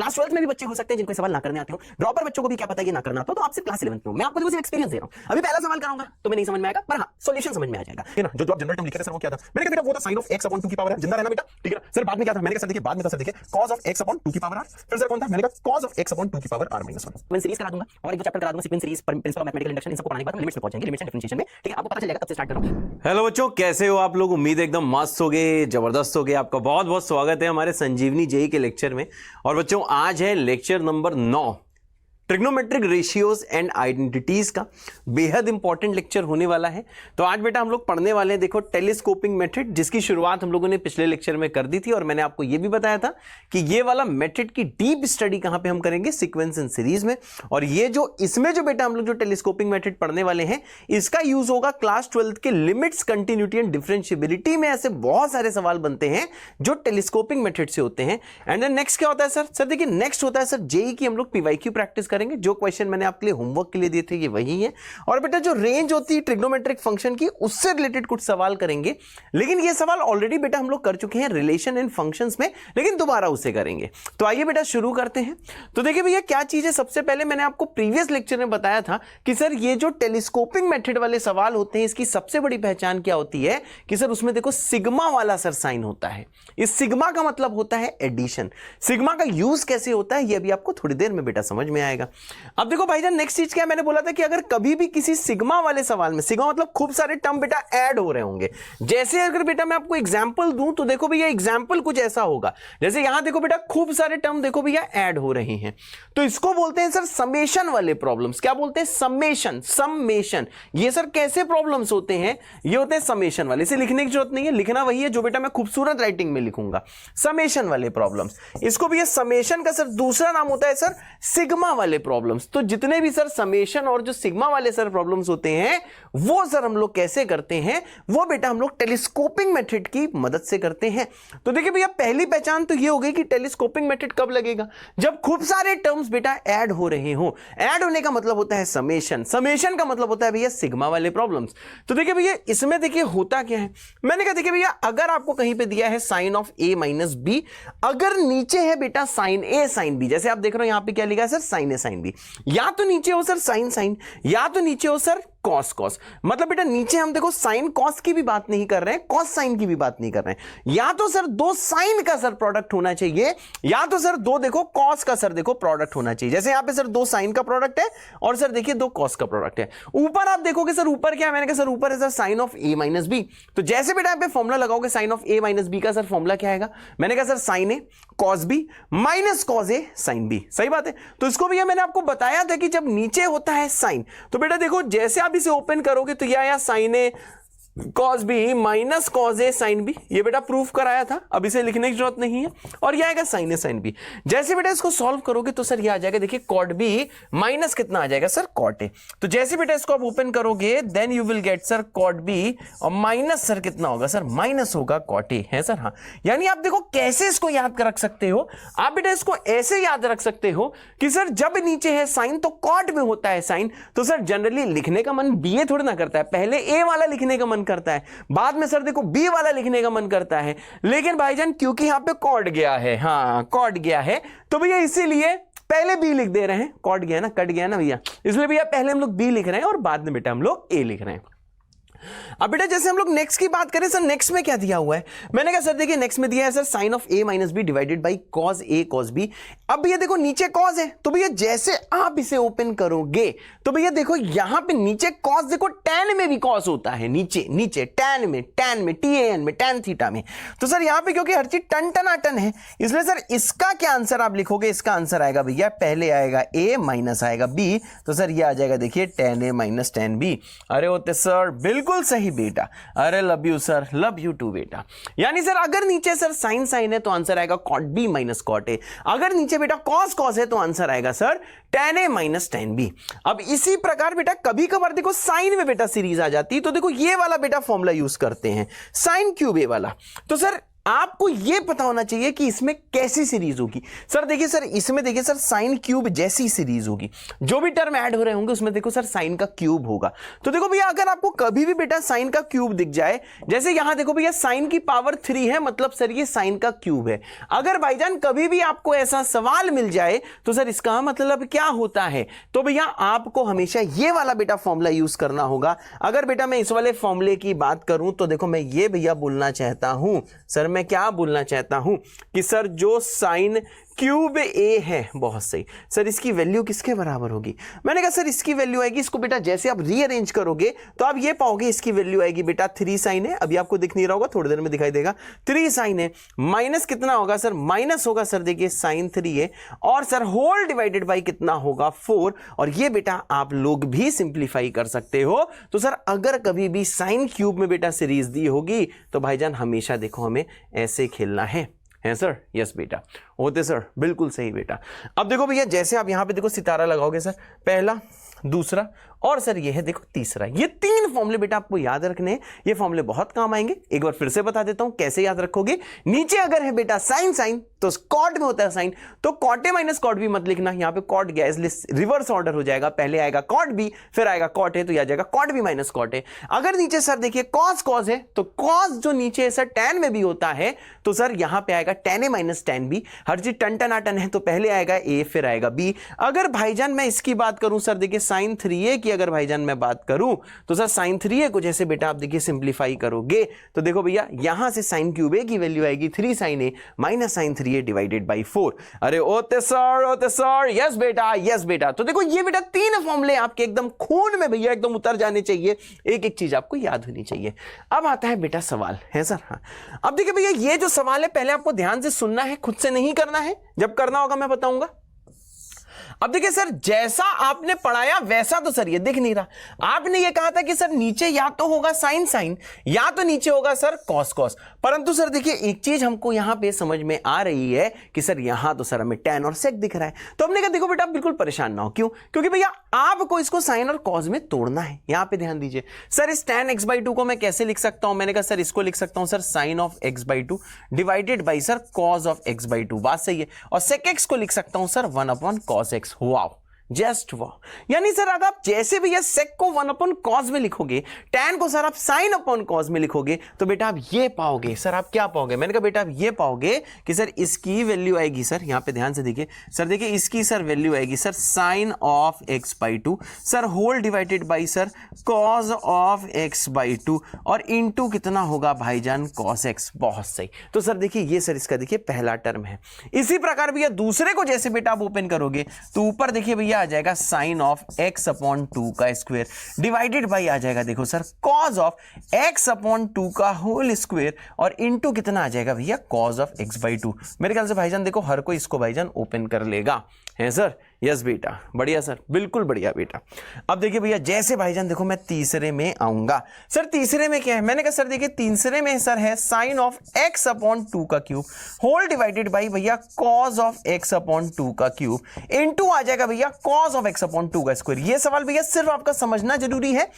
Class 12th में भी बच्चे हो सकते हैं जिनको सवाल ना करने आते हो, ड्रॉपर बच्चों को भी क्या पता है ये ना करना आता हो, तो आपसे क्लास 11th में मैं आपको सिर्फ एक्सपीरियंस दे रहा हूं। अभी पहला सवाल कराऊंगा तो मैं नहीं समझ में आएगा, पर हां सॉल्यूशन समझ में आ जाएगा, है ना। जो आप जनरल टर्म लिखे थे सर वो क्या था, मैंने कहा बेटा वो था sin of x upon 2 की पावर r, जिंदा रहना बेटा, ठीक है ना। सर बाद में क्या था, मैंने कहा सर देखिए बाद में था सर देखिए cos of x upon 2 की पावर r, फिर सर कौन था, मैंने कहा cos of x upon 2 की पावर r - 1। मैं सीरीज करा दूंगा और एक दो चैप्टर करा दूंगा, sequence series, principle of mathematical induction, इन सबको कराने के बाद लिमिट्स में पहुंचेंगे, लिमिट्स एंड डिफरेंशिएशन में, ठीक है। आपको पता चलेगा, तब से स्टार्ट करो। हेलो बच्चों, कैसे हो आप लोग? उम्मीद है एकदम मस्त हो गए, जबरदस्त हो गए। आपका बहुत बहुत स्वागत है हमारे संजीवनी जेई के लेक्चर में। और बच्चों आज है lecture number 9, trigonometric ratios and identities का बेहद इंपॉर्टेंट लेक्चर होने वाला है। तो आज बेटा हम लोग पढ़ने वाले हैं, देखो, टेलीस्कोपिंग मेथड, जिसकी शुरुआत हम लोगों ने पिछले लेक्चर में कर दी थी। और मैंने आपको यह भी बताया था कि ये वाला मेथड की डीप स्टडी कहां पे हम करेंगे, सीक्वेंस एंड सीरीज में। और ये जो इसमें जो बेटा हम लोग जो टेलीस्कोपिंग मेथड पढ़ने वाले हैं, इसका यूज होगा क्लास 12th के लिमिट्स, कंटिन्यूटी एंड डिफरेंशिएबिलिटी में। ऐसे बहुत सारे सवाल बनते हैं जो टेलीस्कोपिंग मेथड से होते हैं। एंड देन नेक्स्ट क्या होता है सर देखिए नेक्स्ट होता है सर जेई की हम लोग पीवाईक्यू प्रैक्टिस करेंगे। जो क्वेश्चन मैंने आपके लिए होमवर्क के लिए दिए थे ये वही है। और बेटा जो रेंज होती है ट्रिग्नोमेट्रिक फंक्शन की, उससे रिलेटेड कुछ सवाल करेंगे। लेकिन ये सवाल ऑलरेडी बेटा हम लोग कर चुके हैं रिलेशन इन फंक्शंस में, लेकिन दोबारा उसे करेंगे। तो आइए बेटा शुरू करते हैं। तो देखिए भैया क्या चीज है, सबसे पहले मैंने आपको प्रीवियस लेक्चर में बताया था कि सर ये जो टेलीस्कोपिंग मेथड वाले सवाल होते हैं, इसकी सबसे बड़ी पहचान क्या होती है कि सर उसमें देखो सिग्मा वाला सर साइन होता है। इस सिग्मा का मतलब होता है एडिशन। सिग्मा का यूज कैसे होता है ये अभी आपको थोड़ी देर में बेटा समझ में आएगा। अब देखो भाईजान नेक्स्ट चीज क्या, मैंने बोला था कि अगर कभी भी किसी सिग्मा वाले सवाल में, सिग्मा मतलब खूब सारे टर्म बेटा ऐड हो रहे होंगे। जैसे अगर बेटा मैं आपको एग्जांपल दूं तो देखो भैया एग्जांपल कुछ ऐसा होगा, जैसे यहां देखो बेटा खूब सारे टर्म देखो भैया ऐड हो रहे हैं, तो इसको बोलते हैं सर समेशन वाले प्रॉब्लम्स। क्या बोलते हैं, समेशन। समेशन ये सर कैसे प्रॉब्लम्स होते हैं, ये होते हैं समेशन वाले। इसे लिखने की जरूरत नहीं है, लिखना वही है जो बेटा मैं खूबसूरत राइटिंग में लिखूंगा, समेशन वाले प्रॉब्लम्स। इसको भी समेशन का सर दूसरा नाम होता है सर सिग्मा वाले प्रॉब्लम्स। तो जितने भी सर समेशन और जो सिग्मा वाले सर प्रॉब्लम्स होते हैं वो सर हम लोग कैसे करते हैं, वो बेटा हम लोग टेलीस्कोपिंग मेथड की मदद से करते हैं। तो देखिए भैया पहली पहचान तो ये हो गई कि टेलीस्कोपिंग मेथड कब लगेगा, जब खूब सारे टर्म्स बेटा ऐड हो रहे हो। ऐड होने का मतलब होता है समेशन, समेशन का मतलब होता है भैया सिग्मा वाले प्रॉब्लम्स। तो देखिए भैया इसमें देखिए होता क्या है, मैंने कहा देखिए भैया अगर आपको कहीं पे दिया है sine of A minus B, अगर नीचे है बेटा साइन ए साइन बी, जैसे आप देख रहे हो यहां पे क्या लिखा है sir sine A sine B, या तो नीचे हो सर साइन साइन, या तो नीचे हो सर कॉस कॉस। मतलब बेटा नीचे हम देखो साइन कॉस की भी बात नहीं कर रहे हैं, कॉस साइन की भी बात नहीं कर रहे हैं। या तो सर दो साइन का सर प्रोडक्ट होना चाहिए, या तो सर दो देखो कॉस का सर देखो प्रोडक्ट होना चाहिए। जैसे यहां पे सर दो साइन का प्रोडक्ट है और सर देखिए दो कॉस का प्रोडक्ट है। ऊपर आप देखोगे सर ऊपर क्या है, मैंने कहा सर ऊपर है sir sine of A minus B. तो जैसे बेटा यहां पे फॉर्मुला लगाओगे sine of A minus B का सर फॉर्मुला क्या आएगा, मैंने कहा sir sine A cos B minus cos A sine B. सही बात है। तो इसको भी मैंने आपको बताया था कि जब नीचे होता है साइन, तो बेटा देखो जैसे आप इसे ओपन करोगे तो यह आया sign A cos B minus cos A sine B, ये बेटा प्रूफ कराया था, अब इसे लिखने की जरूरत नहीं है। और ये आएगा साइन ए साइन बी। जैसे बेटा इसको सॉल्व करोगे तो सर ये आ जाएगा, देखिए कॉट बी माइनस कितना आ जाएगा सर कॉट ए। तो जैसे बेटा इसको आप ओपन करोगे then you will get sir cot B और माइनस सर कितना होगा सर माइनस होगा कॉट ए, है सर। हाँ यानी आप देखो कैसे इसको याद कर रख सकते हो, आप बेटा इसको ऐसे याद रख सकते हो कि सर जब नीचे है साइन तो कॉट में होता है साइन। तो सर जनरली लिखने का मन बी ए थोड़ी ना करता है, पहले ए वाला लिखने का मन करता है, बाद में सर देखो बी वाला लिखने का मन करता है। लेकिन भाईजान क्योंकि यहां पे कॉट गया है, हाँ कॉट गया है, तो भैया इसीलिए पहले बी लिख दे रहे हैं। कॉट गया ना, कट गया ना भैया, इसलिए भैया पहले हम लोग बी लिख रहे हैं और बाद में बेटा हम लोग ए लिख रहे हैं। अब बेटा जैसे हम लोग नेक्स्ट की बात करें, सर नेक्स्ट में क्या दिया हुआ है, मैंने कहा सर देखिए नेक्स्ट में दिया है sir sine of A minus B divided by cos A cos B. अब भैया देखो नीचे कॉस है, तो भैया जैसे आप इसे ओपन करोगे तो भैया देखो यहां पे नीचे कॉस, देखो टैन में भी कॉस होता है, नीचे नीचे टैन में TAN में टैन थीटा में। तो सर यहां पे क्योंकि हर चीज टन टना टन है, इसलिए सर इसका क्या आंसर आप लिखोगे, इसका आंसर आएगा भैया पहले आएगा ए माइनस आएगा बी, तो सर ये आ जाएगा देखिए tan a minus tan b। अरे होते सर बिल्कुल सही बेटा, अरे love you sir, love you too बेटा। यानी सर अगर नीचे सर साइन साइन है तो आंसर आएगा cot B minus cot A, अगर नीचे बेटा कॉस कॉस है तो आंसर आएगा sir tan a minus tan b। अब इसी प्रकार बेटा कभी कभार देखो साइन में बेटा सीरीज आ जाती है, तो देखो ये वाला बेटा फॉर्मूला यूज करते हैं साइन क्यूब ए वाला। तो सर आपको यह पता होना चाहिए कि इसमें कैसी सीरीज होगी। सर देखिए सर, इसमें देखिए सर साइन क्यूब जैसी सीरीज होगी, जो भी टर्म ऐड हो रहे होंगे उसमें देखो सर साइन का क्यूब होगा। तो देखो भैया अगर आपको कभी भी बेटा साइन का क्यूब दिख जाए, जैसे यहां देखो भैया साइन की पावर 3 है, मतलब सर ये साइन का क्यूब है। अगर भाईजान कभी भी आपको ऐसा सवाल मिल जाए तो सर इसका मतलब क्या होता है, तो भैया आपको हमेशा ये वाला बेटा फॉर्मूला यूज करना होगा। अगर बेटा मैं इस वाले फॉर्मूले की बात करूं तो देखो मैं ये भैया बोलना चाहता हूं, सर मैं क्या बोलना चाहता हूं कि सर जो साइन क्यूब ए है, बहुत सही सर, इसकी वैल्यू किसके बराबर होगी? मैंने कहा सर इसकी वैल्यू आएगी, इसको बेटा जैसे आप रीअरेंज करोगे तो आप ये पाओगे इसकी वैल्यू आएगी बेटा 3 साइन है, अभी आपको दिख नहीं रहा होगा, थोड़ी देर में दिखाई देगा। 3 साइन है माइनस कितना होगा सर, माइनस होगा सर देखिए साइन 3 है, और सर होल डिवाइडेड बाई कितना होगा 4, और ये बेटा आप लोग भी सिंप्लीफाई कर सकते हो। तो सर अगर कभी भी साइन क्यूब में बेटा सीरीज दी होगी तो भाईजान हमेशा देखो हमें ऐसे खेलना है सर? यस बेटा, होते सर, बिल्कुल सही बेटा। अब देखो भैया जैसे आप यहां पे देखो सितारा लगाओगे सर, पहला, दूसरा और सर ये है देखो तीसरा, ये 3 फॉर्मूले बेटा आपको याद रखने हैं। ये फॉर्मूले बहुत काम आएंगे, एक बार फिर से बता देता हूं कैसे याद रखोगे। नीचे अगर है बेटा साइन साइन तो कॉट में होता है साइन, तो cot A minus cot B मत लिखना, यहां पे कॉट गया इसलिए रिवर्स ऑर्डर हो जाएगा, पहले आएगा कॉट बी फिर आएगा कॉट ए, तो आ जाएगा cot B minus cot A. अगर नीचे सर देखिए कॉस कॉस है तो कॉस जो नीचे सर टैन में भी होता है, तो सर यहां पे आएगा tan A minus tan B, हर चीज टन टन टन है तो पहले आएगा ए फिर आएगा बी। अगर भाईजान मैं इसकी बात करूं सर देखिए साइन 3a की अगर भाईजान मैं बात करूं तो सर साइन 3a को जैसे बेटा आप देखिए सिंप्लीफाई करोगे तो देखो भैया यहां से साइन क्यूब ए की वैल्यू आएगी 3 sine A minus sine 3a divided by 4। अरे ओते सर, यस बेटा, यस बेटा। तो देखो ये बेटा 3 फॉर्मूले आपके एकदम खून में भैया एकदम उतर जाने चाहिए, एक एक चीज आपको याद होनी चाहिए। अब आता है बेटा सवाल, है सर? हाँ, अब देखिए भैया ये जो सवाल है पहले आपको ध्यान से सुनना है, खुद से नहीं करना है, जब करना होगा मैं बताऊंगा। अब देखिए सर जैसा आपने पढ़ाया वैसा तो सर ये दिख नहीं रहा। आपने ये कहा था कि सर नीचे या तो होगा साइन साइन या तो नीचे होगा सर कॉस कॉस, परंतु सर देखिए एक चीज हमको यहां पे समझ में आ रही है कि सर यहां तो सर हमें टैन और सेक दिख रहा है। तो हमने कहा देखो बेटा बिल्कुल परेशान ना हो, क्यों? क्योंकि भैया आपको इसको साइन और कॉस में तोड़ना है। यहां पे ध्यान दीजिए सर, इस टैन x/2 को मैं कैसे लिख सकता हूं? मैंने कहा सर इसको लिख सकता हूं sir sine of x/2 divided by sir cos of x/2, बात सही है। और सेक x को लिख सकता हूं sir 1 cos x। Wow, just वाह। यानी सर अगर आप जैसे भी ये सेक को 1 cos में लिखोगे, टैन को सर आप साइन अपॉन cos में लिखोगे, तो बेटा आप ये पाओगे, सर आप क्या पाओगे? मैंने कहा बेटा आप ये पाओगे कि सर इसकी वैल्यू आएगी सर, यहां पे ध्यान से देखिए सर, देखिए इसकी सर वैल्यू आएगी sir sine of x/2 sir whole divided by sir cos of x/2 और इनटू कितना होगा भाईजान cos x। बहुत सही। तो सर देखिए ये सर इसका देखिए पहला टर्म है। इसी प्रकार भैया दूसरे को जैसे बेटा आप ओपन करोगे तो ऊपर देखिए भैया आ जाएगा साइन ऑफ x/2 का स्क्वायर डिवाइडेड बाई आ जाएगा देखो सर cos ऑफ x/2 का होल स्क्वायर और इनटू कितना आ जाएगा भैया cos ऑफ x/2। मेरे ख्याल से भाईजान देखो हर कोई इसको भाईजान ओपन कर लेगा, है सर? यस बेटा, बढ़िया सर, बिल्कुल बढ़िया बेटा। अब देखिए भैया जैसे भाईजान देखो मैं तीसरे में आऊंगा। सर तीसरे में क्या है? मैंने कहा सर देखिए तीसरे में सर है साइन ऑफ x/2 का क्यूब होल डिवाइडेड बाई भैया cos ऑफ x/2 का क्यूब इनटू आ जाएगा भैया cos ऑफ x/2 का स्क्वायर। ये सवाल भैया सिर्फ आपका समझना जरूरी है,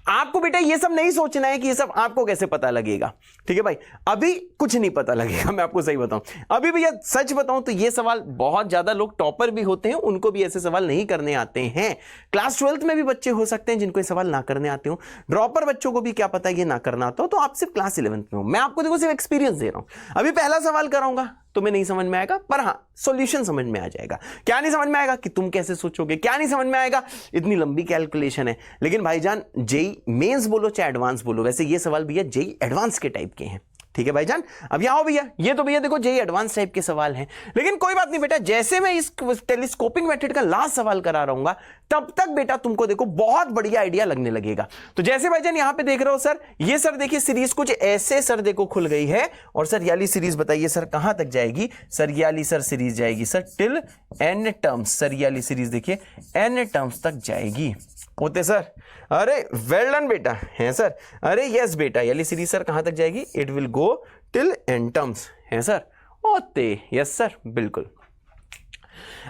आपको बेटा ये सब नहीं सोचना है कि ये सब आपको कैसे पता लगेगा। ठीक है भाई, अभी कुछ नहीं पता लगेगा, मैं आपको सही बताऊं। अभी भैया सच बताऊं तो ये सवाल बहुत ज्यादा लोग टॉपर भी होते हैं, उनको भी ऐसे सवाल नहीं करने आते हैं। क्लास 12th में भी बच्चे हो सकते हैं जिनको ये सवाल ना करने आते हो, ड्रॉपर बच्चों को भी क्या पता ये ना करना आता हो, तो आप सिर्फ क्लास 11th में हो। मैं आपको देखो सिर्फ एक्सपीरियंस दे रहा हूं। अभी पहला सवाल कराऊंगा तुम्हें नहीं समझ में आएगा, पर हाँ सॉल्यूशन समझ में आ जाएगा। क्या नहीं समझ में आएगा कि तुम कैसे सोचोगे, क्या नहीं समझ में आएगा, इतनी लंबी कैलकुलेशन है। लेकिन भाईजान जेई मेंस बोलो चाहे एडवांस बोलो, वैसे ये सवाल भैया जेई एडवांस के टाइप के हैं। ठीक है भाईजान, अब यहाँ आओ भैया, ये तो भैया देखो जेई एडवांस टाइप के सवाल हैं, लेकिन कोई बात नहीं बेटा, जैसे मैं इस टेलीस्कोपिंग मेथड का लास्ट सवाल करा रहूंगा तब तक बेटा तुमको देखो बहुत बढ़िया आइडिया लगने लगेगा। तो जैसे भाईजान यहाँ पे देख रहे हो सर, ये सर देखिए सीरीज कुछ ऐसे सर देखो खुल गई है, और सर ये वाली सीरीज बताइए सर कहां तक जाएगी? सर ये वाली सर सीरीज जाएगी sir till n terms. Sir ये वाली सीरीज देखिए n टर्म्स तक जाएगी। होते सर? अरे वेल डन बेटा, है सर? अरे यस बेटा, ये सीरीज सर कहां तक जाएगी? It will go till n terms, है सर? होते यस सर, बिल्कुल।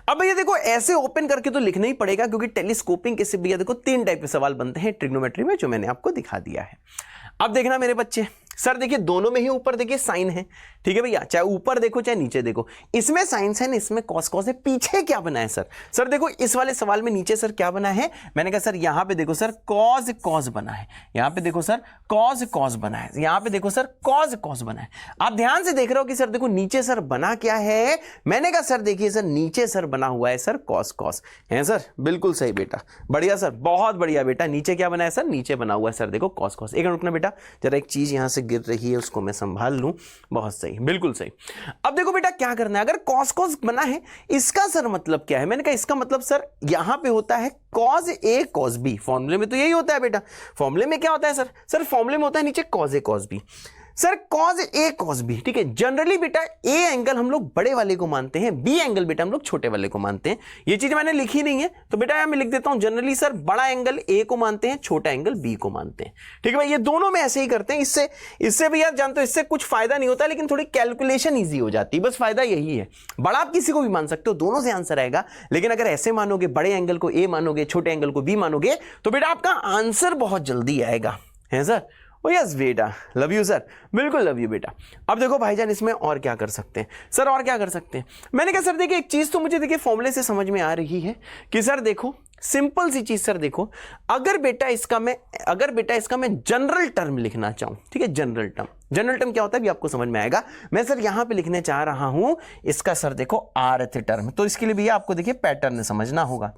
अब भैया देखो ऐसे ओपन करके तो लिखना ही पड़ेगा, क्योंकि टेलीस्कोपिंग के से भैया देखो 3 टाइप के सवाल बनते हैं ट्रिग्नोमेट्री में, जो मैंने आपको दिखा दिया है। अब देखना मेरे बच्चे, सर देखिए दोनों में ही ऊपर देखिए साइन है, ठीक है भैया, चाहे ऊपर देखो चाहे नीचे देखो, इसमें साइन है, इसमें कॉस कॉस है। पीछे क्या बना है सर? सर देखो इस वाले सवाल में नीचे सर क्या बना है, मैंने कहा सर यहां पे देखो सर कॉस कॉस बना है, यहां पे देखो सर कॉस कॉस बना है, यहां पे देखो सर कॉस कॉस बना है। आप ध्यान से देख रहे हो कि सर देखो नीचे सर बना क्या है, मैंने कहा सर देखिए सर नीचे सर बना हुआ है सर कॉस कॉस, है सर? बिल्कुल सही बेटा, बढ़िया सर, बहुत बढ़िया बेटा। नीचे क्या बना है सर? नीचे बना हुआ है सर देखो कॉस कॉस। एक मिनट रुकना बेटा, जरा एक चीज यहां से गिर रही है उसको मैं संभाल लूं। बहुत सही, बिल्कुल सही। अब देखो बेटा क्या करना है, अगर कॉस कॉस बना है इसका सर मतलब क्या है? मैंने कहा इसका मतलब सर यहां पे होता है कॉस ए कॉस बी। फॉर्मूले में तो यही होता है बेटा। फॉर्मूले में क्या होता है सर? सर फॉर्मूले में होता है नीचे cos A cos B. Sir cos A cos B, ठीक है। जनरली बेटा ए एंगल हम लोग बड़े वाले को मानते हैं, बी एंगल बेटा हम लोग छोटे वाले को मानते हैं। ये चीज मैंने लिखी नहीं है तो बेटा यहां मैं लिख देता हूं, जनरली सर बड़ा एंगल ए को मानते हैं, छोटा एंगल बी को मानते हैं, ठीक है भाई। ये दोनों में ऐसे ही करते हैं। इससे भी यार जानते हो इससे कुछ फायदा नहीं होता, लेकिन थोड़ी कैलकुलेशन ईजी हो जाती है, बस फायदा यही है। बड़ा आप किसी को भी मान सकते हो, दोनों से आंसर आएगा, लेकिन अगर ऐसे मानोगे, बड़े एंगल को ए मानोगे, छोटे एंगल को बी मानोगे, तो बेटा आपका आंसर बहुत जल्दी आएगा, है सर? ओ यस बेटा, लव यू सर, बिल्कुल लव यू बेटा। अब देखो भाईजान इसमें और क्या कर सकते हैं सर? और क्या कर सकते हैं? मैंने कहा सर देखिए एक चीज तो मुझे देखिए फॉर्मूले से समझ में आ रही है कि सर देखो सिंपल सी चीज सर देखो, अगर बेटा इसका मैं जनरल टर्म लिखना चाहूं, ठीक है, जनरल टर्म क्या होता है भी आपको समझ में आएगा। मैं सर यहां पे लिखने चाह रहा हूं इसका सर देखो आरथ टर्म, तो इसके लिए भैया आपको देखिए पैटर्न समझना होगा।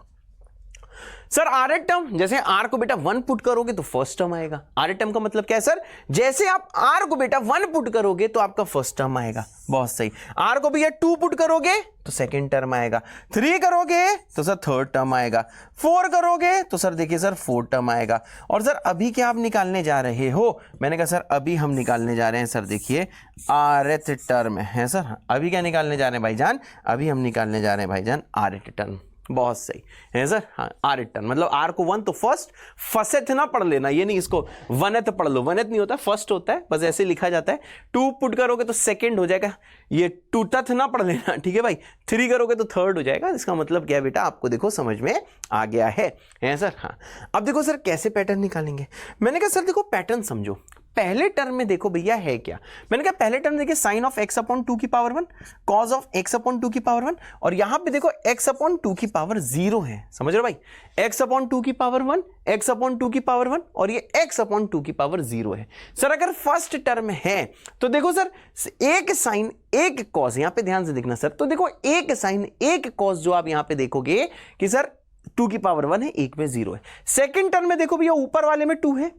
सर आर टर्म, जैसे आर को बेटा 1 पुट करोगे तो फर्स्ट टर्म आएगा। आर टर्म का मतलब क्या है सर? जैसे आप आर को बेटा 1 पुट करोगे तो आपका फर्स्ट टर्म आएगा। बहुत सही। आर को भैया 2 पुट करोगे तो सेकंड टर्म आएगा, 3 करोगे तो सर थर्ड टर्म आएगा, 4 करोगे तो सर देखिए सर फोर्थ टर्म आएगा। और सर अभी क्या आप निकालने जा रहे हो? मैंने कहा सर अभी हम निकालने जा रहे हैं सर देखिए आरथ टर्म है सर। अभी क्या निकालने जा रहे हैं भाईजान? अभी हम निकालने जा रहे हैं भाईजान आरथ टर्म। बहुत सही है सर। हाँ, आर टर्न मतलब आर को 1 तो फर्स्ट, फसेथ ना पढ़ लेना, ये नहीं इसको वनेथ पढ़ लो, वनेथ नहीं होता, फर्स्ट होता है, बस ऐसे लिखा जाता है। 2 पुट करोगे तो सेकंड हो जाएगा, ये टूटथ ना पढ़ लेना, ठीक है भाई। 3 करोगे तो थर्ड हो जाएगा। इसका मतलब क्या है बेटा आपको देखो समझ में आ गया है सर? हाँ। अब देखो सर कैसे पैटर्न निकालेंगे। मैंने कहा सर देखो पैटर्न समझो। पहले टर्म में देखो भैया है क्या, मैंने कहा पहले टर्म देखिए साइन ऑफ x अपॉन 2 की power 1, cause of x upon 2 की पावर 1, और यहां पे देखो x अपॉन 2 की पावर 0 है। समझ रहे हो भाई? x अपॉन 2 की पावर 1, x अपॉन 2 की पावर 1, और ये x अपॉन 2 की पावर 0 है। सर अगर फर्स्ट टर्म है तो देखो सर एक साइन एक कॉज, यहां पे ध्यान से देखना सर, तो देखो एक साइन एक कॉज जो आप यहां पे देखोगे कि सर 2 की पावर 1 है, एक में 0 है। सेकेंड टर्म में देखो भैया ऊपर वाले में 2 है,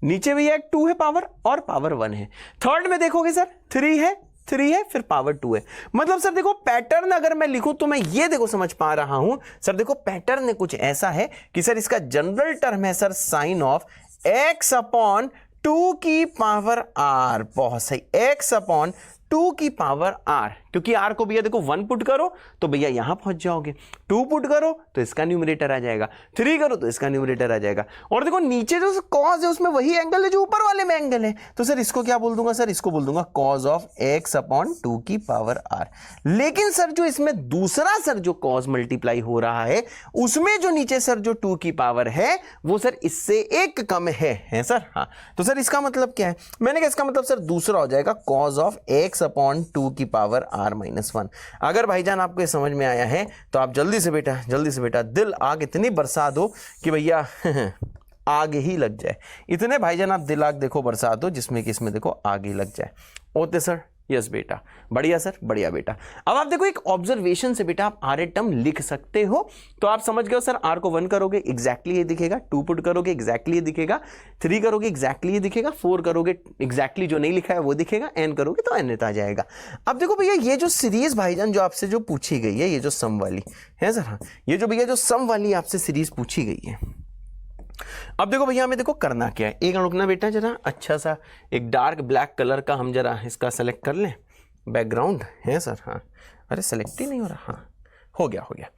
नीचे भी एक 2 है पावर, और पावर 1 है। थर्ड में देखोगे सर 3 है, फिर पावर 2 है। मतलब सर देखो पैटर्न अगर मैं लिखूं तो मैं ये देखो समझ पा रहा हूं सर, देखो पैटर्न कुछ ऐसा है कि सर इसका जनरल टर्म है sir sine of x upon 2 की पावर r। बहुत सही, x अपॉन 2 की पावर r, क्योंकि r को भैया देखो 1 पुट करो तो भैया यहां पहुंच जाओगे, 2 पुट करो तो इसका न्यूमरेटर आ जाएगा, 3 करो तो इसका न्यूमरेटर आ जाएगा। और देखो नीचे जो कॉज है उसमें वही एंगल है जो ऊपर वाले में एंगल है, तो सर इसको क्या बोल दूंगा सर? इसको बोल दूंगा कॉज ऑफ x अपॉन 2 की पावर r। लेकिन सर जो इसमें दूसरा सर जो कॉज मल्टीप्लाई हो रहा है उसमें जो नीचे सर जो 2 की पावर है वो सर इससे एक कम है सर? हाँ। तो सर इसका मतलब क्या है? मैंने कहा इसका मतलब सर दूसरा हो जाएगा कॉज ऑफ x अपॉन 2 की पावर r-1। अगर भाईजान आपको ये समझ में आया है तो आप जल्दी से बेटा दिल आग इतनी बरसा दो कि भैया आग ही लग जाए। इतने भाईजान आप दिल आग देखो बरसा दो जिसमें कि इसमें देखो आग ही लग जाए। Okay sir? यस बेटा, बढ़िया सर, बढ़िया बेटा। अब आप देखो एक ऑब्जर्वेशन से बेटा आप आर टर्म लिख सकते हो, तो आप समझ गए हो सर आर को 1 करोगे एग्जैक्टली ये दिखेगा, 2 पुट करोगे एग्जैक्टली ये दिखेगा, 3 करोगे एग्जैक्टली ये दिखेगा, 4 करोगे एग्जैक्टली जो नहीं लिखा है वो दिखेगा, n करोगे तो n आ जाएगा। अब देखो भैया ये जो सीरीज भाईजान जो आपसे जो पूछी गई है, ये जो सम वाली है सर, हाँ, ये जो भैया जो सम वाली आपसे सीरीज पूछी गई है, अब देखो भैया हमें देखो करना क्या है। एक रुकना बेटा, जरा अच्छा सा एक डार्क ब्लैक कलर का हम जरा इसका सेलेक्ट कर लें बैकग्राउंड है सर। हाँ, अरे सेलेक्ट ही नहीं हो रहा। हाँ हो गया।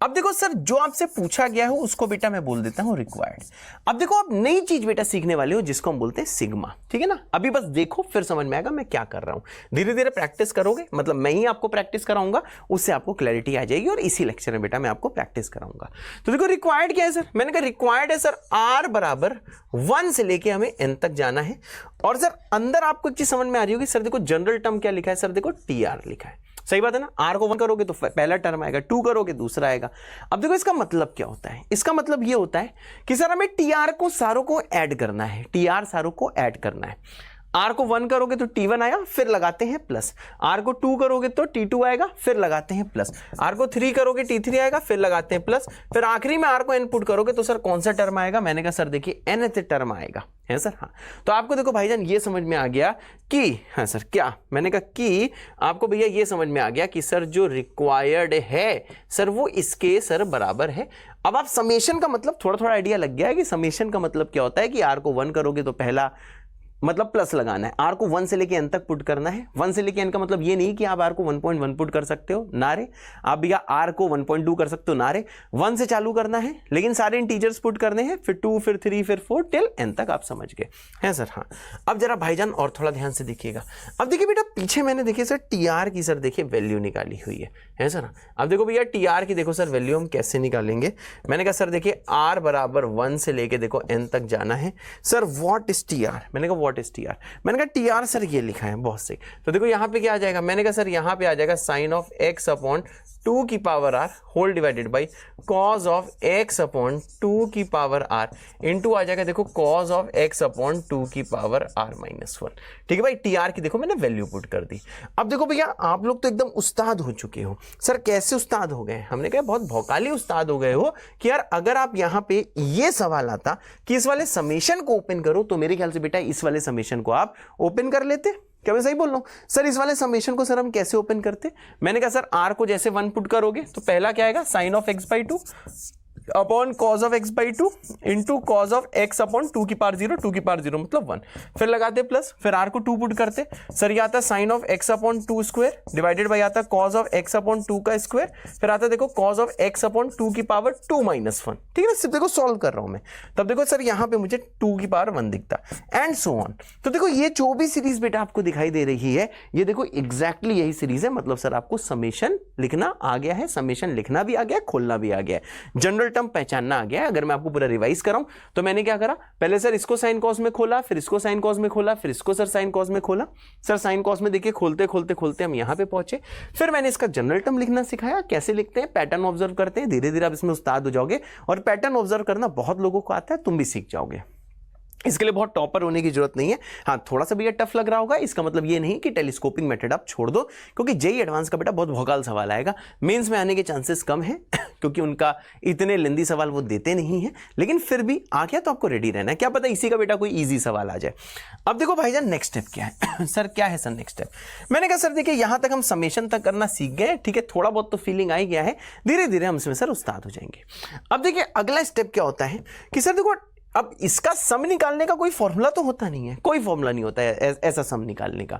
अब देखो सर, जो आपसे पूछा गया है उसको बेटा मैं बोल देता हूं रिक्वायर्ड। अब देखो आप नई चीज बेटा सीखने वाले हो जिसको हम बोलते हैं सिग्मा, ठीक है ना। अभी बस देखो फिर समझ में आएगा मैं क्या कर रहा हूं। धीरे धीरे प्रैक्टिस करोगे, मतलब मैं ही आपको प्रैक्टिस कराऊंगा, उससे आपको क्लैरिटी आ जाएगी और इसी लेक्चर में बेटा मैं आपको प्रैक्टिस कराऊंगा। तो देखो रिक्वायर्ड क्या है सर, मैंने कहा रिक्वायर्ड है सर r बराबर 1 से लेके हमें n तक जाना है। और सर अंदर आपको एक चीज समझ में आ रही होगी, सर देखो जनरल टर्म क्या लिखा है, सर देखो TR लिखा है, सही बात है ना। R को 1 करोगे तो पहला टर्म आएगा, 2 करोगे दूसरा आएगा। अब देखो इसका मतलब क्या होता है, इसका मतलब ये होता है कि सर हमें TR को सारों को ऐड करना है, TR सारों को ऐड करना है। R को 1 करोगे तो T1 आया, फिर लगाते हैं प्लस। R को 2 करोगे तो T2 आएगा, फिर लगाते हैं प्लस। R को 3 करोगे T3 आएगा, फिर लगाते हैं प्लस। फिर आखिरी में R को n पुट करोगे तो सर कौन सा टर्म आएगा, मैंने कहा सर देखिए nth टर्म आएगा, है सर। हाँ, तो आपको देखो भाईजान ये समझ में आ गया कि, हाँ सर क्या, मैंने कहा कि आपको भैया ये समझ में आ गया कि सर जो रिक्वायर्ड है सर वो इसके सर बराबर है। अब आप समेशन का मतलब थोड़ा आइडिया लग गया है कि समेशन का मतलब क्या होता है कि R को 1 करोगे तो पहला मतलब प्लस लगाना है, R को 1 से लेके n तक पुट करना है। 1 से लेके n का मतलब ये नहीं कि आप R को 1.1 पुट कर सकते हो, ना रे। आप भैया R को 1.2 कर सकते हो, ना रे। 1 से चालू करना है, लेकिन सारे इंटीजर्स पुट करने हैं, फिर 2 फिर 3 फिर 4 टिल n तक, आप समझ गए हैं सर। हाँ, अब जरा भाईजान और थोड़ा ध्यान से देखिएगा। अब देखिए बेटा पीछे मैंने देखिए सर TR की सर देखिए वैल्यू निकाली हुई है सर। अब देखो भैया TR की देखो सर वैल्यू हम कैसे निकालेंगे। मैंने कहा सर देखिए R बराबर 1 से लेके देखो n तक जाना है। सर व्हाट इज TR, मैंने कहा व्हाट इज TR, मैंने कहा TR सर ये लिखा है, बहुत सही। तो देखो यहाँ पे क्या आ जाएगा, मैंने कहा सर यहाँ पे आ जाएगा साइन ऑफ x अपॉन 2 की power r whole divided by cos of x upon 2 की पावर r इनटू आ जाएगा देखो कॉज ऑफ x अपॉन 2 की पावर r माइनस 1। ठीक है भाई, TR की देखो मैंने वैल्यू पुट कर दी। अब देखो भैया आप लोग तो एकदम उस्ताद हो चुके हो। सर कैसे उस्ताद हो गए, हमने कहा बहुत भौकाली उस्ताद हो गए हो कि यार अगर आप यहाँ पे ये सवाल आता कि इस वाले समेशन को ओपन करो, तो मेरे ख्याल से बेटा इस वाले समेशन को आप ओपन कर लेते। क्या मैं सही बोल रहा हूं सर? इस वाले समेशन को सर हम कैसे ओपन करते? मैंने कहा सर R को जैसे 1 पुट करोगे तो पहला क्या आएगा, sine of x/2 upon cos of x/2 into cos of x upon 2 की पावर 0, 2 की पावर 0 मतलब 1। फिर लगाते प्लस, फिर R को 2 पुट करते, सर ये आता sine of x upon 2 square divided by आता कॉज ऑफ x अपॉन 2 का स्क्वायर, फिर आता देखो कॉज ऑफ x अपॉन 2 की पावर 2 माइनस 1। ठीक है ना, सिर्फ देखो सॉल्व कर रहा हूं मैं। तब देखो सर यहाँ पे मुझे 2 की पावर 1 दिखता एंड सो ऑन। तो देखो ये जो भी सीरीज बेटा आपको दिखाई दे रही है, ये देखो एग्जैक्टली यही सीरीज है। मतलब सर आपको समेशन लिखना आ गया है, समेशन लिखना भी आ गया, खोलना भी आ गया है, जनरल टर्म पहचानना आ गया है। अगर मैं आपको पूरा रिवाइज कराऊं तो मैंने क्या करा, पहले सर इसको साइन कॉस में खोला, फिर इसको साइन कॉस में खोला, फिर इसको सर साइन कॉस में खोला। सर साइन कॉस में देखिए खोलते खोलते खोलते हम यहां पे पहुंचे। फिर मैंने इसका जनरल टर्म लिखना सिखाया, कैसे लिखते हैं, पैटर्न ऑब्जर्व करते हैं। धीरे धीरे आप इसमें उस्ताद हो जाओगे और पैटर्न ऑब्जर्व करना बहुत लोगों को आता है, तुम भी सीख जाओगे। इसके लिए बहुत टॉपर होने की जरूरत नहीं है। हाँ, थोड़ा सा भी ये टफ लग रहा होगा, इसका मतलब ये नहीं कि टेलीस्कोपिंग मेथड आप छोड़ दो, क्योंकि जेईई एडवांस का बेटा बहुत भौकाल सवाल आएगा। मेंस में आने के चांसेस कम है क्योंकि उनका इतने लेंदी सवाल वो देते नहीं है, लेकिन फिर भी आ गया तो आपको रेडी रहना है, क्या पता इसी का बेटा कोई इजी सवाल आ जाए। अब देखो भाईजान नेक्स्ट स्टेप क्या है सर क्या है सर नेक्स्ट स्टेप? मैंने कहा सर देखिए यहां तक हम समेशन तक करना सीख गए, ठीक है, थोड़ा बहुत तो फीलिंग आ ही गया है, धीरे धीरे हम इसमें सर उस्ताद हो जाएंगे। अब देखिए अगला स्टेप क्या होता है कि सर देखो अब इसका सम निकालने का कोई फॉर्मूला तो होता नहीं है, कोई फॉर्मूला नहीं होता है ऐसा सम निकालने का।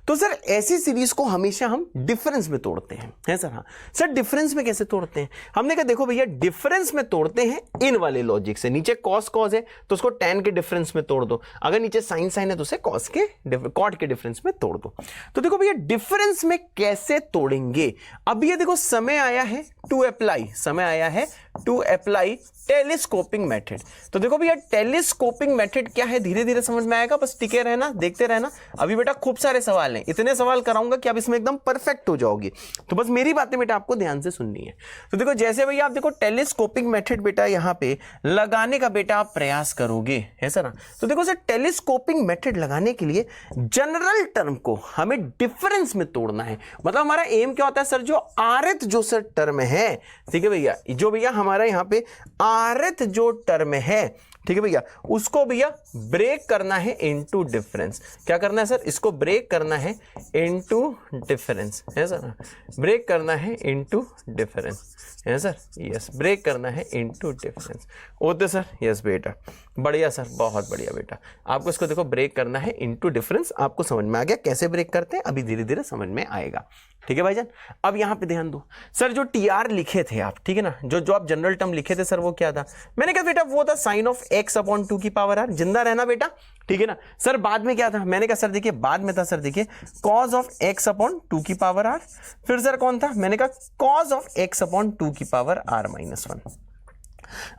तो सर ऐसी सीरीज को हमेशा हम डिफरेंस में तोड़ते हैं, है सर? हाँ सर, डिफरेंस में कैसे तोड़ते हैं? हमने कहा देखो भैया डिफरेंस में तोड़ते हैं इन वाले लॉजिक से। नीचे कॉस कॉस है तो उसको tan के डिफरेंस में तोड़ दो, अगर नीचे साइन साइन है तो उसे कॉस के कॉट के डिफरेंस में तोड़ दो। तो देखो भैया डिफरेंस में कैसे तोड़ेंगे? अब ये देखो समय आया है टू अप्लाई, समय आया है टू अप्लाई टेलीस्कोपिंग मेथड। तो देखो भैया टेलीस्कोपिंग मेथड क्या है, धीरे धीरे समझ में आएगा, बस टिके रहना, देखते रहना। अभी बेटा खूब सारे सवाल हैं, इतने सवाल कराऊंगा कि आप इसमें एकदम परफेक्ट हो जाओगे। तो बस मेरी बातें बेटा आपको ध्यान से सुननी है। तो देखो जैसे भैया आप देखो टेलीस्कोपिंग मेथड बेटा यहां पे लगाने का बेटा आप प्रयास करोगे, है सर? तो देखो सर टेलीस्कोपिंग मेथड लगाने के लिए जनरल टर्म को हमें डिफरेंस में तोड़ना है। मतलब हमारा एम क्या होता है सर, जो आरथ जो सर टर्म है, ठीक है भैया, जो भैया हमारा यहाँ पे आरथ जो टर्म है, ठीक है भैया, उसको भैया ब्रेक करना है इनटू डिफरेंस। क्या करना है सर, इसको ब्रेक करना है इनटू डिफरेंस, है सर, ब्रेक करना है इनटू डिफरेंस, है सर, यस, ब्रेक करना है into difference. Okay sir, yes बेटा, बढ़िया सर, बहुत बढ़िया बेटा। आपको इसको देखो ब्रेक करना है इनटू डिफरेंस, आपको समझ में आ गया कैसे ब्रेक करते हैं, अभी धीरे धीरे समझ में आएगा। ठीक है भाईजान, अब यहाँ पे ध्यान दो सर, जो टीआर लिखे थे आप, ठीक है ना, जो आप जनरल टर्म लिखे थे सर, वो क्या था? मैंने कहा बेटा वो था साइन ऑफ x अपॉन 2 की पावर r, जिंदा रहना बेटा, ठीक है ना सर। बाद में क्या था? मैंने कहा सर देखिए बाद में था सर, देखिए cos ऑफ x अपॉन 2 की पावर r, फिर सर कौन था? मैंने कहा cos ऑफ x अपॉन 2 की पावर r माइनस 1।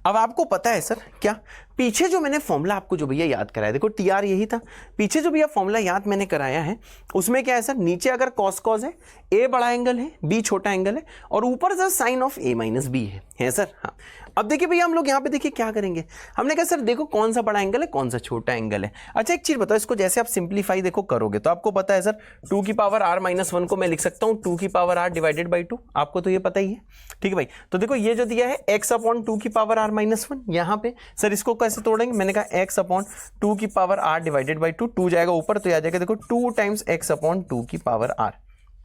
अब आपको पता है सर क्या, पीछे जो मैंने फॉर्मूला आपको जो भैया याद कराया, देखो टीआर यही था, पीछे जो भैया फॉर्मूला याद मैंने कराया है उसमें क्या है सर, नीचे अगर कॉस कॉस है, ए बड़ा एंगल है, बी छोटा एंगल है, और ऊपर sir sine of A minus B है सर। हाँ, अब देखिए भैया हम लोग यहाँ पे देखिए क्या करेंगे, हमने कहा सर देखो कौन सा बड़ा एंगल है कौन सा छोटा एंगल है। अच्छा एक चीज बताओ, इसको जैसे आप सिंप्लीफाई देखो करोगे तो आपको पता है सर 2 की पावर r माइनस 1 को मैं लिख सकता हूँ 2 की पावर r डिवाइडेड बाई 2, आपको तो ये पता ही है, ठीक है भाई। तो देखो ये जो दिया है x अपॉन 2 की पावर r माइनस 1, यहाँ पे सर इसको कैसे तोड़ेंगे? मैंने कहा x अपॉन 2 की पावर r डिवाइडेड बाई 2, 2 जाएगा ऊपर तो आ जाएगा देखो 2 टाइम्स x अपॉन 2 की पावर r,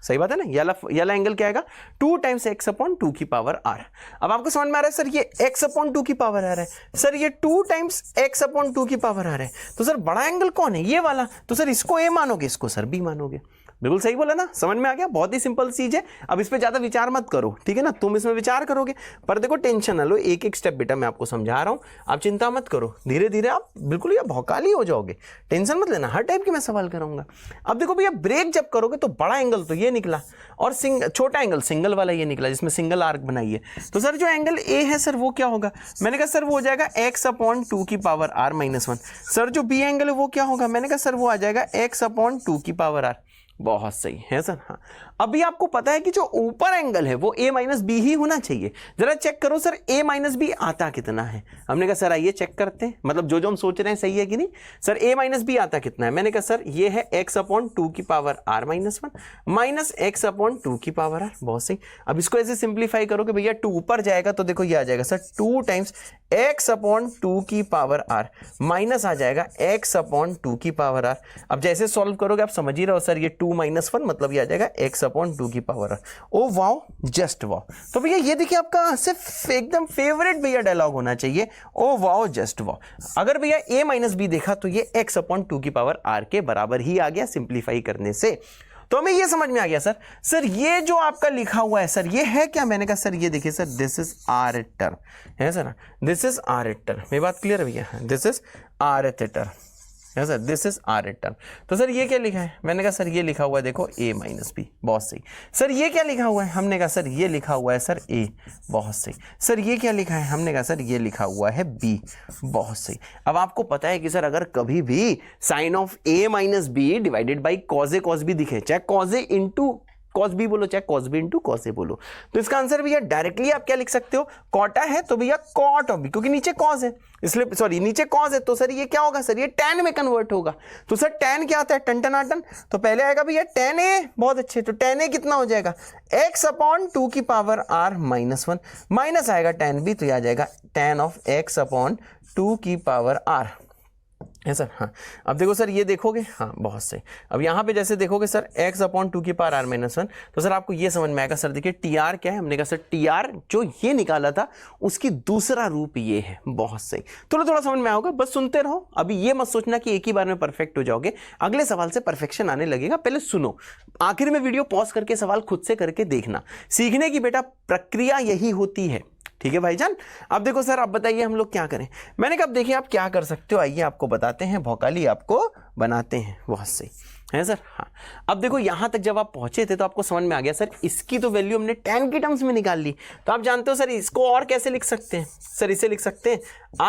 सही बात है ना, याला एंगल क्या आएगा 2 टाइम्स x अपॉन 2 की पावर r। अब आपको समझ में आ रहा है सर ये x अपॉन 2 की पावर r है, सर ये 2 टाइम्स x अपॉन 2 की पावर r है, तो सर बड़ा एंगल कौन है? ये वाला, तो सर इसको a मानोगे, इसको सर b मानोगे। बिल्कुल सही बोला ना, समझ में आ गया, बहुत ही सिंपल चीज है। अब इस पे ज्यादा विचार मत करो, ठीक है ना, तुम इसमें विचार करोगे पर देखो टेंशन ना लो, एक एक स्टेप बेटा मैं आपको समझा रहा हूं, आप चिंता मत करो, धीरे धीरे आप बिल्कुल ये भौकाली हो जाओगे, टेंशन मत लेना, हर टाइप के मैं सवाल कराऊंगा। अब देखो भैया ब्रेक जब करोगे तो बड़ा एंगल तो ये निकला और छोटा एंगल सिंगल वाला ये निकला जिसमें सिंगल आर्क बनाई है, तो सर जो एंगल ए है सर वो क्या होगा? मैंने कहा सर वो हो जाएगा x अपॉन 2 की पावर r माइनस 1। सर जो बी एंगल है वो क्या होगा? मैंने कहा सर वो आ जाएगा x अपॉन 2 की पावर r। बहुत सही है सर। हाँ, अभी आपको पता है कि जो ऊपर एंगल है वो a माइनस बी ही होना चाहिए। जरा चेक करो सर a माइनस बी आता कितना है? हमने कहा सर आइए चेक करते हैं, मतलब जो हम सोच रहे हैं सही है कि नहीं। सर a माइनस बी आता कितना है? मैंने कहा सर ये है x अपॉन 2 की power r minus 1 minus x upon 2 की पावर r। बहुत सही। अब इसको ऐसे सिंप्लीफाई करोगे भैया 2 ऊपर जाएगा तो देखो ये आ जाएगा सर 2 टाइम्स x अपॉन 2 की पावर r माइनस आ जाएगा x अपॉन 2 की पावर r। अब जैसे सॉल्व करोगे आप समझ ही रहो सर, ये 2 माइनस 1 मतलब ये आ जाएगा x अपॉन 2 की power r। Oh wow, just wow. तो भैया ये देखिए आपका सिर्फ एकदम फेवरेट भैया डायलॉग होना चाहिए, ओ वाओ जस्ट वाओ। अगर भैया a माइनस बी देखा तो ये x अपॉन 2 की पावर r के बराबर ही आ गया सिंप्लीफाई करने से। तो हमें ये समझ में आ गया सर ये जो आपका लिखा हुआ है सर ये है क्या? मैंने कहा सर ये देखिए sir this is R term है sir, this is R term. मेरी बात क्लियर है भैया? दिस इज आर टर्म है sir, this is R term. तो सर ये क्या लिखा है? मैंने कहा सर ये लिखा हुआ है देखो a माइनस बी। बहुत सही। सर ये क्या लिखा हुआ है? हमने कहा सर ये लिखा हुआ है सर a। बहुत सही। सर ये क्या लिखा है? हमने कहा सर ये लिखा हुआ है b। बहुत सही। अब आपको पता है कि सर अगर कभी भी sine of a minus B divided by cos B दिखे, चाहे cos A into cos B बोलो चाहे cos B into cos A बोलो, तो इसका आंसर भैया डायरेक्टली आप क्या लिख सकते हो? कॉटा है तो भैया कॉट ऑफ बी, क्योंकि नीचे कॉस है इसलिए, सॉरी नीचे कॉस है तो सर ये क्या होगा? सर ये tan में कन्वर्ट होगा। तो सर tan क्या आता है? टन, तो पहले आएगा भैया tan a। बहुत अच्छे। तो tan a कितना हो जाएगा? x अपॉन 2 की पावर r माइनस 1 माइनस आएगा tan b, तो यह आ जाएगा tan ऑफ x अपॉन 2 की पावर r है सर। हाँ, अब देखो सर ये देखोगे, हाँ बहुत सही। अब यहाँ पे जैसे देखोगे सर x अपॉन 2 की पावर r माइनस 1, तो सर आपको ये समझ में आएगा। सर देखिए टीआर क्या है? हमने कहा सर टीआर जो ये निकाला था उसकी दूसरा रूप ये है। बहुत सही। थोड़ा समझ में आओगे, बस सुनते रहो। अभी ये मत सोचना कि एक ही बार में परफेक्ट हो जाओगे, अगले सवाल से परफेक्शन आने लगेगा। पहले सुनो, आखिर में वीडियो पॉज करके सवाल खुद से करके देखना। सीखने की बेटा प्रक्रिया यही होती है, ठीक है भाईजान। अब देखो सर, अब बताइए हम लोग क्या करें? मैंने कहा अब देखिए आप क्या कर सकते हो, आइए आपको बताते हैं, भौकाली आपको बनाते हैं। बहुत सही है सर। हाँ, अब देखो यहां तक जब आप पहुंचे थे तो आपको समझ में आ गया सर इसकी तो वैल्यू हमने tan की टर्म्स में निकाल ली। तो आप जानते हो सर इसको और कैसे लिख सकते हैं? सर इसे लिख सकते हैं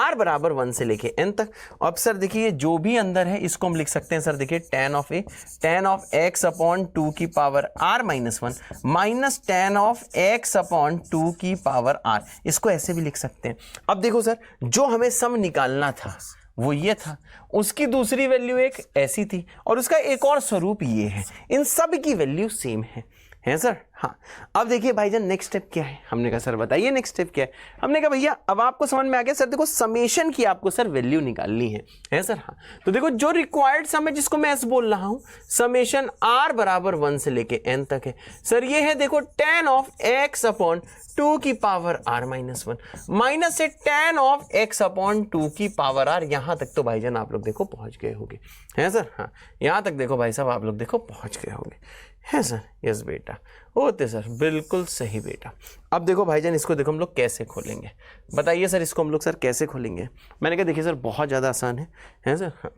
r बराबर 1 से लेके n तक। अब सर देखिए जो भी अंदर है इसको हम लिख सकते हैं सर, देखिए tan ऑफ x अपॉन 2 की power r minus 1 minus tan of x upon 2 की पावर r, इसको ऐसे भी लिख सकते हैं। अब देखो सर जो हमें सम निकालना था वो ये था, उसकी दूसरी वैल्यू एक ऐसी थी और उसका एक और स्वरूप ये है। इन सब की वैल्यू सेम है है सर। हाँ, अब देखिए भाईजान नेक्स्ट स्टेप क्या है। हमने कहा सर बताइए नेक्स्ट स्टेप क्या है। हमने कहा भैया अब आपको समझ में आ गया सर, देखो समेशन की आपको सर वैल्यू निकालनी है सर। हाँ, तो देखो जो रिक्वायर्ड सम है जिसको मैं एस बोल रहा हूं, समेशन आर बराबर 1 से लेके एन तक है सर। ये है देखो tan ऑफ x अपॉन 2 की पावर r माइनस 1 माइनस से tan ऑफ x अपॉन 2 की पावर r। यहां तक तो भाईजान आप लोग देखो पहुंच गए होंगे, है सर। हाँ, यहां तक देखो भाई साहब आप लोग देखो पहुंच गए होंगे, है सर। यस बेटा, होते सर, बिल्कुल सही बेटा। अब देखो भाईजान इसको देखो हम लोग कैसे खोलेंगे, बताइए सर इसको हम लोग सर कैसे खोलेंगे। मैंने कहा देखिए सर बहुत ज़्यादा आसान है सर। हाँ।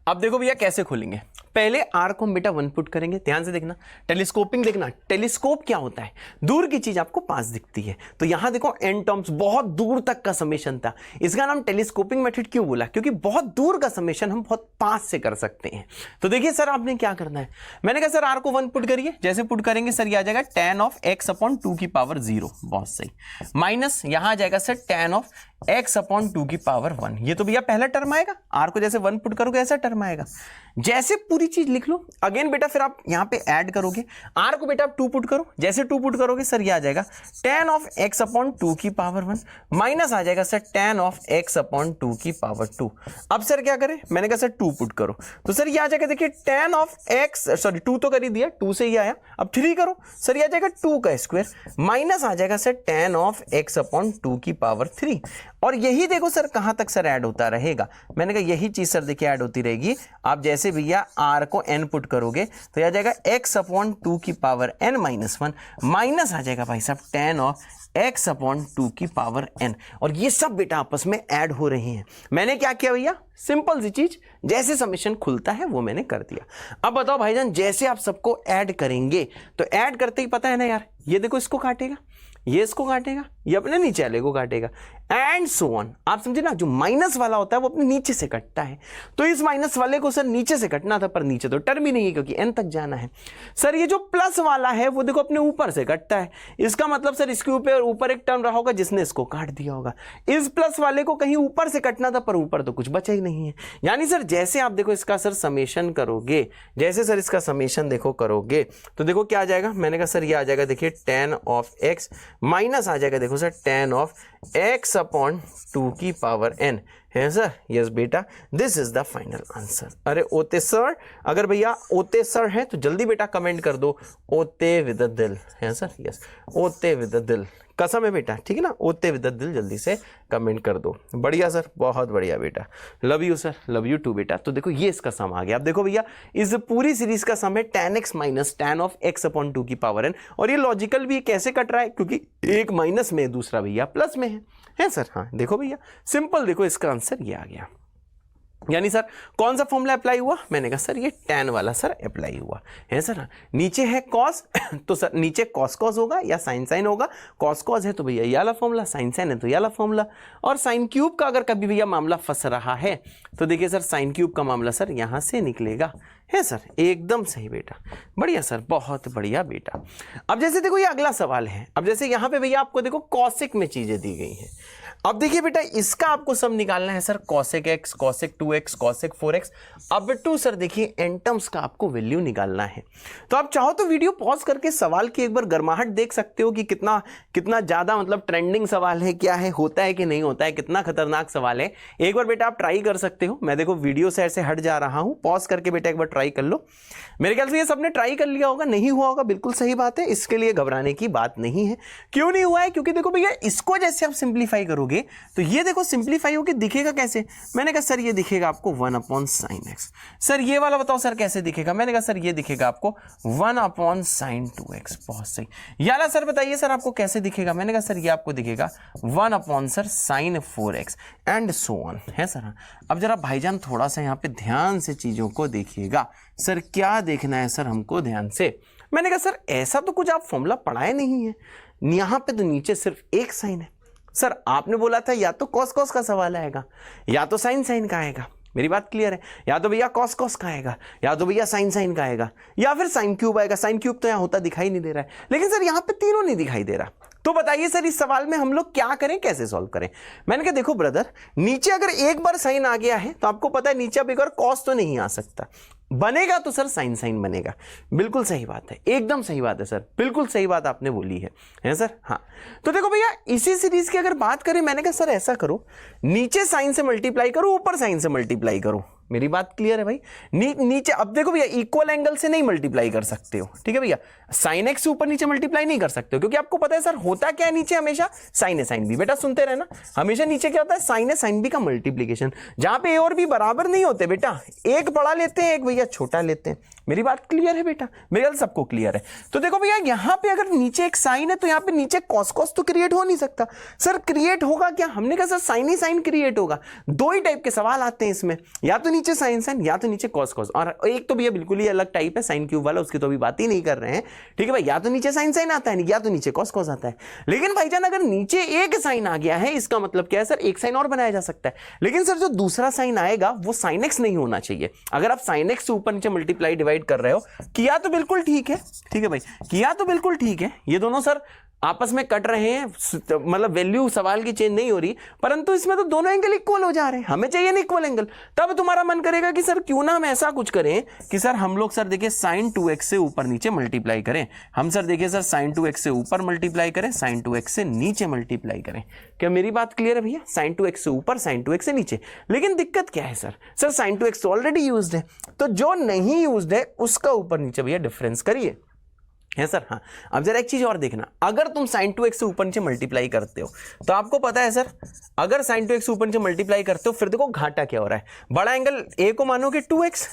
अब देखो भैया कैसे खोलेंगे। पहले आर को हम बेटा 1 पुट करेंगे, ध्यान से देखना, टेलीस्कोपिंग देखना। टेलीस्कोप क्या होता है, दूर की चीज आपको पास दिखती है। तो यहां देखो एन टर्म्स बहुत दूर तक का समेशन था, इसका नाम टेलीस्कोपिंग मेथड क्यों बोला, क्योंकि बहुत दूर का समेशन हम बहुत पास से कर सकते हैं। तो देखिए सर आपने क्या करना है, मैंने कहा सर आर को 1 पुट करिए, जैसे पुट करेंगे सर ये आ जाएगा tan ऑफ x अपॉन 2 की पावर 0, बहुत सही, माइनस यहां आ जाएगा sir tan of x upon 2 की पावर 1। ये तो भैया पहला टर्म आएगा, आर को जैसे 1 पुट करोगे ऐसा टर्म आएगा। जैसे पूरी चीज लिख लो अगेन बेटा, फिर आप यहां पे ऐड करोगे, आर को बेटा आप 2 पुट करो, जैसे 2 पुट करोगे सर ये आ जाएगा tan ऑफ x अपॉन 2 की पावर 1 माइनस आ जाएगा sir tan of x upon 2 की पावर 2। अब सर क्या करें, मैंने कहा सर 2 पुट करो, तो सर ये आ जाएगा देखिए tan ऑफ x, सॉरी 2 तो कर ही दिया, 2 से ही आया, अब 3 करो सर ये आ जाएगा 2 का स्क्वायर माइनस आ जाएगा sir tan of x upon 2 की पावर 3। और यही देखो सर कहां तक सर ऐड होता रहेगा, मैंने कहा यही चीज सर देखिए ऐड होती रहेगी। आप जैसे भैया r को n पुट करोगे तो यह आ जाएगा x अपॉन 2 की पावर n माइनस 1 माइनस आ जाएगा भाई साहब tan ऑफ x अपॉन 2 की पावर n। और ये सब बेटा आपस में ऐड हो रहे हैं। मैंने क्या किया भैया, सिंपल सी चीज, जैसे समेशन खुलता है वो मैंने कर दिया। अब बताओ भाईजान जैसे आप सबको ऐड करेंगे तो ऐड करते ही पता है ना यार, ये देखो इसको काटेगा, ये इसको काटेगा, ये अपने नीचे वाले को काटेगा एंड सो ऑन। आप समझे ना, जो माइनस वाला होता है वो अपने नीचे से कटता है, तो इस माइनस वाले को सर नीचे से कटना था, पर नीचे तो टर्म ही नहीं है क्योंकि n तक जाना है। सर ये जो प्लस वाला है वो देखो अपने ऊपर से कटता है, इसका मतलब सर इसके ऊपर एक टर्म रहा होगा जिसने इसको काट दिया होगा। इस प्लस वाले को कहीं ऊपर से कटना था पर ऊपर तो कुछ बचा ही नहीं है। यानी सर जैसे आप देखो इसका सर समेशन करोगे, जैसे सर इसका समेशन देखो करोगे तो देखो क्या आ जाएगा, मैंने कहा सर ये आ जाएगा देखिए tan ऑफ x माइनस आ जाएगा देखो sir tan of x upon 2 की पावर n, है सर। यस बेटा, this is the final answer. अरे ओते सर, अगर भैया ओते सर है तो जल्दी बेटा कमेंट कर दो ओते विद दिल, है सर। यस, ओते विद दिल, कसम है बेटा, ठीक है ना, ओते विद दिल, जल्दी से कमेंट कर दो। बढ़िया सर, बहुत बढ़िया बेटा, love you sir, love you too बेटा। तो देखो ये इसका सम आ गया। अब देखो भैया इस पूरी सीरीज का सम है tan x minus tan of x upon 2 की पावर n। और ये लॉजिकल भी कैसे कट रहा है, क्योंकि एक माइनस में दूसरा भैया प्लस में है सर। हाँ देखो भैया सिंपल, देखो इसका आंसर ये आ गया। यानी सर कौन सा फॉर्मूला अप्लाई हुआ, मैंने कहा सर ये tan वाला सर अप्लाई हुआ, है सर। नीचे है cos तो सर नीचे cos cos होगा या sin sin होगा, cos cos है तो भैया ये वाला फॉर्मूला, sin sin है तो ये वाला फॉर्मूला। और sin क्यूब का अगर कभी भैया मामला फंस रहा है तो देखिए सर sin क्यूब का मामला सर यहां से निकलेगा, है सर। एकदम सही बेटा, बढ़िया सर, बहुत बढ़िया बेटा। अब जैसे देखो ये अगला सवाल है, अब जैसे यहां पे भैया आपको देखो कॉसेक में चीजें दी गई हैं। अब देखिए बेटा इसका आपको सम निकालना है sir, cosec x, cosec 2x, cosec 4x। अब टू सर देखिए एन टर्म्स का आपको वैल्यू निकालना है। तो आप चाहो तो वीडियो पॉज करके सवाल की एक बार गर्माहट देख सकते हो कि कितना कितना ज्यादा मतलब ट्रेंडिंग सवाल है, क्या है, होता है कि नहीं होता है, कितना खतरनाक सवाल है। एक बार बेटा आप ट्राई कर सकते हो। मैं देखो वीडियो से ऐसे हट जा रहा हूं, पॉज करके बेटा एक बार ट्राई कर लो। मेरे ख्याल से ये सबने ट्राई कर लिया होगा, नहीं हुआ होगा, बिल्कुल सही बात है, इसके लिए घबराने की बात नहीं है। क्यों नहीं हुआ है, क्योंकि देखो भैया इसको जैसे आप सिंप्लीफाई करोगे तो ये देखो सिंप्लीफाई होकर दिखेगा कैसे, मैंने कहा सर ये दिखेगा आपको 1 अपॉन साइन एक्स। सर ये वाला बताओ सर कैसे दिखेगा, मैंने कहा सर ये दिखेगा आपको 1 अपॉन साइन 2x। बहुत सही। याला सर बताइए सर आपको कैसे दिखेगा, मैंने कहा सर ये आपको दिखेगा 1 upon sir sine 4x and so on, है सर। अब जरा भाईजान थोड़ा सा यहाँ पे ध्यान से चीजों को देखिएगा। सर क्या देखना है सर हमको ध्यान से, मैंने कहा सर ऐसा तो कुछ आप फॉर्मूला पढ़ाए नहीं है, यहाँ पे तो नीचे सिर्फ एक साइन है। सर आपने बोला था या तो कॉस कॉस का सवाल आएगा या तो साइन साइन का आएगा, मेरी बात क्लियर है, या तो भैया कॉस कॉस का आएगा या तो भैया साइन साइन का आएगा या फिर साइन क्यूब आएगा। साइन क्यूब तो यहाँ होता दिखाई नहीं दे रहा है, लेकिन सर यहाँ पे तीनों नहीं दिखाई दे रहा। तो बताइए सर इस सवाल में हम लोग क्या करें, कैसे सॉल्व करें। मैंने कहा देखो ब्रदर, नीचे अगर एक बार साइन आ गया है तो आपको पता है नीचे अब एक बार कॉस तो नहीं आ सकता, बनेगा तो सर साइन साइन बनेगा। बिल्कुल सही बात है, एकदम सही बात है सर, बिल्कुल सही बात आपने बोली है सर। हाँ, तो देखो भैया इसी सीरीज की अगर बात करें, मैंने कहा सर ऐसा करो, नीचे साइन से मल्टीप्लाई करो, ऊपर साइन से मल्टीप्लाई करो। मेरी बात क्लियर है भाई? नीचे अब देखो भैया इक्वल एंगल से नहीं मल्टीप्लाई कर सकते हो, ठीक है भैया। साइन एक्स से ऊपर नीचे मल्टीप्लाई नहीं कर सकते हो, क्योंकि आपको पता है सर होता क्या है नीचे हमेशा साइन ए साइन बी। बेटा सुनते रहना, हमेशा नीचे क्या होता है साइन ए साइन बी का मल्टीप्लीकेशन, जहां पे ए और बी बराबर नहीं होते बेटा, एक बड़ा लेते हैं एक भैया छोटा लेते हैं। मेरी बात क्लियर है बेटा? मेरे ख्याल सबको क्लियर है। तो देखो भैया यहां पे अगर नीचे एक साइन है तो यहां पे नीचे कॉस कॉस तो क्रिएट हो नहीं सकता। सर क्रिएट होगा क्या? हमने कहा सर साइन ही साइन क्रिएट होगा। दो ही टाइप के सवाल आते हैं इसमें, या तो नीचे साइन साइन या तो नीचे कॉस कॉस, और एक तो भैया बिल्कुल ही अलग टाइप है साइन क्यूब वाला, उसकी तो अभी बात ही नहीं कर रहे हैं, ठीक है भाई। या तो नीचे साइन साइन आता है या तो नीचे कॉस कॉस आता है। लेकिन भाईजान अगर नीचे एक साइन आ गया है, इसका मतलब क्या है सर, एक साइन और बनाया जा सकता है। लेकिन सर जो दूसरा साइन आएगा वो साइन एक्स नहीं होना चाहिए। अगर आप साइन एक्स से ऊपर नीचे मल्टीप्लाई डिवाइड कर रहे हो, किया तो बिल्कुल ठीक है, ठीक है भाई, किया तो बिल्कुल ठीक है। ये दोनों सर आपस में कट रहे हैं, मतलब वैल्यू सवाल की चेंज नहीं हो रही, परंतु इसमें तो दोनों एंगल इक्वल हो जा रहे हैं। हमें चाहिए ना इक्वल एंगल। तब तुम्हारा मन करेगा कि सर क्यों ना हम ऐसा कुछ करें कि सर हम लोग सर देखिए sin 2x से ऊपर नीचे मल्टीप्लाई करें। हम सर देखिए सर sin 2x से ऊपर मल्टीप्लाई करें, sin 2x से नीचे मल्टीप्लाई करें। क्या मेरी बात क्लियर है भैया? sin 2x से ऊपर, sin 2x से नीचे। लेकिन दिक्कत क्या है sir sin 2x already used है, तो जो नहीं यूज्ड है उसका ऊपर नीचे भैया डिफरेंस करिए, है सर। हाँ, अब जरा एक चीज और देखना, अगर तुम sin 2x से ऊपर नीचे मल्टीप्लाई करते हो तो आपको पता है सर, अगर sin 2x से ऊपर नीचे मल्टीप्लाई करते हो, फिर देखो घाटा क्या हो रहा है। बड़ा एंगल a को मानोगे 2x,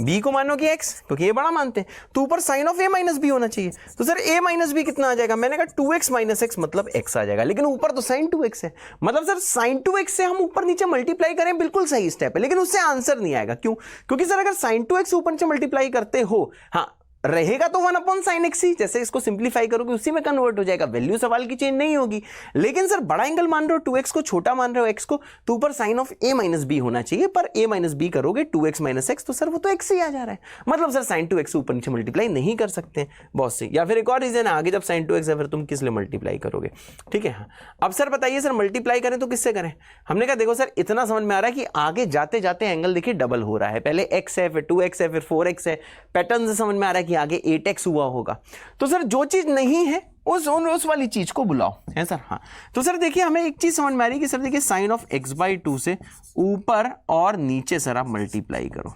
b को मानोगे x, क्योंकि ये बड़ा मानते हैं, तो ऊपर sine of a minus B होना चाहिए। तो सर a माइनस बी कितना आ जाएगा? मैंने कहा 2x माइनस एक्स मतलब x आ जाएगा, लेकिन ऊपर तो sin 2x है। मतलब सर sin 2x से हम ऊपर नीचे मल्टीप्लाई करें बिल्कुल सही स्टेप है, लेकिन उससे आंसर नहीं आएगा। क्यों? क्योंकि सर अगर sin 2x ऊपर नीचे मल्टीप्लाई करते हो, हाँ रहेगा तो 1 अपॉन साइन एक्स ही, जैसे इसको सिंप्लीफाई करोगे उसी में कन्वर्ट हो जाएगा, वैल्यू सवाल की चेंज नहीं होगी। लेकिन सर बड़ा एंगल मान रहे हो 2x को, छोटा मान रहे हो x को, तो ऊपर sine of a minus B होना चाहिए, पर a माइनस बी करोगे 2x माइनस एक्स, तो सर वो तो x ही आ जा रहा है। मतलब सर sin 2x ऊपर नीचे मल्टीप्लाई नहीं कर सकते बहुत से। या फिर एक और रीजन है, आगे जब sin 2x है फिर तुम किस लिए मल्टीप्लाई करोगे, ठीक है। हाँ, अब सर बताइए सर मल्टीप्लाई करें तो किससे करें? हमने कहा देखो सर इतना समझ में आ रहा है कि आगे जाते जाते एंगल देखिए डबल हो रहा है, पहले x है फिर 2x है फिर 4x है, पैटर्न से समझ में आ रहा है कि आगे 8x हुआ होगा। तो सर जो चीज नहीं है उस वाली चीज को बुलाओ, है सर। हाँ, तो सर देखिए हमें एक चीज समझ में आ रही है कि सर देखिए साइन ऑफ x/2 से ऊपर और नीचे सर आप मल्टीप्लाई करो,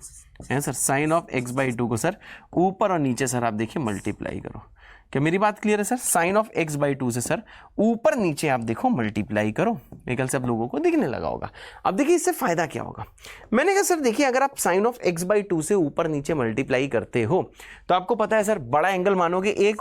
है सर। साइन ऑफ x/2 को सर ऊपर और नीचे सर आप देखिए मल्टीप्लाई करो। क्या मेरी बात क्लियर है सर? साइन ऑफ x/2 से सर ऊपर नीचे आप देखो मल्टीप्लाई करो, मेरे ख्याल से आप लोगों को दिखने लगा होगा। अब देखिए इससे फायदा क्या होगा। मैंने कहा सर देखिए अगर आप साइन ऑफ x/2 से ऊपर नीचे मल्टीप्लाई करते हो तो आपको पता है सर बड़ा एंगल मानोगे a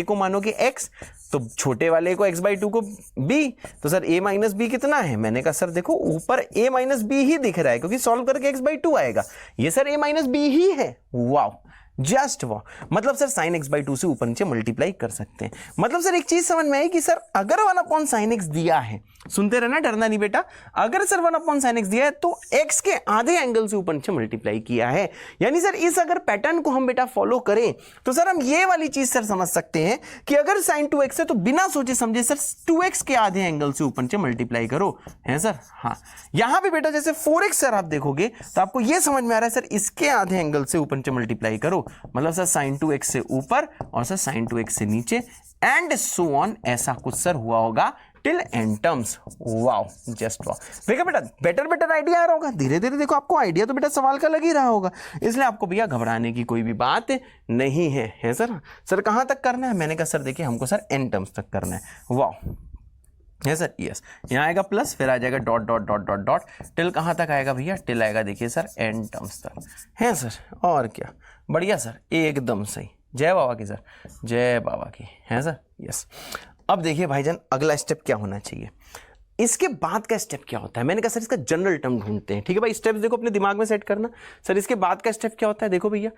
को मानोगे x, तो छोटे वाले को x/2 को b, तो सर a माइनस बी कितना है? मैंने कहा सर देखो ऊपर a माइनस बी ही दिख रहा है, क्योंकि सॉल्व करके x/2 आएगा, ये सर a माइनस बी ही है। वाह, जस्ट वो, मतलब सर साइन x/2 से ऊपर नीचे मल्टीप्लाई कर सकते हैं। मतलब सर एक चीज समझ में आई कि सर अगर 1 अपॉन साइन एक्स दिया है, सुनते रहना डरना नहीं बेटा, अगर सर 1 अपॉन साइन एक्स दिया है तो x के आधे एंगल से ऊपर नीचे मल्टीप्लाई किया है। यानी सर इस अगर पैटर्न को हम बेटा फॉलो करें तो सर हम ये वाली चीज सर समझ सकते हैं कि अगर साइन 2x है तो बिना सोचे समझे सर 2x के आधे एंगल से ऊपर नीचे मल्टीप्लाई करो, है सर। हाँ, यहां पे बेटा जैसे 4x सर आप देखोगे तो आपको ये समझ में आ रहा है सर इसके आधे एंगल से ऊपर नीचे मल्टीप्लाई करो, मतलब सर sin 2x से ऊपर और सर sin 2x से नीचे, एंड सो ऑन, ऐसा कुछ सर हुआ होगा till and terms. Wow, just wow. देखा बेटा बेटर आइडिया आ रहा होगा, धीरे धीरे देखो आपको आइडिया तो बेटा सवाल का लग ही रहा होगा, इसलिए आपको भैया घबराने की कोई भी बात नहीं है, है सर। सर कहां तक करना है? मैंने कहा सर देखिए हमको सर एन टर्म्स तक करना है। वाओ, है सर, यस। यहाँ आएगा प्लस, फिर आ जाएगा dot dot dot dot dot, till कहाँ तक आएगा भैया? टिल आएगा देखिए सर एन टर्म्स तक, है सर। और क्या, बढ़िया सर, एकदम सही। जय बाबा की सर, जय बाबा की, है सर, यस। अब देखिए भाईजान अगला स्टेप क्या होना चाहिए, इसके बाद का स्टेप क्या होता है? मैंने कहा सर इसका जनरल टर्म ढूंढते हैं, ठीक है भाई। स्टेप्स देखो अपने दिमाग में सेट करना। सर इसके बाद का स्टेप क्या होता है? देखो भैया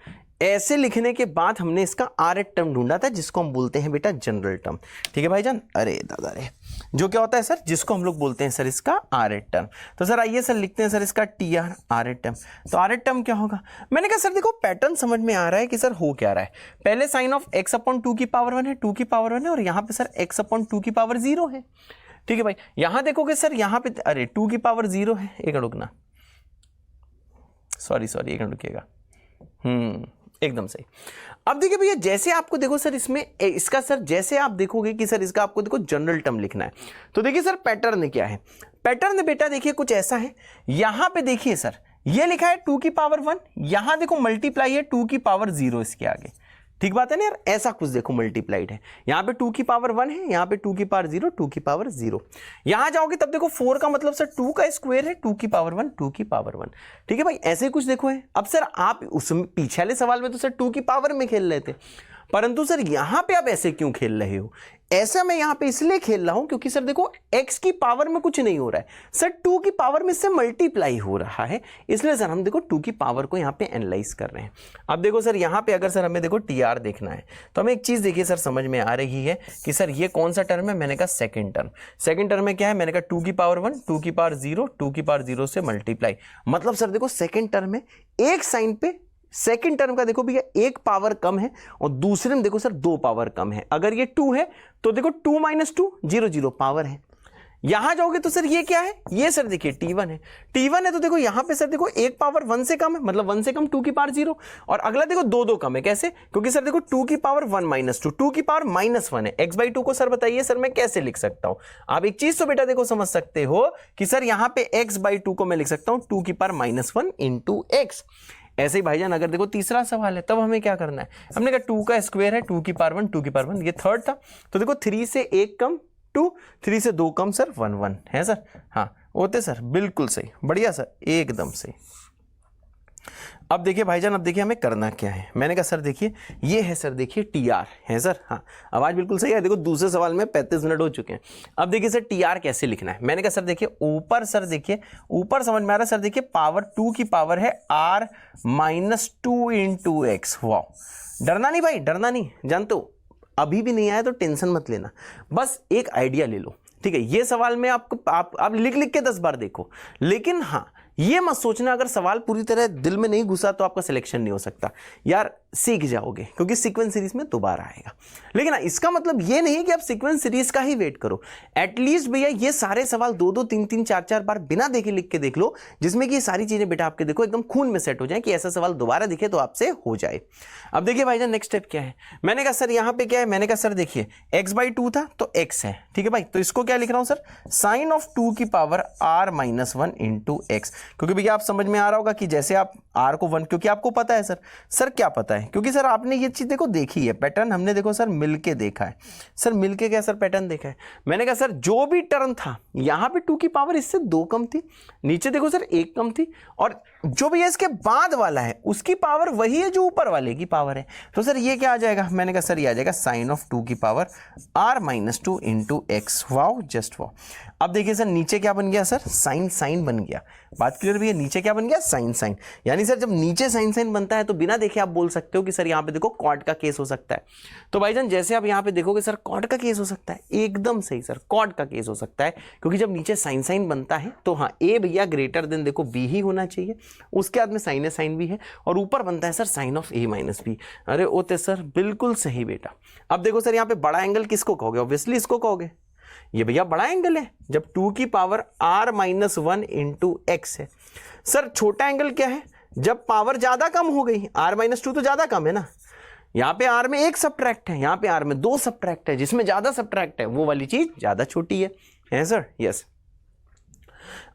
ऐसे लिखने के बाद हमने इसका आरएट टर्म ढूंढा था, जिसको हम बोलते हैं बेटा जनरल टर्म, ठीक है भाईजान। अरे दादा रे, जो क्या होता है सर, जिसको हम लोग बोलते हैं सर इसका आरएट टर्म। तो सर आइए सर लिखते हैं सर इसका टीआर, आरएट टर्म। तो आरएट टर्म क्या होगा? मैंने कहा सर देखो पैटर्न समझ में आ रहा है कि सर हो क्या रहा है। पहले साइन ऑफ x/2 की पावर 1 है, 2 की पावर 1 है, और यहाँ पे सर x/2 की पावर 0 है, ठीक है भाई। यहां देखोगे सर यहां पे, अरे 2 की पावर 0 है, एक रुकना, सॉरी एक रुकिएगा, एकदम सही। अब देखिए भैया, जैसे आपको देखो सर इसमें इसका सर जैसे आप देखोगे कि सर इसका आपको देखो जनरल टर्म लिखना है, तो देखिए सर पैटर्न क्या है। पैटर्न बेटा देखिए कुछ ऐसा है, यहां पे देखिए सर ये लिखा है 2 की पावर 1, यहां देखो मल्टीप्लाई है 2 की पावर 0 इसके आगे, ठीक बात है ना यार, ऐसा कुछ देखो मल्टीप्लाइड है, यहां पे 2 की पावर 1 है, यहां पे 2 की पावर 0, 2 की पावर 0, यहां जाओगे तब देखो 4 का मतलब सर 2 का स्क्वायर है, 2 की पावर 1, 2 की पावर 1, ठीक है भाई, ऐसे ही कुछ देखो है। अब सर आप उस पीछे वाले सवाल में तो सर 2 की पावर में खेल रहे थे, परंतु सर यहां पे आप ऐसे क्यों खेल रहे हो? ऐसा मैं यहां पे इसलिए खेल रहा हूं क्योंकि सर देखो x की पावर में कुछ नहीं हो रहा है सर, 2 की पावर में इससे मल्टीप्लाई हो रहा है, इसलिए सर हम देखो 2 की पावर को यहां पे एनालाइज कर रहे हैं। अब देखो सर यहां पे अगर सर हमें देखो TR देखना है तो हमें एक चीज देखिए सर समझ में आ रही है कि सर ये कौन सा टर्म है, मैंने कहा सेकंड टर्म। सेकंड टर्म में क्या है, मैंने कहा 2 की पावर 1, 2 की पावर 0, 2 की पावर 0 से मल्टीप्लाई, मतलब सर देखो सेकंड टर्म में एक साइन पे सेकंड टर्म का देखो भैया एक पावर कम है और दूसरे में देखो सर 2 पावर कम है। अगर ये 2 है तो देखो 2 माइनस 2 0 0 पावर है। यहां जाओगे तो सर ये क्या है, ये सर देखिए T1 है, T1 है तो देखो यहां पे सर देखो एक पावर 1 से कम है, मतलब 1 से कम 2 की पावर 0, और अगला देखो 2 कम है, कैसे, क्योंकि सर देखो 2 की पावर 1 माइनस 2, 2 की पावर माइनस 1 है, x/2 को सर बताइए सर मैं कैसे लिख सकता हूं? आप एक चीज तो बेटा देखो समझ सकते हो कि सर यहां पे x/2 को मैं लिख सकता हूं 2 की पावर माइनस 1 इंटू एक्स। ऐसे ही भाईजान अगर देखो तीसरा सवाल है तब हमें क्या करना है, हमने कहा 2 का स्क्वायर है, 2 की पावर 1, 2 की पावर 1, ये थर्ड था, तो देखो 3 से 1 कम 2, 3 से 2 कम सर 1 1 है सर, हाँ होते सर, बिल्कुल सही, बढ़िया सर, एकदम सही। अब देखिए भाईजान, अब देखिए हमें करना क्या है, मैंने कहा सर देखिए ये है सर देखिए TR है सर, हाँ आवाज बिल्कुल सही है, देखो दूसरे सवाल में 35 मिनट हो चुके हैं। अब देखिए सर TR कैसे लिखना है, मैंने कहा सर देखिए ऊपर सर देखिए ऊपर समझ में आ रहा है सर, देखिए पावर 2 की पावर है R माइनस 2 इंटू एक्स। वाह, डरना नहीं भाई, डरना नहीं, जानते हो अभी भी नहीं आया तो टेंशन मत लेना, बस एक आइडिया ले लो, ठीक है। ये सवाल में आपको आप लिख लिख के 10 बार देखो, लेकिन हाँ ये मत सोचना अगर सवाल पूरी तरह दिल में नहीं घुसा तो आपका सिलेक्शन नहीं हो सकता यार, सीख जाओगे क्योंकि सीक्वेंस सीरीज में दोबारा आएगा। लेकिन इसका मतलब ये नहीं कि आप सीक्वेंस सीरीज का ही वेट करो, एटलीस्ट भैया ये सारे सवाल 2-2 3-3 4-4 बार बिना देखे लिख के देख लो, जिसमें कि ये सारी चीजें बेटा आपके देखो एकदम खून में सेट हो जाए कि ऐसा सवाल दोबारा दिखे तो आपसे हो जाए। अब देखिए भाईजान नेक्स्ट स्टेप क्या है, मैंने कहा सर यहाँ पे क्या है, मैंने कहा सर देखिए x/2 था तो x है, ठीक है भाई, तो इसको क्या लिख रहा हूं सर, साइन ऑफ 2 की power r minus 1 into x, क्योंकि भैया आप समझ में आ रहा होगा कि जैसे आप r को 1, क्योंकि आपको पता है सर क्या पता है, क्योंकि सर आपने ये चीज देखो देखी है, पैटर्न हमने देखो सर मिलके देखा है, सर मिलके क्या सर पैटर्न देखा है। मैंने कहा सर जो भी टर्म था यहां पे 2 की पावर इससे 2 कम थी, नीचे देखो सर 1 कम थी, और जो भी इसके बाद वाला है उसकी पावर वही है जो ऊपर वाले की पावर है, तो सर ये क्या आ जाएगा, मैंने कहा सर ये आ जाएगा साइन ऑफ 2 की power r minus 2 into x. Wow, just wow. अब देखिए सर नीचे क्या बन गया सर, साइन बन गया, बात क्लियर भैया, नीचे क्या बन गया, साइन। यानी सर जब नीचे साइन बनता है तो बिना देखे आप बोल सकते हो कि सर यहाँ पे देखो कॉट का केस हो सकता है। तो भाईजान जैसे आप यहाँ पे देखोगे सर कॉट का केस हो सकता है, एकदम सही सर, कॉट का केस हो सकता है, क्योंकि जब नीचे साइन बनता है तो हाँ ए भैया ग्रेटर देन देखो बी ही होना चाहिए, उसके बाद में साइन भी है, और ऊपर बनता है sir sine of a minus B. अरे ओते सर बिल्कुल सही बेटा। अब देखो सर यहाँ पे बड़ा एंगल किसको कहोगे, ऑब्वियसली इसको कहोगे, ये भैया बड़ा एंगल है जब 2 की power r minus 1 into x है। सर छोटा एंगल क्या है, जब पावर ज्यादा कम हो गई, r माइनस 2 तो ज्यादा कम है ना, यहाँ पे r में 1 सब्ट्रैक्ट है, यहाँ पे r में 2 सब्ट्रैक्ट है, जिसमें ज्यादा सब्ट्रैक्ट है वो वाली चीज ज्यादा छोटी है सर, यस।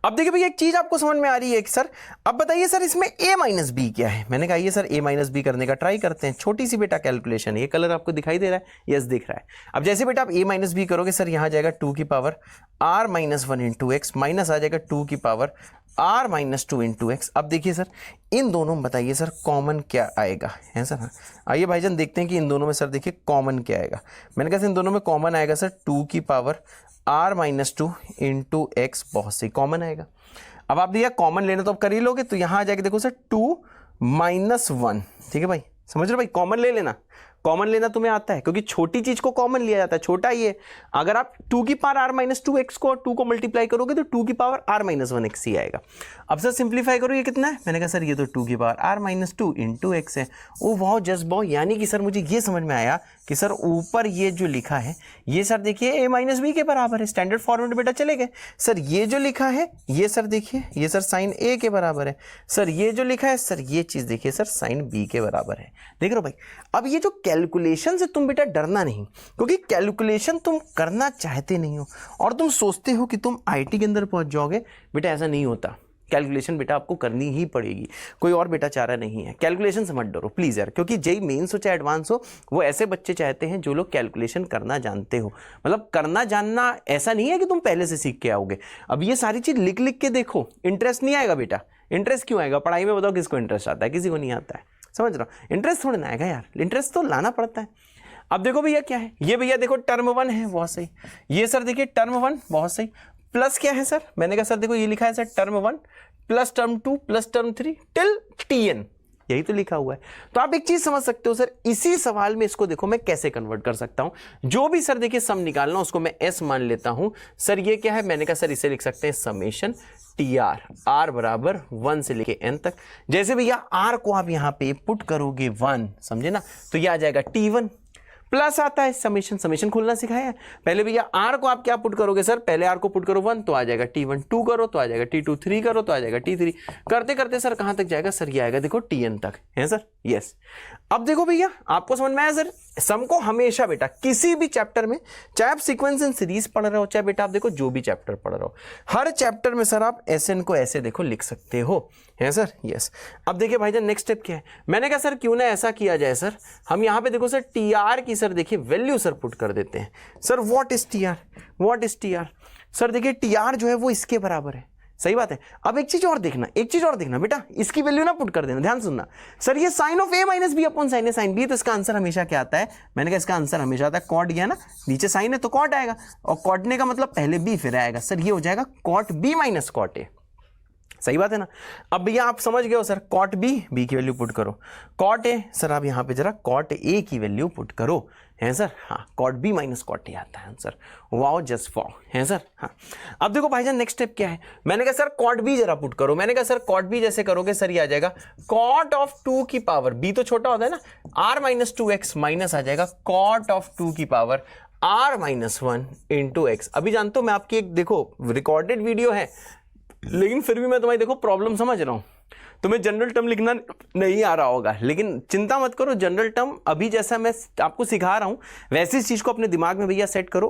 अब देखिए भैया एक चीज आपको समझ में आ रही है कि सर अब बताइए सर इसमें a माइनस बी क्या है, मैंने कहा ये सर a माइनस बी करने का ट्राई करते हैं, छोटी सी बेटा कैलकुलेशन है, ये कलर आपको दिखाई दे रहा है, यस दिख रहा है। अब जैसे बेटा आप a माइनस बी करोगे सर यहाँ जाएगा 2 की power r minus 1 into x, minus आ जाएगा 2 की power r minus 2 into X. अब देखिए सर इन दोनों में बताइए सर कॉमन क्या आएगा, है सर, हाँ आइए भाईजान देखते हैं कि इन दोनों में सर देखिए कॉमन क्या आएगा। मैंने कहा इन दोनों में कॉमन आएगा सर 2 की power r minus 2 into x, बहुत सही कॉमन आएगा। अब आप भैया कॉमन लेना तो आप कर ही लोगे, तो यहां आ जाएगा देखो सर 2 माइनस 1, ठीक है भाई, समझ रहे भाई, कॉमन ले लेना, कॉमन लेना तुम्हें आता है क्योंकि छोटी चीज को कॉमन लिया जाता है, छोटा ही है। अगर आप 2 की पावर r माइनस 2 एक्स को 2 को मल्टीप्लाई करोगे तो 2 की पावर r माइनस 1 एक्स ही आएगा। अब सर सिंप्लीफाई करो, ये कितना है, मैंने कहा सर ये तो 2 की power r minus 2 into x है। ओ वाह जस्ट वाह, यानी कि सर मुझे ये समझ में आया कि सर ऊपर ये जो लिखा है ये सर देखिए a माइनस बी के बराबर है, स्टैंडर्ड फॉर्मेट बेटा चले गए। सर ये जो लिखा है ये सर देखिए ये सर साइन a के बराबर है। सर ये जो लिखा है सर ये चीज देखिए सर साइन b के बराबर है। देख रहे हो भाई, अब ये जो कैलकुलेशन से तुम बेटा डरना नहीं, क्योंकि कैलकुलेशन तुम करना चाहते नहीं हो और तुम सोचते हो कि तुम आईटी के अंदर पहुंच जाओगे। बेटा ऐसा नहीं होता, कैलकुलेशन बेटा आपको करनी ही पड़ेगी, कोई और बेटा चारा नहीं है। कैलकुलेशन से मत डरो प्लीज यार, क्योंकि जेई मेंस हो चाहे एडवांस हो, वो ऐसे बच्चे चाहते हैं जो लोग कैलकुलेशन करना जानते हो। मतलब करना जानना ऐसा नहीं है कि तुम पहले से सीख के आओगे। अब ये सारी चीज लिख लिख के देखो, इंटरेस्ट नहीं आएगा बेटा। इंटरेस्ट क्यों आएगा? पढ़ाई में बताओ किसको इंटरेस्ट आता है? किसी को नहीं आता है, समझ रहा हो? इंटरेस्ट थोड़ा ना आएगा यार, इंटरेस्ट तो लाना पड़ता है। अब देखो भैया क्या है, ये भैया देखो टर्म 1 है, बहुत सही। ये सर देखिए टर्म 1, बहुत सही। प्लस क्या है सर? मैंने कहा सर देखो ये लिखा है sir term 1 plus term 2 plus term 3 till tn, यही तो लिखा हुआ है। तो आप एक चीज समझ सकते हो सर, इसी सवाल में इसको देखो मैं कैसे कन्वर्ट कर सकता हूं। जो भी सर देखिए सम निकालना उसको मैं s मान लेता हूं। सर ये क्या है? मैंने कहा सर इसे लिख सकते हैं समेशन tr, r बराबर 1 से लेके n तक। जैसे भैया r को आप यहां पे पुट करोगे 1, समझे ना, तो ये आ जाएगा t1 प्लस आता है समेशन, समेशन खोलना सिखाया है पहले भैया। आर को आप क्या पुट करोगे सर? पहले आर को पुट करो 1 तो आ जाएगा t1, 2 करो तो आ जाएगा t2, 3 करो तो आ जाएगा t3। करते करते सर कहां तक जाएगा? सर ये आएगा देखो tn तक, है सर? यस। अब देखो भैया आपको समझ में आया सर, सम को हमेशा बेटा किसी भी चैप्टर में, चाहे आप सीक्वेंस एंड सीरीज पढ़ रहे हो, चाहे बेटा आप देखो जो भी चैप्टर पढ़ रहे हो, हर चैप्टर में सर आप SN को ऐसे देखो लिख सकते हो, है सर? यस। अब देखिए भाईजान नेक्स्ट स्टेप क्या है? मैंने कहा सर क्यों ना ऐसा किया जाए सर, हम यहाँ पे देखो सर tr की सर देखिए वैल्यू सर पुट कर देते हैं। Sir what is tr? What is tr? Sir देखिए tr जो है वो इसके बराबर है, सही बात है। अब एक चीज और देखना, एक चीज और देखना बेटा, इसकी वैल्यू ना पुट कर देना, ध्यान सुनना। सर ये sine of a minus B upon sine A sine B, तो इसका आंसर हमेशा क्या आता है? मैंने कहा इसका आंसर हमेशा आता है कॉट, गया ना, नीचे साइन है तो कॉट आएगा, और कॉटने का मतलब पहले b फिर आएगा। सर ये हो जाएगा cot b minus cot A, सही बात है ना। अब भैया आप समझ गए हो सर, कॉट बी की वैल्यू पुट करो, कॉट ए सर आप यहाँ पे जरा कॉट ए की वैल्यू पुट करो, है सर? हाँ, cot B minus cot A आता है आंसर। वाओ जस्ट वाओ, है सर? हाँ। अब देखो भाईजान नेक्स्ट स्टेप क्या है? मैंने कहा सर कॉट बी जरा पुट करो। मैंने कहा सर कॉट बी जैसे करोगे सर ये आ जाएगा कॉट ऑफ 2 की पावर, बी तो छोटा होता है ना, r माइनस 2x माइनस आ जाएगा कॉट ऑफ 2 की power r minus 1 into x. अभी जानते हो मैं आपकी एक देखो रिकॉर्डेड वीडियो है, लेकिन फिर भी मैं तुम्हारी देखो प्रॉब्लम समझ रहा हूं। तुम्हें जनरल टर्म लिखना नहीं आ रहा होगा, लेकिन चिंता मत करो, जनरल टर्म अभी जैसा मैं आपको सिखा रहा हूं वैसे इस चीज को अपने दिमाग में भैया सेट करो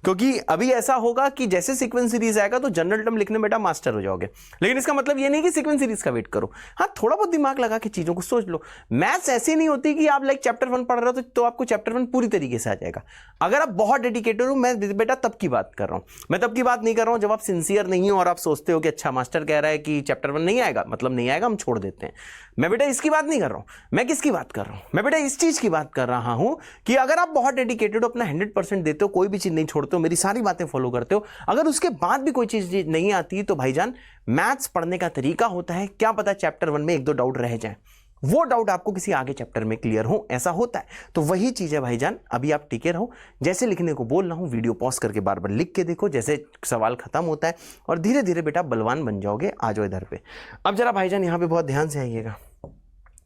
क्योंकि अभी ऐसा होगा कि जैसे सीक्वेंस सीरीज आएगा तो जनरल टर्म लिखने में बेटा मास्टर हो जाओगे। लेकिन इसका मतलब ये नहीं कि सीक्वेंस सीरीज का वेट करो, हाँ थोड़ा बहुत दिमाग लगा के चीजों को सोच लो। मैथ्स ऐसी नहीं होती कि आप लाइक चैप्टर 1 पढ़ रहे हो तो आपको चैप्टर 1 पूरी तरीके से आ जाएगा। अगर आप बहुत डेडिकेटेड हो, मैं बेटा तब की बात कर रहा हूं, मैं तब की बात नहीं कर रहा हूं जब आप सिंसियर नहीं हो और आप सोचते हो कि अच्छा मास्टर कह रहा है कि चैप्टर 1 नहीं आएगा मतलब नहीं आएगा, हम छोड़ देते हैं। मैं बेटा इसकी बात नहीं कर रहा हूं, मैं किसकी बात कर रहा हूं? मैं बेटा इस चीज की बात कर रहा हूं कि अगर आप बहुत डेडिकेटेड हो, अपना 100% देते हो, कोई भी चीज नहीं छोड़ते हो, मेरी सारी बातें फॉलो करते हो, अगर उसके बाद भी कोई चीज नहीं आती तो भाईजान मैथ्स पढ़ने का तरीका होता है, क्या पता चैप्टर 1 में 1-2 डाउट रह जाए, वो डाउट आपको किसी आगे चैप्टर में क्लियर हो, ऐसा होता है। तो वही चीज है भाईजान, अभी आप टिके रहो, जैसे लिखने को बोल रहा हूं वीडियो पॉज करके बार बार लिख के देखो, जैसे सवाल खत्म होता है और धीरे धीरे बेटा बलवान बन जाओगे। आ जाओ इधर पे। अब जरा भाईजान यहां पे बहुत ध्यान से आइएगा,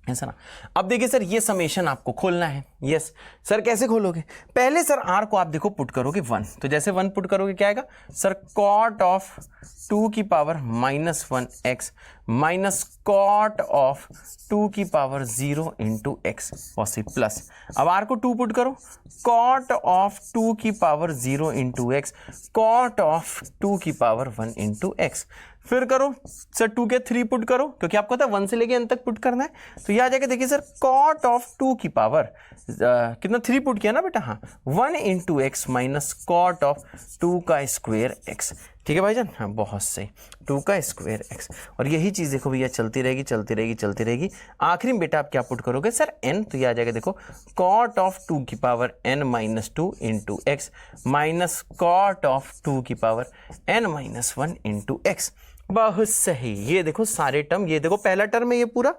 ऐसा ना। अब देखिए सर ये समेशन आपको खोलना है। यस सर, कैसे खोलोगे? पहले सर r को आप देखो पुट करोगे 1, तो जैसे 1 पुट करोगे क्या आएगा सर? कॉट ऑफ 2 की power minus 1x minus cot of 2 की पावर 0 इंटू एक्स और सी प्लस। अब r को 2 पुट करो, कॉट ऑफ 2 की power 0 into x cot of 2 की पावर 1 इंटू एक्स। फिर करो सर 2 के 3 पुट करो, क्योंकि आपको था 1 से लेके n तक पुट करना है, तो ये आ जाएगा देखिए सर कॉट ऑफ 2 की पावर कितना 3 पुट किया ना बेटा, हाँ 1 into x minus cot of 2 का स्क्वायर एक्स। ठीक है भाईजान? हाँ बहुत सही, 2 का स्क्वायर एक्स। और यही चीज देखो भैया चलती रहेगी चलती रहेगी चलती रहेगी। आखिरी में बेटा आप क्या पुट करोगे सर? n, तो ये आ जाएगा देखो कॉट ऑफ 2 की power n minus 2 into x minus cot of 2 की power n minus 1 into x. बहुत सही। ये देखो सारे टर्म, ये देखो पहला टर्म है ये पूरा,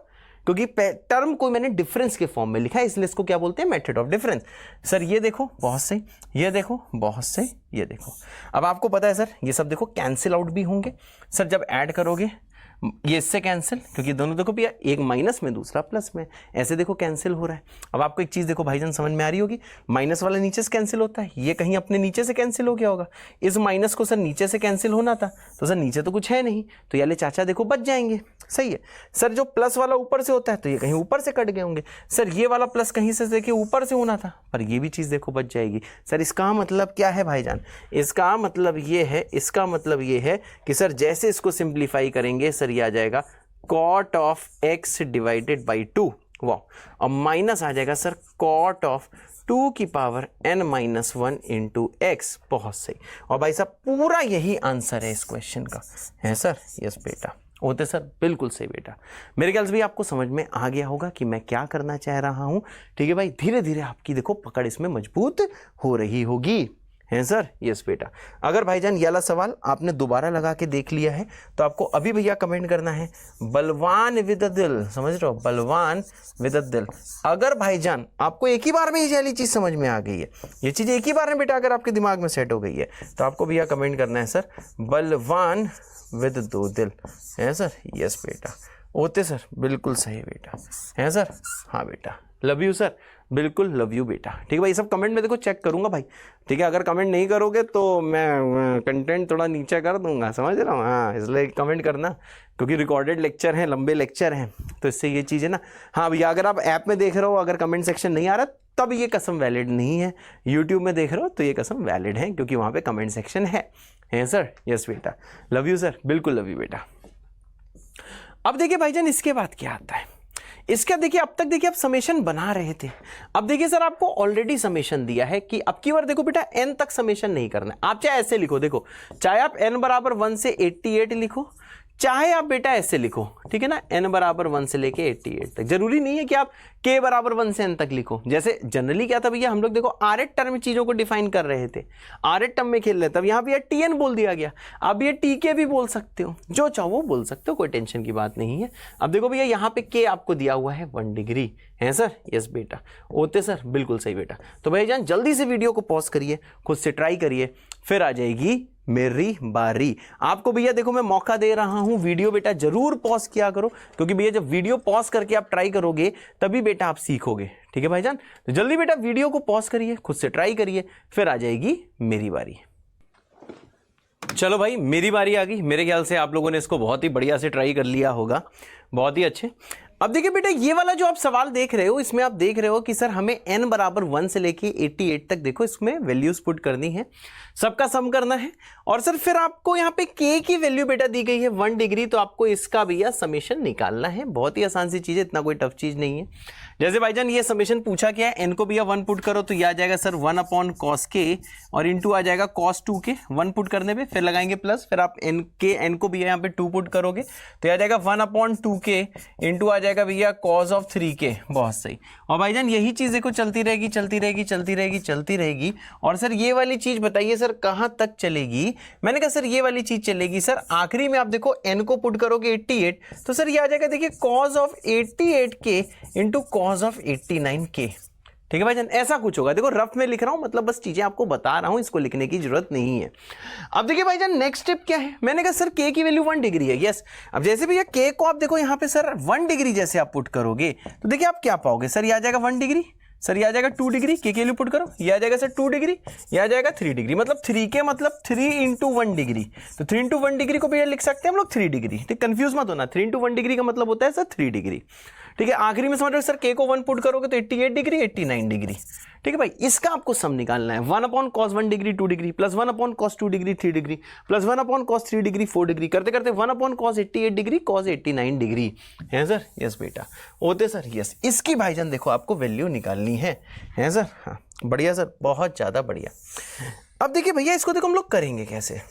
क्योंकि टर्म को मैंने डिफरेंस के फॉर्म में लिखा है इसलिए इसको क्या बोलते हैं? Method of difference. सर ये देखो बहुत सही, ये देखो बहुत सही, ये देखो। अब आपको पता है सर ये सब देखो कैंसिल आउट भी होंगे सर जब ऐड करोगे, ये इससे कैंसिल, क्योंकि दोनों देखो भैया एक माइनस में दूसरा प्लस में, ऐसे देखो कैंसिल हो रहा है। अब आपको एक चीज देखो भाईजान समझ में आ रही होगी, माइनस वाला नीचे से कैंसिल होता है, ये कहीं अपने नीचे से कैंसिल हो गया होगा, इस माइनस को सर नीचे से कैंसिल होना था, तो सर नीचे तो कुछ है नहीं, तो ये चाचा देखो बच जाएंगे। सही है सर, जो प्लस वाला ऊपर से होता है तो ये कहीं ऊपर से कट गए होंगे। सर ये वाला प्लस कहीं से देखिए ऊपर से होना था, पर ये भी चीज देखो बच जाएगी। सर इसका मतलब क्या है भाईजान, इसका मतलब ये है, इसका मतलब ये है कि सर जैसे इसको सिंप्लीफाई करेंगे सर ये आ जाएगा cot of x divided by 2, वाह, और माइनस आ जाएगा सर cot ऑफ 2 की पावर n-1 इंटू एक्स। बहुत सही, और भाई साहब पूरा यही आंसर है इस क्वेश्चन का, है सर? यस बेटा, होते सर, बिल्कुल सही बेटा। मेरे ख्याल से भी आपको समझ में आ गया होगा कि मैं क्या करना चाह रहा हूं। ठीक है भाई, धीरे धीरे आपकी देखो पकड़ इसमें मजबूत हो रही होगी, है सर? यस बेटा। अगर भाईजान ये वाला सवाल आपने दोबारा लगा के देख लिया है तो आपको अभी भैया कमेंट करना है बलवान विद दिल, समझ रहे हो, बलवान विद दिल। अगर भाईजान आपको एक ही बार में ये वाली चीज समझ में आ गई है, ये चीज एक ही बार में बेटा अगर आपके दिमाग में सेट हो गई है, तो आपको भैया कमेंट करना है सर बलवान विद 2 दिल, है सर? यस बेटा, होते सर, बिल्कुल सही बेटा, है सर? हाँ बेटा, लव यू सर, बिल्कुल लव यू बेटा। ठीक है भाई, सब कमेंट में देखो चेक करूंगा भाई, ठीक है? अगर कमेंट नहीं करोगे तो मैं कंटेंट थोड़ा नीचे कर दूंगा, समझ रहा हूँ? हाँ, इसलिए कमेंट करना, क्योंकि रिकॉर्डेड लेक्चर हैं, लंबे लेक्चर हैं, तो इससे ये चीज़ है ना। हाँ भैया, अगर आप ऐप में देख रहे हो, अगर कमेंट सेक्शन नहीं आ रहा तब ये कसम वैलिड नहीं है, यूट्यूब में देख रहे हो तो ये कसम वैलिड है, क्योंकि वहाँ पे कमेंट सेक्शन है सर? यस बेटा, लव यू सर, बिल्कुल लव यू बेटा। अब देखिए भाईजान इसके बाद क्या आता है, इसका देखिए अब तक देखिए आप समेशन बना रहे थे, अब देखिए सर आपको ऑलरेडी समेशन दिया है कि अब की बार देखो बेटा n तक समेशन नहीं करना है। आप चाहे ऐसे लिखो, देखो चाहे आप n बराबर 1 से 88 लिखो, चाहे आप बेटा ऐसे लिखो, ठीक है ना, n बराबर 1 से लेके 88 तक। जरूरी नहीं है कि आप k बराबर 1 से n तक लिखो। जैसे जनरली क्या था भैया, हम लोग देखो r8 टर्म में चीजों को डिफाइन कर रहे थे, r8 टर्म में खेल रहे थे, अब यहाँ पे tn बोल दिया गया, अब ये tk भी बोल सकते हो, जो चाहो वो बोल सकते हो, कोई टेंशन की बात नहीं है। अब देखो भैया यहाँ पे k आपको दिया हुआ है 1 डिग्री, है सर? यस बेटा, होते सर, बिल्कुल सही बेटा। तो भाईजान जल्दी से वीडियो को पॉज करिए, खुद से ट्राई करिए, फिर आ जाएगी मेरी बारी। आपको भैया देखो मैं मौका दे रहा हूं, वीडियो बेटा जरूर पॉज किया करो, क्योंकि भैया जब वीडियो पॉज करके आप ट्राई करोगे तभी बेटा आप सीखोगे। ठीक है भाईजान, तो जल्दी बेटा वीडियो को पॉज करिए, खुद से ट्राई करिए, फिर आ जाएगी मेरी बारी। चलो भाई, मेरी बारी आ गई। मेरे ख्याल से आप लोगों ने इसको बहुत ही बढ़िया से ट्राई कर लिया होगा, बहुत ही अच्छे। अब देखिए बेटा, ये वाला जो आप सवाल देख रहे हो, इसमें आप देख रहे हो कि सर हमें n बराबर 1 से लेके 88 तक देखो इसमें वैल्यूज पुट करनी है, सबका सम करना है, और सर फिर आपको यहाँ पे k की वैल्यू बेटा दी गई है 1 डिग्री, तो आपको इसका भैया समेशन निकालना है। बहुत ही आसान सी चीज है, इतना कोई टफ चीज नहीं है। जैसे भाईजान ये समेशन पूछा क्या है, n को भैया 1 पुट करो तो ये आ जाएगा सर 1 अपॉन कॉस के, और इंटू आ जाएगा कॉस 2 के। 1 पुट करने पे फिर लगाएंगे प्लस, फिर आप n को भैया यहाँ पे 2 पुट करोगे तो आ जाएगा 1 अपॉन 2 के, इंटू आ जाएगा भैया कॉस ऑफ 3 के। बहुत सही। और भाईजान यही चीज देखो चलती रहेगी चलती रहेगी चलती रहेगी चलती रहेगी। और सर ये वाली चीज बताइए सर कहां तक चलेगी? मैंने कहा सर ये वाली चीज चलेगी सर आखिरी में, आप देखो n को पुट करोगे 88, तो सर ये आ जाएगा देखिए कॉस ऑफ 88 के इंटू कॉस ऑफ 89 के। ठीक है भाईजान, ऐसा कुछ होगा। देखो रफ में लिख रहा हूं, मतलब बस चीजें आपको बता रहा हूं, इसको लिखने की जरूरत नहीं है। अब देखिए भाईजान नेक्स्ट स्टेप क्या है, मैंने कहा सर k की वैल्यू 1 डिग्री है। यस, अब जैसे भैया k को आप देखो यहां पे सर 1 डिग्री जैसे आप पुट करोगे तो देखिए आप क्या पाओगे, सर ये आ जाएगा 1 डिग्री, सर ये आ जाएगा 2 डिग्री, के वैल्यू पुट करो, ये आ जाएगा सर 2 डिग्री, ये आ जाएगा 3 डिग्री, मतलब 3 के मतलब 3 इंटू 1 डिग्री। तो 3 इंटू 1 डिग्री को भैया लिख सकते हैं हम लोग 3 डिग्री। ठीक, कंफ्यूज मत होना, 3 इंटू 1 डिग्री का मतलब होता है सर 3 डिग्री। ठीक है, आखिरी में समझ रहे हो सर के को 1 पुट करोगे तो 88 डिग्री 89 डिग्री। ठीक है भाई, इसका आपको सम निकालना है। 1 upon cos 1 degree 2 degree, plus 1 upon cos 2 degree 3 degree, plus 1 upon cos 3 degree 4 degree, करते करते 1 upon cos 88 degree cos 89 degree. है सर? यस बेटा, होते सर। यस, इसकी भाईजान देखो आपको वैल्यू निकालनी है सर? हाँ बढ़िया सर, बहुत ज्यादा बढ़िया। अब देखिए भैया इसको देखो हम लोग करेंगे कैसे,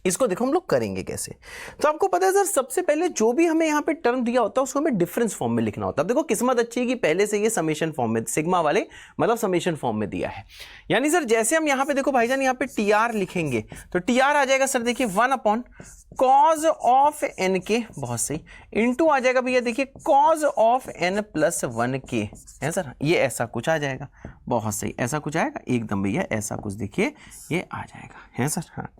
इसको देखो हम लोग करेंगे कैसे। तो आपको पता है सर सबसे पहले जो भी हमें यहाँ पे टर्म दिया होता है उसको हमें डिफरेंस फॉर्म में लिखना होता है। अब देखो किस्मत अच्छी है कि पहले से ये समेशन फॉर्म में, सिग्मा वाले मतलब समेशन फॉर्म में दिया है। यानी सर जैसे हम यहाँ पे देखो भाईजान यहाँ पे टी आर लिखेंगे तो टी आर आ जाएगा सर देखिए 1 अपॉन कॉज ऑफ एन के, बहुत सही, इनटू आ जाएगा भैया देखिए कॉज ऑफ एन प्लस 1 के, है सर, ये ऐसा कुछ आ जाएगा, बहुत सही, ऐसा कुछ आएगा एकदम भैया, ऐसा कुछ देखिए ये आ जाएगा, है सर, हाँ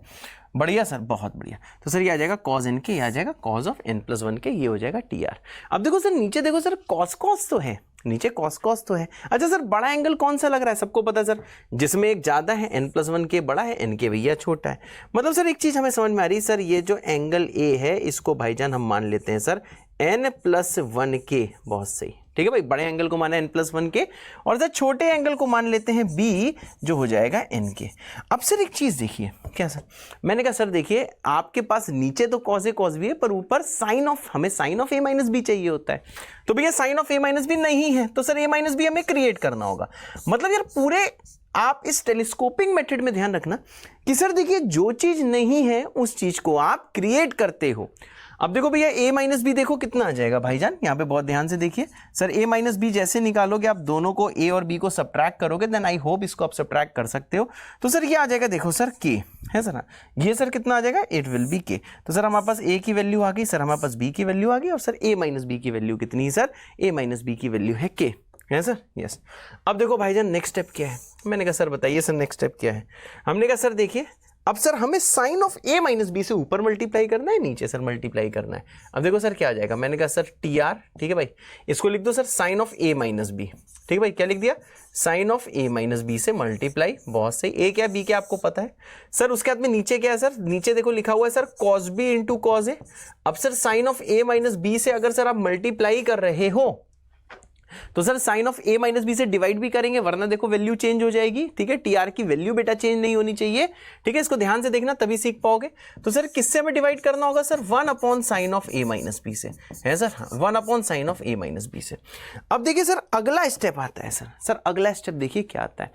बढ़िया सर, बहुत बढ़िया। तो सर ये आ जाएगा कॉज एन के, ये आ जाएगा कॉज ऑफ एन प्लस 1 के, ये हो जाएगा टी आर। अब देखो सर नीचे देखो सर कॉस कॉस तो है, नीचे कॉस कॉस तो है। अच्छा सर बड़ा एंगल कौन सा लग रहा है, सबको पता है सर, जिसमें एक ज्यादा है एन प्लस 1 के बड़ा है, एन के भैया छोटा है। मतलब सर एक चीज हमें समझ में आ रही है सर, ये जो एंगल ए है इसको भाईजान हम मान लेते हैं सर एन प्लस 1 के, बहुत सही, ठीक है भाई, बड़े एंगल को माना एन प्लस 1 के, और सर छोटे एंगल को मान लेते हैं बी, जो हो जाएगा एन के। अब सर एक चीज देखिए, क्या सर, मैंने कहा सर देखिए आपके पास नीचे तो कॉस ए कॉस बी है, पर ऊपर साइन ऑफ, हमें sine of A minus B चाहिए होता है, तो भैया sine of A minus B नहीं है, तो सर ए माइनस बी हमें क्रिएट करना होगा। मतलब यार पूरे आप इस टेलीस्कोपिंग मेथड में ध्यान रखना कि सर देखिए जो चीज नहीं है उस चीज को आप क्रिएट करते हो। अब देखो भैया a माइनस बी देखो कितना आ जाएगा भाईजान, यहाँ पे बहुत ध्यान से देखिए सर, a माइनस बी जैसे निकालोगे आप दोनों को a और b को सब्ट्रैक्ट करोगे, देन आई होप इसको आप सब्ट्रैक्ट कर सकते हो, तो सर ये आ जाएगा देखो सर k, है सर, ये सर कितना आ जाएगा, इट विल बी k। तो सर हमारे पास a की वैल्यू आ गई, सर हमारे पास b की वैल्यू आ गई, और सर a माइनस बी की वैल्यू कितनी है सर, a माइनस बी की वैल्यू है k, है सर, यस। अब देखो भाईजान नेक्स्ट स्टेप क्या है, मैंने कहा सर बताइए सर नेक्स्ट स्टेप क्या है। हमने कहा सर देखिए अब सर हमें sine of A minus B से ऊपर मल्टीप्लाई करना है, नीचे सर मल्टीप्लाई करना है। अब देखो सर क्या आ जाएगा, मैंने कहा सर टी आर, ठीक है भाई, इसको लिख दो sir sine of A minus B, ठीक है भाई, क्या लिख दिया, sine of A minus B से मल्टीप्लाई, बहुत सही, ए क्या बी क्या आपको पता है सर। उसके बाद में नीचे क्या है सर, नीचे देखो लिखा हुआ है sir cos B into cos A. अब sir sine of A minus B से अगर सर आप मल्टीप्लाई कर रहे हो तो sir sine of A minus B से डिवाइड भी करेंगे, वरना देखो वैल्यू चेंज हो जाएगी, ठीक है, टीआर की वैल्यू बेटा चेंज नहीं होनी चाहिए, ठीक है, इसको ध्यान से देखना तभी सीख पाओगे। तो सर किससे हमें डिवाइड करना होगा sir, 1 upon sine of A minus B से, है sir, 1 upon sine of A minus B से। अब देखिए सर अगला स्टेप आता है सर अगला स्टेप देखिए क्या आता है।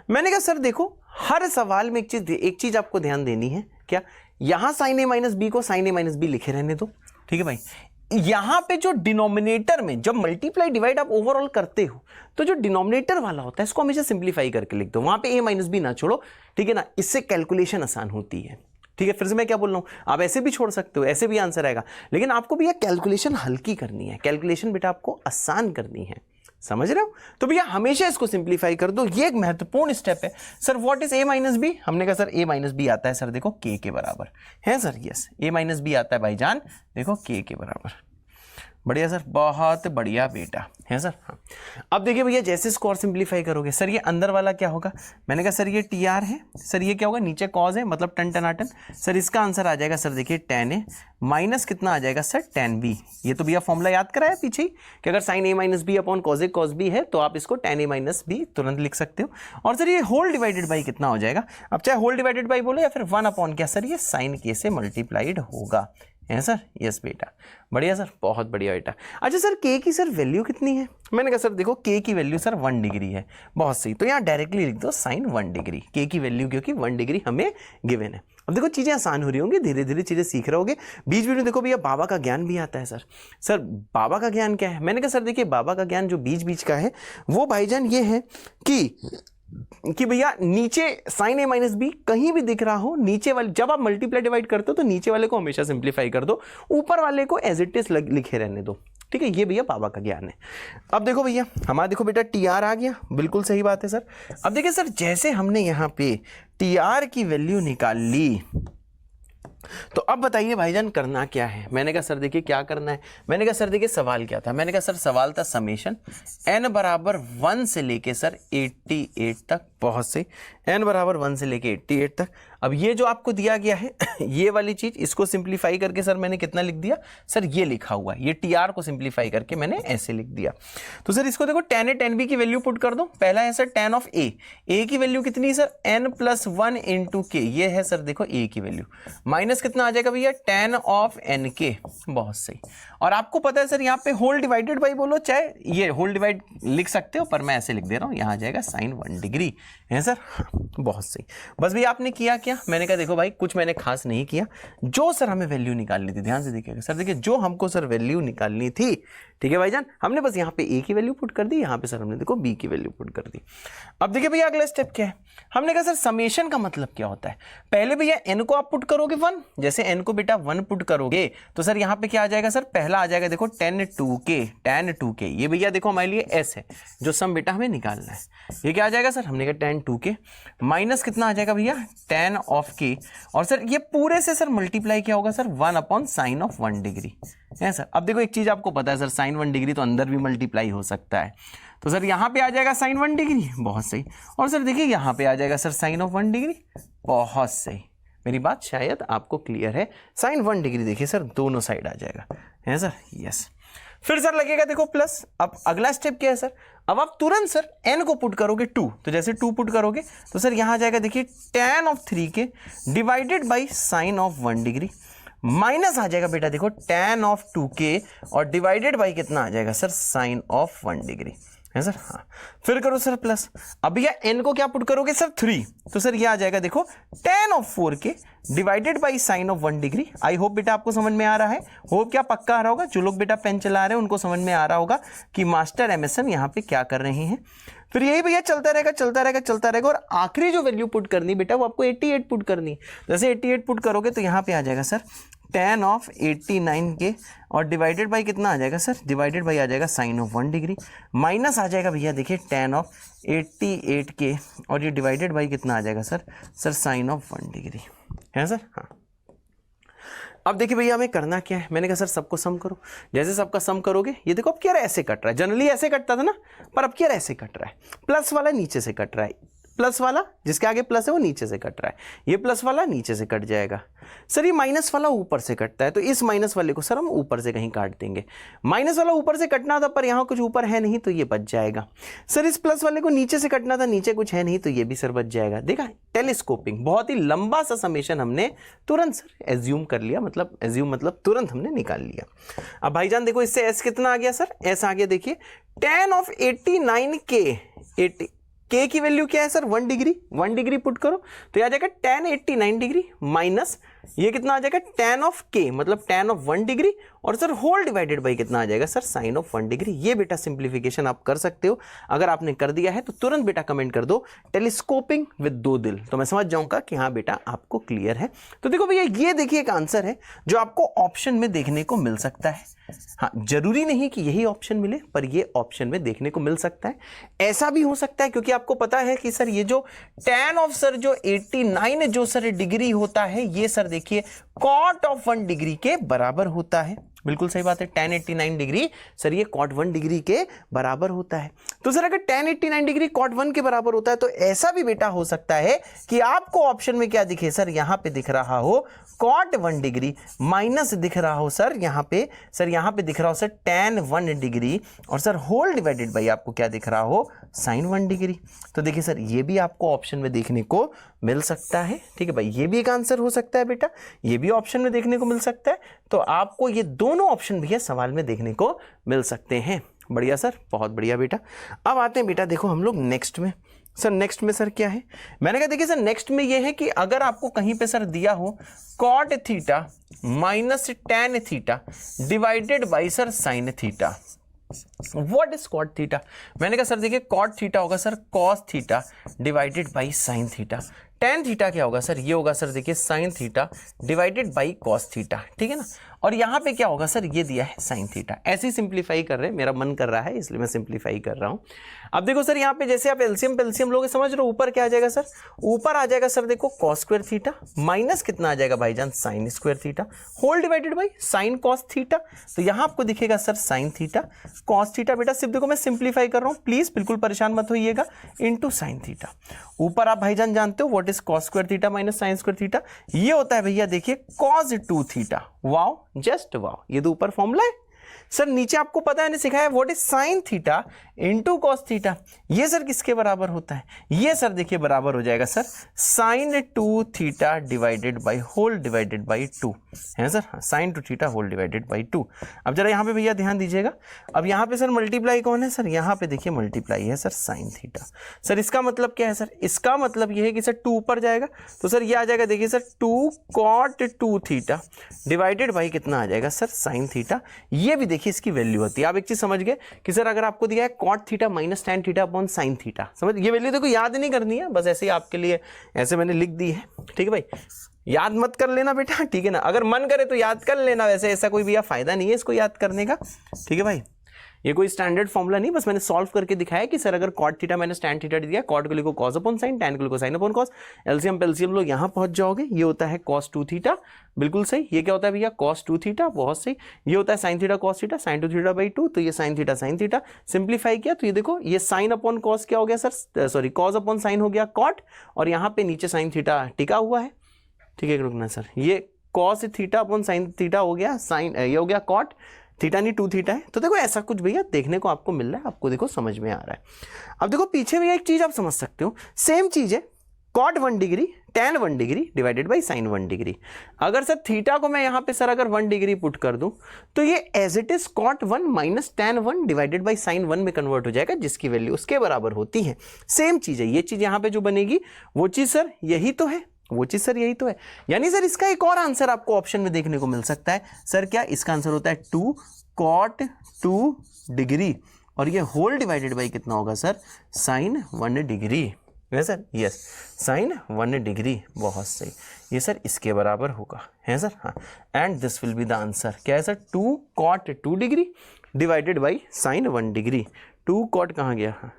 मैंने कहा सर देखो हर सवाल में एक चीज आपको ध्यान देनी है, क्या, यहां साइन ए माइनस बी को साइन ए माइनस बी लिखे रहने दो, ठीक है भाई, यहां पे जो डिनोमिनेटर में जब मल्टीप्लाई डिवाइड आप ओवरऑल करते हो तो जो डिनोमिनेटर वाला होता है इसको हमेशा सिंप्लीफाई करके लिख दो, वहां पे ए माइनस बी ना छोड़ो, ठीक है ना, इससे कैलकुलेशन आसान होती है, ठीक है। फिर से मैं क्या बोल रहा हूं, आप ऐसे भी छोड़ सकते हो, ऐसे भी आंसर आएगा, लेकिन आपको भैया कैलकुलेशन हल्की करनी है, कैलकुलेशन बेटा आपको आसान करनी है, समझ रहे हो। तो भैया हमेशा इसको सिंप्लीफाई कर दो, ये एक महत्वपूर्ण स्टेप है। Sir what is a minus B, हमने कहा सर a माइनस बी आता है सर देखो k के बराबर, है sir, yes, a minus B आता है भाईजान देखो k के बराबर, बढ़िया सर, बहुत बढ़िया बेटा, है सर, हाँ। अब देखिए भैया जैसे इसको और सिंप्लीफाई करोगे सर, ये अंदर वाला क्या होगा, मैंने कहा सर ये टी आर है, सर ये क्या होगा, नीचे कॉज है मतलब टन टनाटन, सर इसका आंसर आ जाएगा सर देखिए tan ए माइनस कितना आ जाएगा सर tan बी। ये तो भैया फॉर्मूला याद कराया पीछे ही कि अगर sign A minus B upon cos A cause B है तो आप इसको tan ए माइनस बी तुरंत लिख सकते हो। और सर ये होल डिवाइडेड बाई कितना हो जाएगा, अब चाहे होल डिवाइडेड बाई बोलो या फिर 1 अपॉन क्या सर, ये साइन के से मल्टीप्लाइड होगा, है सर, यस बेटा, बढ़िया सर, बहुत बढ़िया बेटा। अच्छा सर k की सर वैल्यू कितनी है, मैंने कहा सर देखो k की वैल्यू सर 1 डिग्री है, बहुत सही, तो यहाँ डायरेक्टली लिख दो साइन 1 डिग्री, k की वैल्यू क्योंकि 1 डिग्री हमें गिवन है। अब देखो चीजें आसान हो रही होंगी, धीरे धीरे चीजें सीख रहे होगे, बीच बीच में देखो भैया बाबा का ज्ञान भी आता है सर बाबा का ज्ञान क्या है, मैंने कहा सर देखिए बाबा का ज्ञान जो बीच बीच का है वो भाईजान ये है कि भैया नीचे साइन ए माइनस बी कहीं भी दिख रहा हो, नीचे वाले जब आप मल्टीप्लाई डिवाइड करते हो तो नीचे वाले को हमेशा सिंप्लीफाई कर दो, ऊपर वाले को एज इट इज लिखे रहने दो, ठीक है, ये भैया बाबा का ज्ञान है। अब देखो भैया हमारा देखो बेटा टी आर आ गया, बिल्कुल सही बात है सर। अब देखिए सर जैसे हमने यहाँ पे टी आर की वैल्यू निकाल ली, तो अब बताइए भाईजान करना क्या है, मैंने कहा सर देखिए क्या करना है, मैंने कहा सर देखिए सवाल क्या था, मैंने कहा सर सवाल था समेशन n बराबर 1 से लेके सर 88 तक, बहुत से n बराबर 1 से लेके 88 तक। अब ये जो आपको दिया गया है ये वाली चीज, इसको सिंप्लीफाई करके सर मैंने कितना लिख दिया सर, ये लिखा हुआ है, ये टी आर को सिंप्लीफाई करके मैंने ऐसे लिख दिया। तो सर इसको देखो tan ए tan बी की वैल्यू पुट कर दो, पहला है सर tan ऑफ a की वैल्यू कितनी है सर n प्लस 1 इंटू के, ये है सर देखो a की वैल्यू, माइनस कितना आ जाएगा भैया tan ऑफ n के, बहुत सही। और आपको पता है सर यहाँ पे होल डिवाइडेड बाई बोलो, चाहे ये होल डिवाइड लिख सकते हो पर मैं ऐसे लिख दे रहा हूँ, यहाँ आ जाएगा साइन 1 डिग्री, है सर? हाँ, बहुत सही। बस भैया आपने किया क्या? मैंने कहा देखो भाई कुछ मैंने खास नहीं किया, जो सर हमें वैल्यू निकालनी थी, ध्यान से देखिएगा सर, देखिए जो हमको सर वैल्यू निकालनी थी, ठीक है भाईजान, हमने बस यहाँ पे ए की वैल्यू पुट कर दी, यहाँ पे सर हमने देखो बी की वैल्यू पुट कर दी। अब देखिए भैया अगला स्टेप क्या है, हमने कहा सर समेशन का मतलब क्या होता है। पहले भैया एन को आप पुट करोगे 1, जैसे एन को बेटा 1 पुट करोगे तो सर यहाँ पे क्या आ जाएगा सर, पहला आ जाएगा देखो tan 2k, ये भैया देखो हमारे लिए एस है जो सम बेटा हमें निकालना है। ये क्या आ जाएगा सर, हमने कहा tan 2k माइनस कितना आ जाएगा भैया tan of k, और सर ये पूरे से सर मल्टीप्लाई क्या होगा सर 1/sin 1 है सर। अब देखो एक चीज आपको पता है सर, sin 1 डिग्री तो अंदर भी मल्टीप्लाई हो सकता है, तो सर यहाँ पे आ जाएगा sin 1 डिग्री, बहुत सही। और सर देखिए यहाँ पे आ जाएगा सर sin of 1 डिग्री, बहुत सही। मेरी बात शायद आपको क्लियर है, sin 1 डिग्री देखिए सर दोनों साइड आ जाएगा, है सर? यस। फिर सर लगेगा देखो प्लस। अब अगला स्टेप क्या है सर, अब आप तुरंत सर n को पुट करोगे 2, तो जैसे 2 पुट करोगे तो सर यहाँ आ जाएगा देखिए tan of 3k divided by sin of 1 डिग्री, माइनस आ जाएगा बेटा देखो tan of 2k और डिवाइडेड बाई कितना आ जाएगा सर sin of 1 डिग्री, है सर? हाँ। फिर करो सर प्लस। अब भैया n को क्या पुट करोगे सर 3, तो सर ये आ जाएगा देखो tan of 4k divided by sin of 1 degree. I hope बेटा आपको समझ में आ रहा है, होप क्या पक्का आ रहा होगा, जो लोग बेटा पेन चला रहे हैं उनको समझ में आ रहा होगा कि मास्टर एमएसएन यहाँ पे क्या कर रहे हैं। फिर यही भैया चलता रहेगा चलता रहेगा चलता रहेगा, और आखिरी जो वैल्यू पुट करनी बेटा वो आपको 88 पुट करनी है। जैसे 88 पुट करोगे तो यहाँ पे आ जाएगा सर tan of 89k और डिवाइडेड बाई कितना आ जाएगा सर, डिवाइडेड बाई आ जाएगा sin of 1 डिग्री, माइनस आ जाएगा भैया देखिए tan of 88k और ये डिवाइडेड बाई कितना आ जाएगा सर sin of 1 डिग्री, है सर? हाँ। अब देखिए भैया हमें करना क्या है, मैंने कहा सर सबको सम करो। जैसे सबका सम करोगे ये देखो अब क्या ऐसे कट रहा है, जनरली ऐसे कटता था ना, पर अब क्या ऐसे कट रहा है, प्लस वाला नीचे से कट रहा है, प्लस वाला जिसके आगे प्लस है वो नीचे से कट रहा है, ये प्लस वाला नीचे से कट जाएगा। सर ये माइनस वाला ऊपर से कटता है, तो इस माइनस वाले को सर हम ऊपर से कहीं काट देंगे। माइनस वाला ऊपर से कटना था पर यहाँ कुछ ऊपर है नहीं तो ये बच जाएगा। सर इस प्लस वाले को नीचे से कटना था, नीचे कुछ है नहीं तो ये भी सर बच जाएगा। देखा टेलीस्कोपिंग, बहुत ही लंबा सा समेशन हमने तुरंत सर एज्यूम कर लिया, मतलब एज्यूम मतलब तुरंत हमने निकाल लिया। अब भाईजान देखो इससे एस कितना आ गया सर, एस आ गया देखिए tan of 89k, k की वैल्यू क्या है सर 1 डिग्री, 1 डिग्री पुट करो तो आ जाएगा tan 89 डिग्री माइनस ये कितना आ जाएगा tan of k मतलब tan of 1 डिग्री और सर होल डिवाइडेड बाई कितना आ जाएगा सर sin of 1 डिग्री। ये बेटा सिंप्लीफिकेशन आप कर सकते हो, अगर आपने कर दिया है तो तुरंत बेटा कमेंट कर दो टेलीस्कोपिंग विद 2 दिल, तो मैं समझ जाऊंगा कि हाँ बेटा आपको क्लियर है। तो देखो भैया ये देखिए एक आंसर है जो आपको ऑप्शन में देखने को मिल सकता है। हाँ जरूरी नहीं कि यही ऑप्शन मिले, पर ये ऑप्शन में देखने को मिल सकता है। ऐसा भी हो सकता है क्योंकि आपको पता है कि सर ये जो tan ऑफ सर जो 89 जो सर डिग्री होता है ये सर देखिए cot ऑफ 1 डिग्री के बराबर होता है। बिल्कुल सही बात है, tan 89 डिग्री सर ये cot 1 डिग्री के बराबर होता है। तो सर अगर tan 89 डिग्री cot 1 के बराबर होता है तो ऐसा भी बेटा हो सकता है कि आपको ऑप्शन में क्या दिखे सर, यहाँ पे दिख रहा हो cot 1 डिग्री माइनस दिख रहा हो सर यहाँ पे दिख रहा हो सर tan 1 डिग्री और सर होल डिवाइडेड बाई आपको क्या दिख रहा हो sin 1 डिग्री। तो देखिए सर ये भी आपको ऑप्शन में देखने को मिल सकता है। ठीक है भाई, ये भी एक आंसर हो सकता है बेटा, ये भी ऑप्शन में देखने को मिल सकता है। तो आपको ये दोनों ऑप्शन भैया सवाल में देखने को मिल सकते हैं। बढ़िया सर, बहुत बढ़िया बेटा। अब आते हैं बेटा देखो हम लोग नेक्स्ट में। सर नेक्स्ट में सर क्या है, मैंने कहा देखिए सर नेक्स्ट में ये है कि अगर आपको कहीं पे सर दिया हो cot theta minus tan theta divided by sir sin theta, what is cot theta. मैंने कहा सर देखिए cot थीटा होगा sir cos theta divided by sin theta, tan theta क्या होगा सर, ये होगा सर देखिए sin theta divided by cos theta, ठीक है ना। और यहाँ पे क्या होगा सर, ये दिया है sin थीटा। ऐसे ही सिंप्लीफाई कर रहे हैं, मेरा मन कर रहा है इसलिए मैं सिंप्लीफाई कर रहा हूँ। अब देखो सर यहाँ पे जैसे आप एलसीएम लोगे समझ रहे हो, ऊपर क्या आ जाएगा सर, ऊपर आ जाएगा सर देखो cos स्क्वायर थीटा माइनस कितना आ जाएगा भाईजान sin square theta whole divided by sin cos theta. तो यहाँ आपको दिखेगा sir sin theta cos theta. बेटा सिर्फ देखो मैं सिंप्लीफाई कर रहा हूँ, प्लीज बिल्कुल परेशान मत होइएगा, इनटू sin थीटा। ऊपर आप भाईजान जानते हो what is cos square theta minus sin square theta, ये होता है भैया देखिए cos 2 theta. Wow, just wow, ये तो ऊपर फॉर्मूला है। सर नीचे आपको पता है, सिखाया what is sine theta into cos theta. ये सर किसके बराबर होता है? ये सर देखिए बराबर हो जाएगा sir sine 2 theta divided by whole divided by 2 है sir, sine 2 theta whole divided by 2। अब जरा यहाँ पे भैया ध्यान दीजिएगा, अब यहाँ पे सर मल्टीप्लाई कौन है सर? यहाँ पे देखिए मल्टीप्लाई है सर साइन थीटा। सर इसका मतलब क्या है सर? इसका मतलब ये है कि सर 2 ऊपर जाएगा तो सर ये आ जाएगा देखिए sir 2 cot 2 theta divided by कितना आ जाएगा सर साइन थीटा। ये भी देखिए इसकी वैल्यू होती है। आप एक चीज समझ गए कि सर अगर आपको दिया है cot theta minus tan theta upon sine theta, समझ, ये वैल्यू देखो याद नहीं करनी है, बस ऐसे ही आपके लिए ऐसे मैंने लिख दी है, ठीक है भाई, याद मत कर लेना बेटा, ठीक है ना, अगर मन करे तो याद कर लेना, वैसे ऐसा कोई भी फायदा नहीं है इसको याद करने का, ठीक है भाई। ये कोई स्टैंडर्ड फॉर्मूला नहीं, बस मैंने सॉल्व करके दिखाया कि सर अगर cot theta minus tan theta दिया, कॉट को लिखो कॉस अपॉन साइन, tan को लिखो साइन अपॉन कॉस, एलसीएम पेलसीएम लोग यहां पहुंच जाओगे। ये होता है cos 2 थीटा, बिल्कुल सही। ये क्या होता है भैया? cos 2 थीटा, बहुत सही। ये होता है sin theta cos theta, sin 2 theta by 2, तो ये sin थीटा सिंप्लीफाई किया तो ये देखो ये sin अपॉन cos क्या हो गया sir? Sorry, cos upon sin हो गया cot, और यहाँ पे नीचे sin थीटा टिका हुआ है, ठीक है, रुकना सर, ये cos theta upon sin theta हो गया, sin ये हो गया cot थीटा नहीं 2 थीटा है। तो देखो ऐसा कुछ भैया देखने को आपको मिल रहा है, आपको देखो समझ में आ रहा है। अब देखो पीछे भैया एक चीज आप समझ सकते हो, सेम चीज है, cot 1 degree tan 1 degree divided by sin 1 degree. अगर सर थीटा को मैं यहाँ पे सर अगर 1 डिग्री पुट कर दूं तो ये as it is cot 1 minus tan 1 divided by sin 1 में कन्वर्ट हो जाएगा, जिसकी वैल्यू उसके बराबर होती है। सेम चीज है, ये चीज यहाँ पे जो बनेगी वो चीज सर यही तो है, वो चीज सर यही तो है। यानी सर इसका एक और आंसर आपको ऑप्शन में देखने को मिल सकता है सर, क्या इसका आंसर होता है 2 cot 2 डिग्री, और ये होल डिवाइडेड बाई कितना होगा सर? sin 1 डिग्री है सर, यस sin 1 डिग्री, बहुत सही, ये सर इसके बराबर होगा, है सर, हाँ, and this will be the answer. क्या है sir? 2 cot 2 degree divided by sin 1 degree. 2 cot कहाँ गया? हाँ,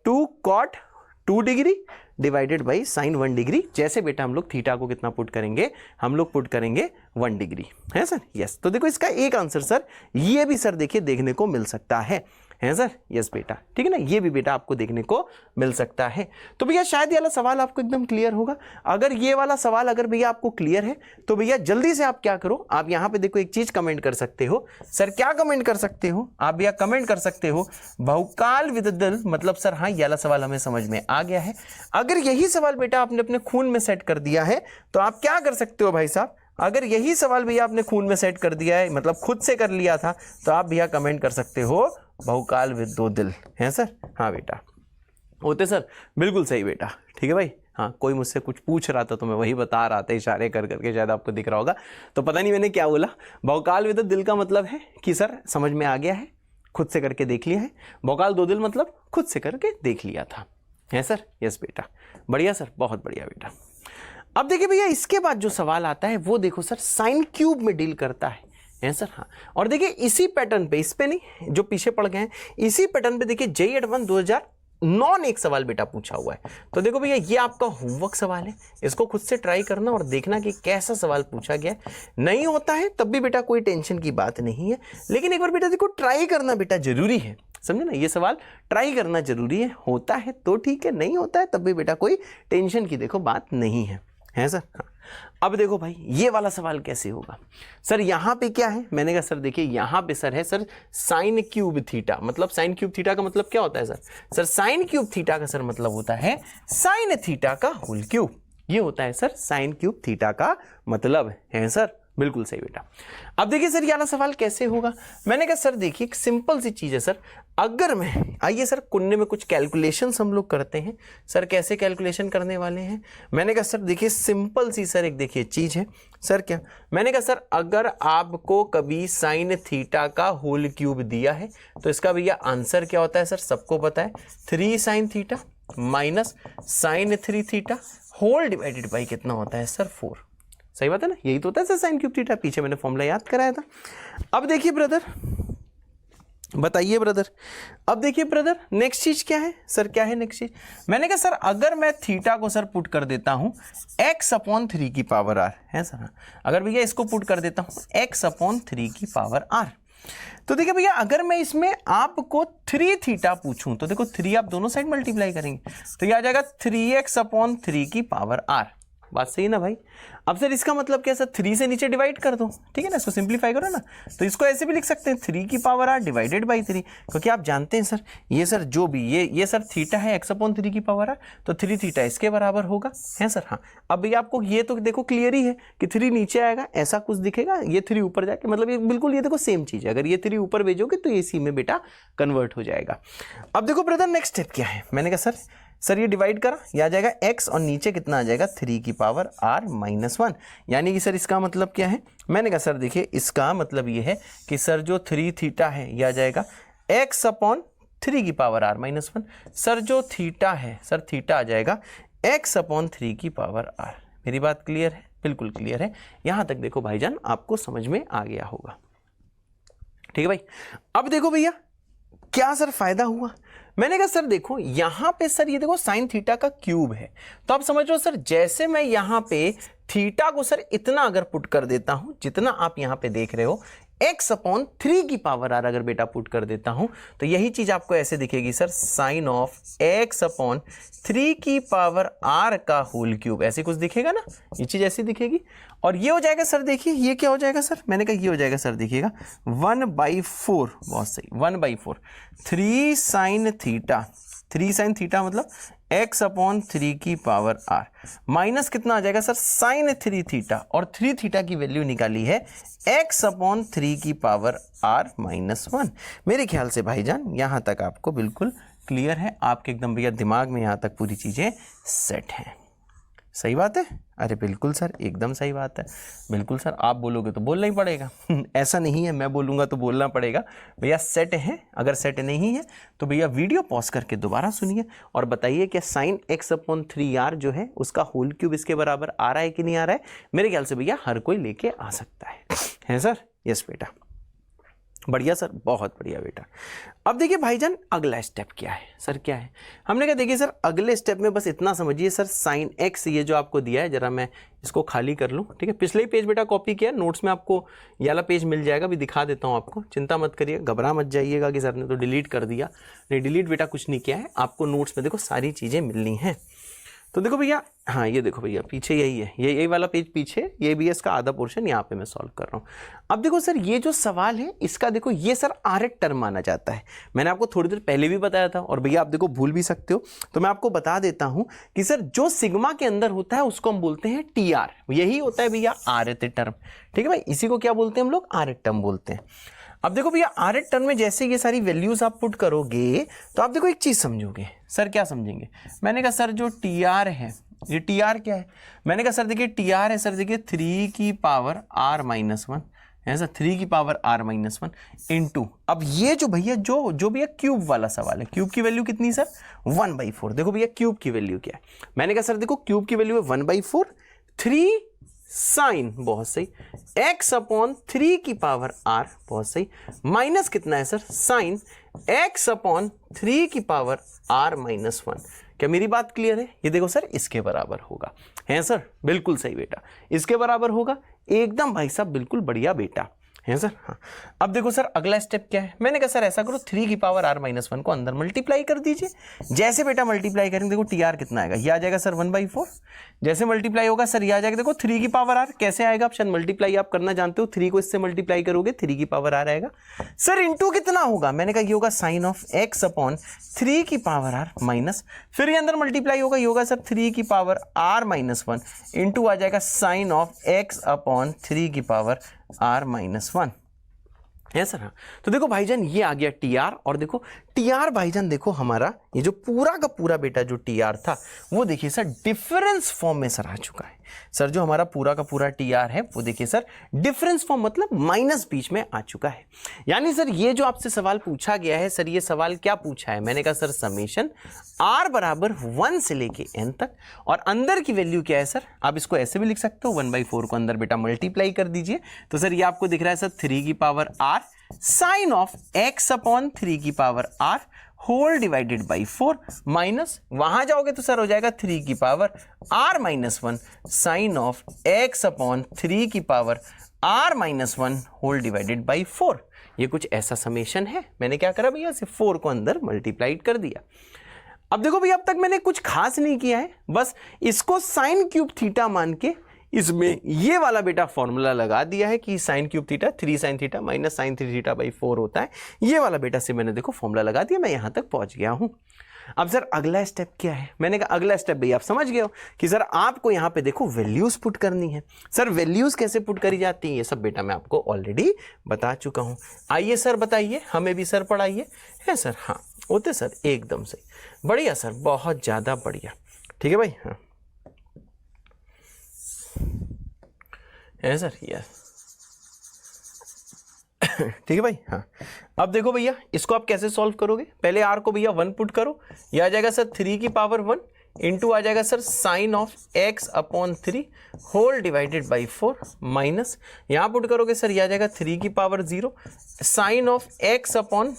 2 cot 2 degree divided by sin 1 degree. जैसे बेटा हम लोग थीटा को कितना पुट करेंगे? हम लोग पुट करेंगे 1 डिग्री, है सर, यस। तो देखो इसका एक आंसर सर ये भी सर देखिए देखने को मिल सकता है सर, यस बेटा, ठीक है ना, ये भी बेटा आपको देखने को मिल सकता है। तो भैया शायद ये वाला सवाल आपको एकदम क्लियर होगा। अगर ये वाला सवाल अगर भैया आपको क्लियर है तो भैया जल्दी से आप क्या करो, आप यहाँ पे देखो एक चीज कमेंट कर सकते हो। सर क्या कमेंट कर सकते हो आप भैया? कमेंट कर सकते हो बहुकाल विद दिल, मतलब सर हाँ ये वाला सवाल हमें समझ में आ गया है। अगर यही सवाल बेटा आपने अपने खून में सेट कर दिया है तो आप क्या कर सकते हो भाई साहब? अगर यही सवाल भैया आपने खून में सेट कर दिया है, मतलब खुद से कर लिया था, तो आप भैया कमेंट कर सकते हो बहुकाल विद 2 दिल, है सर, हाँ बेटा, होते सर, बिल्कुल सही बेटा, ठीक है भाई। हाँ, कोई मुझसे कुछ पूछ रहा था तो मैं वही बता रहा था इशारे कर करके, शायद आपको दिख रहा होगा, तो पता नहीं मैंने क्या बोला। बहुकाल विद दिल का मतलब है कि सर समझ में आ गया है, खुद से करके देख लिया है। बहुकाल 2 दिल मतलब खुद से करके देख लिया था, है सर, यस बेटा, बढ़िया सर, बहुत बढ़िया बेटा। अब देखिए भैया इसके बाद जो सवाल आता है वो देखो सर साइन क्यूब में डील करता है सर, हाँ। और देखिए इसी पैटर्न पे, इस पे नहीं जो पीछे पड़ गए हैं, इसी पैटर्न पे देखिए JEE Advanced 2009 ने एक सवाल बेटा पूछा हुआ है। तो देखो भैया ये आपका होमवर्क सवाल है, इसको खुद से ट्राई करना और देखना कि कैसा सवाल पूछा गया है। नहीं होता है तब भी बेटा कोई टेंशन की बात नहीं है, लेकिन एक बार बेटा देखो ट्राई करना बेटा जरूरी है, समझे ना, ये सवाल ट्राई करना जरूरी है। होता है तो ठीक है, नहीं होता है तब भी बेटा कोई टेंशन की देखो बात नहीं है सर, हाँ। अब देखो भाई ये वाला सवाल कैसे होगा सर? यहाँ पे क्या है? मैंने कहा सर देखिए यहाँ पे सर है सर साइन क्यूब थीटा, मतलब साइन क्यूब थीटा का मतलब क्या होता है sir? Sir sign cube theta का सर मतलब होता है साइन थीटा का होल क्यूब, ये होता है सर साइन क्यूब थीटा का मतलब, है सर, बिल्कुल सही बेटा। अब देखिए सर ये वाला सवाल कैसे होगा? मैंने कहा सर देखिए एक सिंपल सी चीज है सर, अगर मैं, आइए सर कुन्ने में कुछ कैलकुलेशंस हम लोग करते हैं सर। कैसे कैलकुलेशन करने वाले हैं? मैंने कहा सर देखिए सिंपल सी सर एक देखिए चीज है सर, क्या? मैंने कहा सर अगर आपको कभी साइन थीटा का होल क्यूब दिया है तो इसका भैया आंसर क्या होता है सर? सबको पता है 3 sine theta minus sine 3 theta whole divided by कितना होता है सर? 4। सही बात है ना, यही तो होता है सर साइन क्यूब थीटा, पीछे मैंने फॉर्मूला याद कराया था। अब देखिए ब्रदर, बताइए ब्रदर, अब देखिए ब्रदर नेक्स्ट चीज क्या है सर? क्या है नेक्स्ट चीज? मैंने कहा सर अगर मैं थीटा को सर पुट कर देता हूं x अपॉन 3 की पावर r, है सर, अगर भैया इसको पुट कर देता हूं x अपॉन 3 की पावर r, तो देखिए भैया अगर मैं इसमें आपको 3 थीटा पूछूं तो देखो 3 आप दोनों साइड मल्टीप्लाई करेंगे तो ये आ जाएगा 3x अपॉन 3 की पावर r, बात सही है ना भाई। अब सर इसका मतलब क्या सर, 3 से नीचे डिवाइड कर दो, ठीक है ना, इसको सिंप्लीफाई करो ना, तो इसको ऐसे भी लिख सकते हैं 3 की पावर r डिवाइडेड बाई 3, क्योंकि आप जानते हैं सर ये सर जो भी ये सर थीटा है x/3 की पावर r, तो 3 थीटा इसके बराबर होगा, है सर। हाँ, अब ये आपको ये तो देखो क्लियर ही है कि 3 नीचे आएगा ऐसा कुछ दिखेगा, ये 3 ऊपर जाके, मतलब ये बिल्कुल ये देखो सेम चीज है, अगर ये 3 ऊपर भेजोगे तो ये सी में बेटा कन्वर्ट हो जाएगा। अब देखो ब्रदर नेक्स्ट स्टेप क्या है, मैंने कहा सर ये डिवाइड करा, ये आ जाएगा x और नीचे कितना आ जाएगा 3 की पावर r-1, यानी कि सर इसका मतलब क्या है, मैंने कहा सर देखिए इसका मतलब ये है कि सर जो 3 थीटा है ये आ जाएगा x/3 की पावर r-1, सर जो थीटा है सर थीटा आ जाएगा x/3 की पावर r। मेरी बात क्लियर है, बिल्कुल क्लियर है, यहां तक देखो भाईजान आपको समझ में आ गया होगा, ठीक है भाई। अब देखो भैया क्या सर फायदा हुआ, मैंने कहा सर देखो यहां पे सर ये देखो साइन थीटा का क्यूब है, तो आप समझ लो सर जैसे मैं यहां पे थीटा को सर इतना अगर पुट कर देता हूं जितना आप यहां पे देख रहे हो, x/3 की पावर r अगर बेटा पुट कर देता हूं तो यही चीज आपको ऐसे दिखेगी सर, साइन ऑफ x/3 की पावर r का होल क्यूब, ऐसे कुछ दिखेगा ना, ये चीज ऐसी दिखेगी। और ये हो जाएगा सर, देखिए ये क्या हो जाएगा सर, मैंने कहा ये हो जाएगा सर, देखिएगा 1/4, बहुत सही 1/4 3 साइन थीटा, 3 साइन थीटा मतलब x/3 की पावर r माइनस कितना आ जाएगा सर साइन 3 थीटा, और 3 थीटा की वैल्यू निकाली है x/3 की पावर r-1। मेरे ख्याल से भाईजान यहां तक आपको बिल्कुल क्लियर है, आपके एकदम भैया दिमाग में यहां तक पूरी चीजें सेट हैं, सही बात है, अरे बिल्कुल सर एकदम सही बात है, बिल्कुल सर आप बोलोगे तो बोलना ही पड़ेगा ऐसा नहीं है मैं बोलूँगा तो बोलना पड़ेगा भैया, सेट है, अगर सेट नहीं है तो भैया वीडियो पॉज करके दोबारा सुनिए और बताइए कि साइन x/3r जो है उसका होल क्यूब इसके बराबर आ रहा है कि नहीं आ रहा है। मेरे ख्याल से भैया हर कोई लेके आ सकता है सर, यस बेटा, बढ़िया सर, बहुत बढ़िया बेटा। अब देखिए भाईजान अगला स्टेप क्या है सर, क्या है, हमने कहा देखिए सर अगले स्टेप में बस इतना समझिए सर, साइन x ये जो आपको दिया है, जरा मैं इसको खाली कर लूँ, ठीक है, पिछले ही पेज बेटा कॉपी किया, नोट्स में आपको ये वाला पेज मिल जाएगा, भी दिखा देता हूँ आपको, चिंता मत करिए, घबरा मत जाइएगा कि सर ने तो डिलीट कर दिया, नहीं डिलीट बेटा कुछ नहीं किया है, आपको नोट्स में देखो सारी चीज़ें मिलनी हैं। तो देखो भैया, हाँ ये देखो भैया पीछे यही है, यही वाला पेज पीछे, ये भी इसका आधा पोर्शन यहाँ पे मैं सॉल्व कर रहा हूँ। अब देखो सर ये जो सवाल है इसका देखो ये सर आरएट टर्म माना जाता है, मैंने आपको थोड़ी देर पहले भी बताया था, और भैया आप देखो भूल भी सकते हो, तो मैं आपको बता देता हूँ कि सर जो सिग्मा के अंदर होता है उसको हम बोलते हैं टीआर, यही होता है भैया आरएट टर्म, ठीक है भाई, इसी को क्या बोलते हैं हम लोग, आरएट टर्म बोलते हैं। अब देखो भैया आरएट टर्म में जैसे ये सारी वैल्यूज आप पुट करोगे तो आप देखो एक चीज समझोगे, सर क्या समझेंगे, मैंने कहा सर जो टीआर है, ये टीआर क्या है, मैंने कहा सर देखिए टीआर है सर देखिए 3 की पावर r-1 है सर, 3 की पावर r-1 इनटू, अब ये जो भैया जो भैया क्यूब वाला सवाल है, क्यूब की वैल्यू कितनी सर 1/4, देखो भैया क्यूब की वैल्यू क्या है, मैंने कहा सर देखो क्यूब की वैल्यू है 1/4, 3 साइन, बहुत सही, x/3 की पावर r, बहुत सही, माइनस कितना है सर साइन x/3 की पावर r-1। क्या मेरी बात क्लियर है, ये देखो सर इसके बराबर होगा, है सर, बिल्कुल सही बेटा, इसके बराबर होगा, एकदम भाई साहब बिल्कुल बढ़िया बेटा, है सर। हाँ, अब देखो सर अगला स्टेप क्या है, मैंने कहा सर ऐसा करो 3 की पावर r-1 को अंदर मल्टीप्लाई कर दीजिए, जैसे बेटा मल्टीप्लाई करेंगे देखो टीआर कितना आएगा, ये आ जाएगा सर 1/4, जैसे मल्टीप्लाई होगा सर ये आ जाएगा देखो 3 की पावर r, कैसे आएगा ऑप्शन, मल्टीप्लाई आप करना जानते हो, 3 को इससे मल्टीप्लाई करोगे 3 की पावर r आएगा सर, इंटू कितना होगा, मैंने कहा ये होगा साइन ऑफ x/3 की पावर r माइनस, फिर ये अंदर मल्टीप्लाई होगा, ये होगा सर 3 की पावर r-1 इंटू आ जाएगा साइन ऑफ x/3 की पावर r-1, है सर। हाँ, तो देखो भाईजान ये आ गया टीआर, और देखो टीआर भाईजान देखो हमारा ये जो पूरा का पूरा बेटा जो टीआर था वो देखिए सर डिफरेंस फॉर्म में सर आ चुका है, सर जो हमारा पूरा का पूरा टीआर है वो देखिए सर डिफरेंस फॉर्म मतलब माइनस बीच में आ चुका है, यानी सर ये जो आपसे सवाल पूछा गया है सर, ये सवाल क्या पूछा है, मैंने कहा सर समेशन r बराबर 1 से लेके n तक, और अंदर की वैल्यू क्या है सर, आप इसको ऐसे भी लिख सकते हो 1/4 को अंदर बेटा मल्टीप्लाई कर दीजिए, तो सर ये आपको दिख रहा है सर 3 की power r sign of x/3 की power r whole divided by 4 minus, वहां जाओगे तो सर हो जाएगा 3 की power r-1 sign of x/3 की power r-1 whole divided by 4, ये कुछ ऐसा समेशन है, मैंने क्या करा भैया, सिर्फ 4 को अंदर मल्टीप्लाइड कर दिया। अब देखो भाई अब तक मैंने कुछ खास नहीं किया है, बस इसको साइन क्यूब थीटा मान के इसमें ये वाला बेटा फॉर्मूला लगा दिया है कि sine cube theta 3 sine theta minus sine 3 theta by 4 होता है। ये वाला बेटा से मैंने देखो फॉर्मूला लगा दिया, मैं यहां तक पहुंच गया हूं। अब सर अगला स्टेप क्या है? मैंने कहा अगला स्टेप भाई आप समझ गए हो कि सर आपको यहां पे देखो वैल्यूज पुट करनी है। सर वैल्यूज कैसे पुट करी जाती है ये सब बेटा मैं आपको ऑलरेडी बता चुका हूं। आइए सर बताइए, हमें भी सर पढ़ाइए। है सर? हाँ होते सर, एकदम से बढ़िया सर, बहुत ज्यादा बढ़िया। ठीक है भाई? हाँ है सर? यस ठीक है भाई? हाँ अब देखो भैया इसको आप कैसे सॉल्व करोगे? पहले आर को भैया 1 पुट करो, यह आ जाएगा सर 3 की पावर 1 इंटू आ जाएगा sir sine of x upon 3 whole divided by 4 minus यहां पुट करोगे सर यह आ जाएगा 3 की power 0 sine of x upon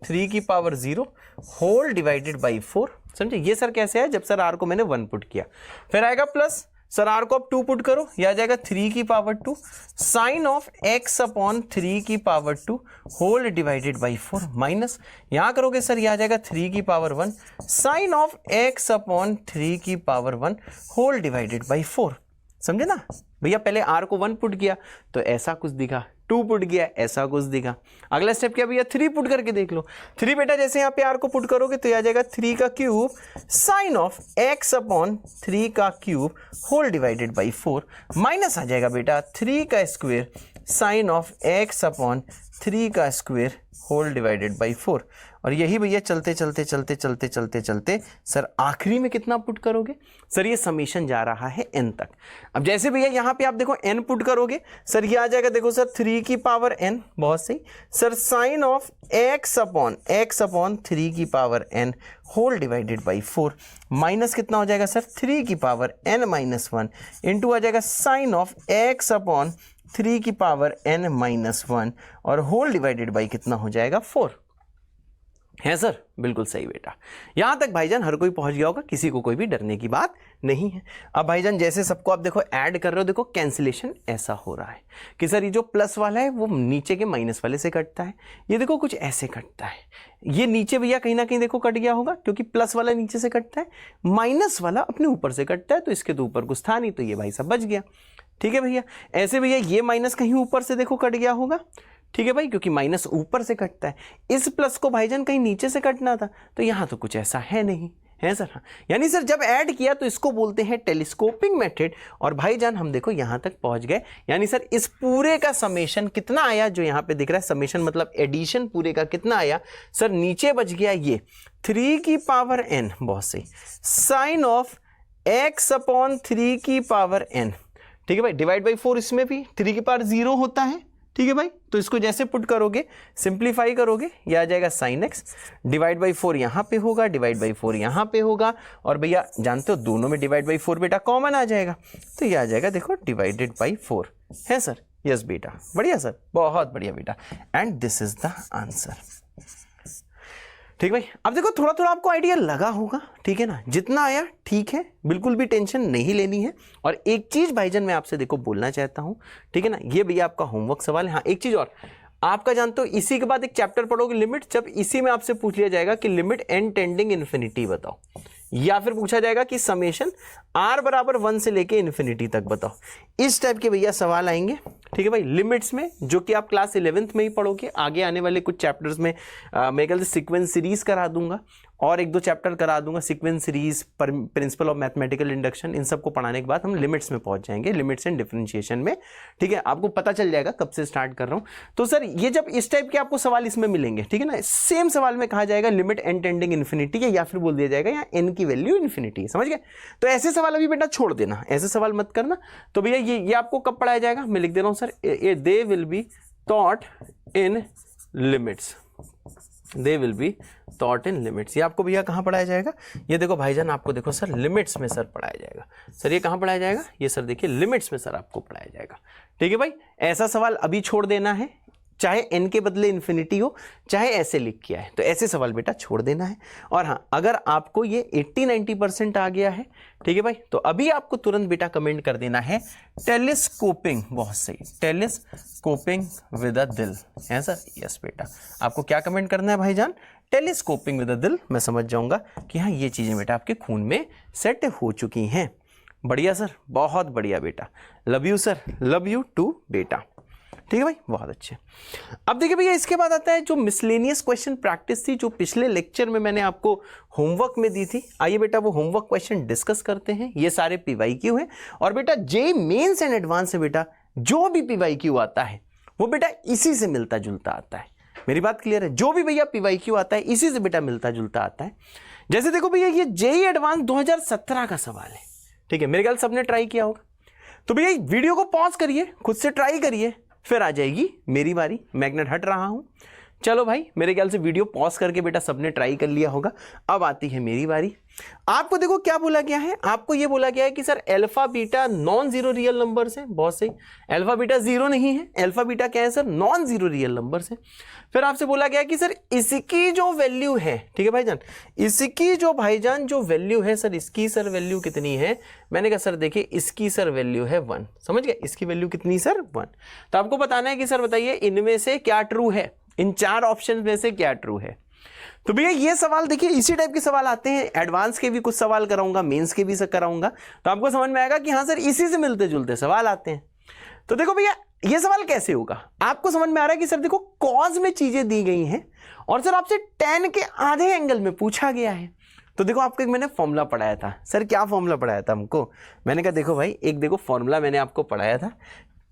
3 की पावर 0 होल डिवाइडेड बाई 4। समझे? ये सर कैसे है? जब सर आर को मैंने 1 पुट किया, फिर आएगा प्लस सर आर को आप 2 पुट करो, यह आ जाएगा 3 की power 2 sine of x upon 3 की power 2 whole divided by 4 minus यहां करोगे सर यह आ जाएगा 3 की power 1 sine of x upon 3 की पावर 1 होल डिवाइडेड बाई 4। समझे ना भैया? पहले आर को 1 पुट किया तो ऐसा कुछ दिखा, 2 पुट किया ऐसा कुछ दिखा। अगला स्टेप क्या भैया? 3 पुट करके देख लो। 3 बेटा जैसे यहाँ पे आर को पुट करोगे तो यह आ जाएगा 3 का cube sine of x upon 3 का cube whole divided by 4 minus आ जाएगा बेटा 3 का square sine of x upon 3 का स्क्वायर होल डिवाइडेड बाई 4। और यही भैया चलते चलते चलते चलते चलते चलते सर आखिरी में कितना पुट करोगे? सर ये समीशन जा रहा है n तक। अब जैसे भैया यहाँ पे आप देखो n पुट करोगे सर ये आ जाएगा देखो सर 3 की पावर n, बहुत सही sir sine of x upon 3 की power n whole divided by 4 minus कितना हो जाएगा सर 3 की पावर n माइनस 1 इंटू आ जाएगा साइन ऑफ x अपॉन 3 की पावर n माइनस 1 और होल डिवाइडेड बाई कितना हो जाएगा 4। है सर? बिल्कुल सही बेटा। यहां तक भाईजान हर कोई पहुंच गया होगा, किसी को कोई भी डरने की बात नहीं है। अब भाईजान जैसे सबको आप देखो ऐड कर रहे हो, देखो कैंसिलेशन ऐसा हो रहा है कि सर ये जो प्लस वाला है वो नीचे के माइनस वाले से कटता है, ये देखो कुछ ऐसे कटता है। ये नीचे भैया कहीं ना कहीं देखो कट गया होगा क्योंकि प्लस वाला नीचे से कटता है, माइनस वाला अपने ऊपर से कटता है, तो इसके तो ऊपर कुछ था नहीं, तो ये भाई सब बच गया। ठीक है भैया? ऐसे भैया ये माइनस कहीं ऊपर से देखो कट गया होगा। ठीक है भाई? क्योंकि माइनस ऊपर से कटता है, इस प्लस को भाईजान कहीं नीचे से कटना था, तो यहां तो कुछ ऐसा है नहीं। है सर? हाँ। यानी सर जब ऐड किया तो इसको बोलते हैं टेलीस्कोपिंग मेथड। और भाईजान हम देखो यहां तक पहुंच गए। यानी सर इस पूरे का समेशन कितना आया? जो यहां पे दिख रहा है समेशन मतलब एडिशन पूरे का कितना आया? सर नीचे बच गया ये 3 की पावर n, बहुत सही, साइन ऑफ x अपॉन 3 की पावर n। ठीक है भाई? डिवाइड बाई 4 इसमें भी 3 की पावर 0 होता है। ठीक है भाई? तो इसको जैसे पुट करोगे, सिंप्लीफाई करोगे, यह आ जाएगा साइन x डिवाइड बाई 4 यहां पे होगा, डिवाइड बाई 4 यहां पे होगा, और भैया जानते हो दोनों में डिवाइड बाई 4 बेटा कॉमन आ जाएगा, तो यह आ जाएगा देखो डिवाइडेड बाई 4। है सर? यस बेटा, बढ़िया सर, बहुत बढ़िया बेटा, and this is the answer. ठीक भाई? अब देखो थोड़ा थोड़ा आपको आइडिया लगा होगा, ठीक है ना? जितना आया ठीक है, बिल्कुल भी टेंशन नहीं लेनी है। और एक चीज भाईजान मैं आपसे देखो बोलना चाहता हूं, ठीक है ना? ये भैया आपका होमवर्क सवाल है। हाँ एक चीज और, आपका जानते हो इसी के बाद एक चैप्टर पढ़ोगे लिमिट, जब इसी में आपसे पूछ लिया जाएगा कि लिमिट n टेंडिंग इन्फिनिटी बताओ, या फिर पूछा जाएगा कि समेशन r बराबर 1 से लेके इन्फिनिटी तक बताओ, इस टाइप के भैया सवाल आएंगे। ठीक है भाई? लिमिट्स में, जो कि आप क्लास 11th में ही पढ़ोगे, आगे आने वाले कुछ चैप्टर्स में मैं कल सीक्वेंस सीरीज करा दूंगा और 1-2 चैप्टर करा दूंगा, sequence series, principle of mathematical induction, इन सबको पढ़ाने के बाद हम लिमिट्स में पहुंच जाएंगे, लिमिट्स एंड डिफरेंशिएशन में। ठीक है? आपको पता चल जाएगा कब से स्टार्ट कर रहा हूं। तो सर ये जब इस टाइप के आपको सवाल इसमें मिलेंगे, ठीक है ना, सेम सवाल में कहा जाएगा लिमिट n टेंडिंग इन्फिनिटी है, या फिर बोल दिया जाएगा यहाँ n की वैल्यू इन्फिनिटी है। समझ गए? तो ऐसे सवाल अभी बेटा छोड़ देना, ऐसे सवाल मत करना। तो भैया ये आपको कब पढ़ाया जाएगा? मैं लिख दे रहा हूं sir, they will be taught in limits, they will be taught in limits. ये आपको भैया कहाँ पढ़ाया जाएगा? ये देखो भाईजान आपको देखो सर लिमिट्स में सर पढ़ाया जाएगा। सर ये कहाँ पढ़ाया जाएगा? ये सर देखिए लिमिट्स में सर आपको पढ़ाया जाएगा। ठीक है भाई? ऐसा सवाल अभी छोड़ देना है, चाहे n के बदले इन्फिनिटी हो, चाहे ऐसे लिख किया है, तो ऐसे सवाल बेटा छोड़ देना है। और हाँ, अगर आपको ये 80-90% आ गया है, ठीक है भाई, तो अभी आपको तुरंत बेटा कमेंट कर देना है टेलीस्कोपिंग, बहुत सही, टेलीस्कोपिंग विद अ दिल। है सर? यस बेटा, आपको क्या कमेंट करना है भाईजान? टेलीस्कोपिंग विद द दिल, मैं समझ जाऊंगा कि हाँ ये चीजें बेटा आपके खून में सेट हो चुकी हैं। बढ़िया सर, बहुत बढ़िया बेटा, love you sir, love you too बेटा। ठीक है भाई, बहुत अच्छे। अब देखिए भैया, इसके बाद आता है जो मिसलेनियस क्वेश्चन प्रैक्टिस थी, जो पिछले लेक्चर में मैंने आपको होमवर्क में दी थी। आइए बेटा वो होमवर्क क्वेश्चन डिस्कस करते हैं। ये सारे पीवाईक्यू हैं और बेटा जेईई मेंस एंड एडवांस है बेटा, जो भी पीवाईक्यू आता है वो बेटा इसी से मिलता जुलता आता है। मेरी बात क्लियर है? जो भी भैया पीवाईक्यू आता है इसी से बेटा मिलता जुलता आता है। जैसे देखो भैया, ये जेईई एडवांस 2017 का सवाल है। ठीक है, मेरे ख्याल सबने ट्राई किया होगा। तो भैया वीडियो को पॉज करिए, खुद से ट्राई करिए, फिर आ जाएगी मेरी बारी। मैग्नेट हट रहा हूं। चलो भाई, मेरे ख्याल से वीडियो पॉज करके बेटा सबने ट्राई कर लिया होगा। अब आती है मेरी बारी। आपको देखो क्या बोला गया है, आपको ये बोला गया है कि sir alpha beta non zero real numbers हैं। बहुत सही, अल्फा बीटा जीरो नहीं है, अल्फा बीटा क्या है sir, non zero real numbers है। फिर आपसे बोला गया कि सर इसकी जो वैल्यू है, ठीक है भाईजान, इसकी जो भाईजान जो वैल्यू है सर, इसकी सर वैल्यू कितनी है। मैंने कहा सर देखिए इसकी सर वैल्यू है 1। समझ गए, इसकी वैल्यू कितनी सर 1। तो आपको बताना है कि सर बताइए इनमें से क्या ट्रू है, इन 4 ऑप्शन में से क्या ट्रू है। तो भैया ये सवाल देखिए, इसी टाइप के सवाल आते हैं। एडवांस के भी कुछ सवाल कराऊंगा, मेंस के भी कराऊंगा, तो आपको समझ में आएगा कि हाँ सर इसी से मिलते जुलते सवाल आते हैं। तो देखो भैया ये सवाल कैसे होगा, आपको समझ में आ रहा है कि सर देखो कॉज में चीजें दी गई हैं और सर आपसे tan के आधे एंगल में पूछा गया है। तो देखो आपको एक मैंने फॉर्मूला पढ़ाया था। सर क्या फॉर्मूला पढ़ाया था हमको? मैंने कहा देखो भाई, एक देखो फॉर्मूला मैंने आपको पढ़ाया था।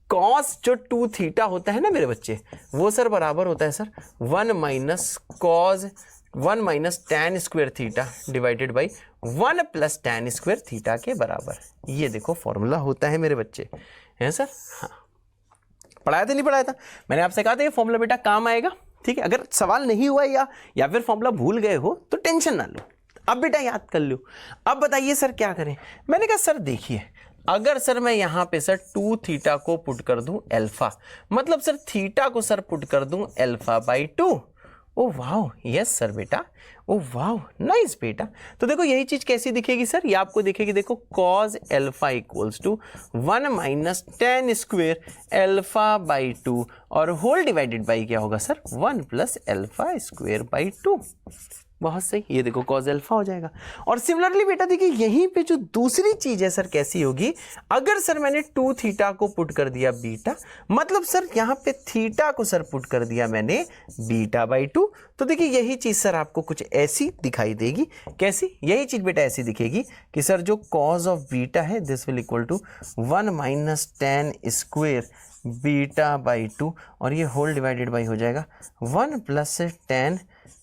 कॉस जो 2 थीटा होता है ना मेरे बच्चे, वो सर बराबर होता है sir 1 minus cos 1 minus tan square theta divided by 1 plus tan square theta के बराबर। ये देखो फॉर्मूला होता है मेरे बच्चे, है सर? हाँ, पढ़ाया था नहीं पढ़ाया था? मैंने आपसे कहा था ये फॉर्मूला बेटा काम आएगा। ठीक है, अगर सवाल नहीं हुआ या फिर फॉर्मूला भूल गए हो तो टेंशन ना लो, अब बेटा याद कर लो। अब बताइए सर क्या करें? मैंने कहा सर देखिए, अगर सर मैं यहां पे सर 2 थीटा को पुट कर दूं अल्फा, मतलब सर थीटा को सर पुट कर दूं alpha by 2। Oh wow, yes sir बेटा, ओ वाओ नाइस बेटा। तो देखो यही चीज कैसी दिखेगी सर, ये आपको दिखेगी, देखो cos alpha equals to 1 minus tan square alpha by 2 और होल डिवाइडेड बाई क्या होगा sir 1 plus alpha square by 2। बहुत सही, ये देखो कॉज अल्फा हो जाएगा। और सिमिलरली बेटा देखिए यहीं पे जो दूसरी चीज है सर कैसी होगी, अगर सर मैंने 2 थीटा को पुट कर दिया बीटा, मतलब सर यहाँ पे थीटा को सर पुट कर दिया मैंने बीटा बाई 2, तो देखिए यही चीज सर आपको कुछ ऐसी दिखाई देगी। कैसी? यही चीज बेटा ऐसी दिखेगी कि सर जो कॉज ऑफ बीटा है this will equal to 1 minus tan square beta by 2 और ये होल डिवाइडेड बाई हो जाएगा 1 plus tan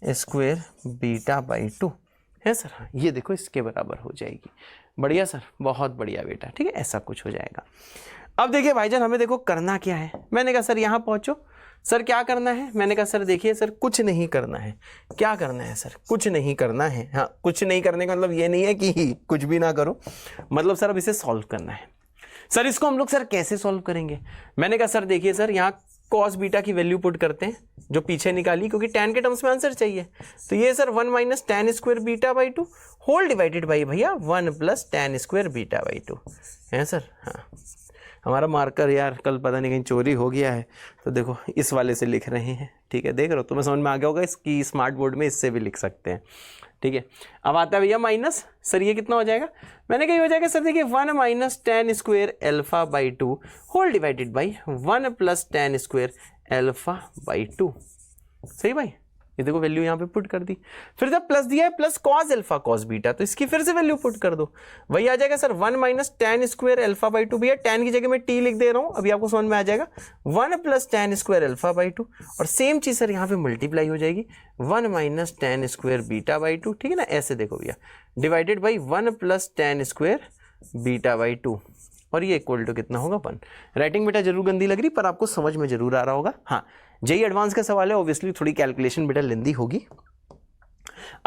square beta by 2, है सर? हाँ, ये देखो इसके बराबर हो जाएगी। बढ़िया सर, बहुत बढ़िया बेटा। ठीक है, ऐसा कुछ हो जाएगा। अब देखिए भाईजान हमें देखो करना क्या है। मैंने कहा सर यहाँ पहुंचो, सर क्या करना है? मैंने कहा सर देखिए सर कुछ नहीं करना है। क्या करना है सर? कुछ नहीं करना है। हाँ, कुछ नहीं करने का मतलब ये नहीं है कि कुछ भी ना करो, मतलब सर अब इसे सॉल्व करना है। सर इसको हम लोग सर कैसे सॉल्व करेंगे? मैंने कहा सर देखिए सर यहाँ कॉस बीटा की वैल्यू पुट करते हैं जो पीछे निकाली, क्योंकि tan के टर्म्स में आंसर चाहिए। तो ये sir 1 minus tan square beta by 2 whole divided by भैया 1 plus tan square beta by 2, है सर? हाँ, हमारा मार्कर यार कल पता नहीं कहीं चोरी हो गया है, तो देखो इस वाले से लिख रहे हैं। ठीक है, देख रहे हो, तुम्हें समझ में आ गया होगा, इसकी स्मार्ट बोर्ड में इससे भी लिख सकते हैं। ठीक है, अब आता है भैया माइनस। सर ये कितना हो जाएगा? मैंने कहा हो जाएगा सर देखिए 1 minus tan square alpha by 2 whole divided by 1 plus tan square alpha by 2। सही भाई, ये देखो वैल्यू यहाँ पे पुट कर दी। फिर जब प्लस दिया है plus cos alpha cos beta, तो इसकी फिर से वैल्यू पुट कर दो, वही आ जाएगा sir 1 minus tan square alpha by 2। भैया tan की जगह मैं t लिख दे रहा हूँ, अभी आपको समझ में आ जाएगा 1 plus tan square alpha by 2 और सेम चीज सर यहाँ पे मल्टीप्लाई हो जाएगी 1 minus tan square beta by 2। ठीक है ना, ऐसे देखो भैया divided by 1 plus tan square beta by 2 और ये इक्वल टू कितना होगा 1। राइटिंग बेटा जरूर गंदी लग रही, पर आपको समझ में जरूर आ रहा होगा। हाँ, जेईई एडवांस का सवाल है, ऑब्वियसली थोड़ी कैलकुलेशन बेटा लेंदी होगी।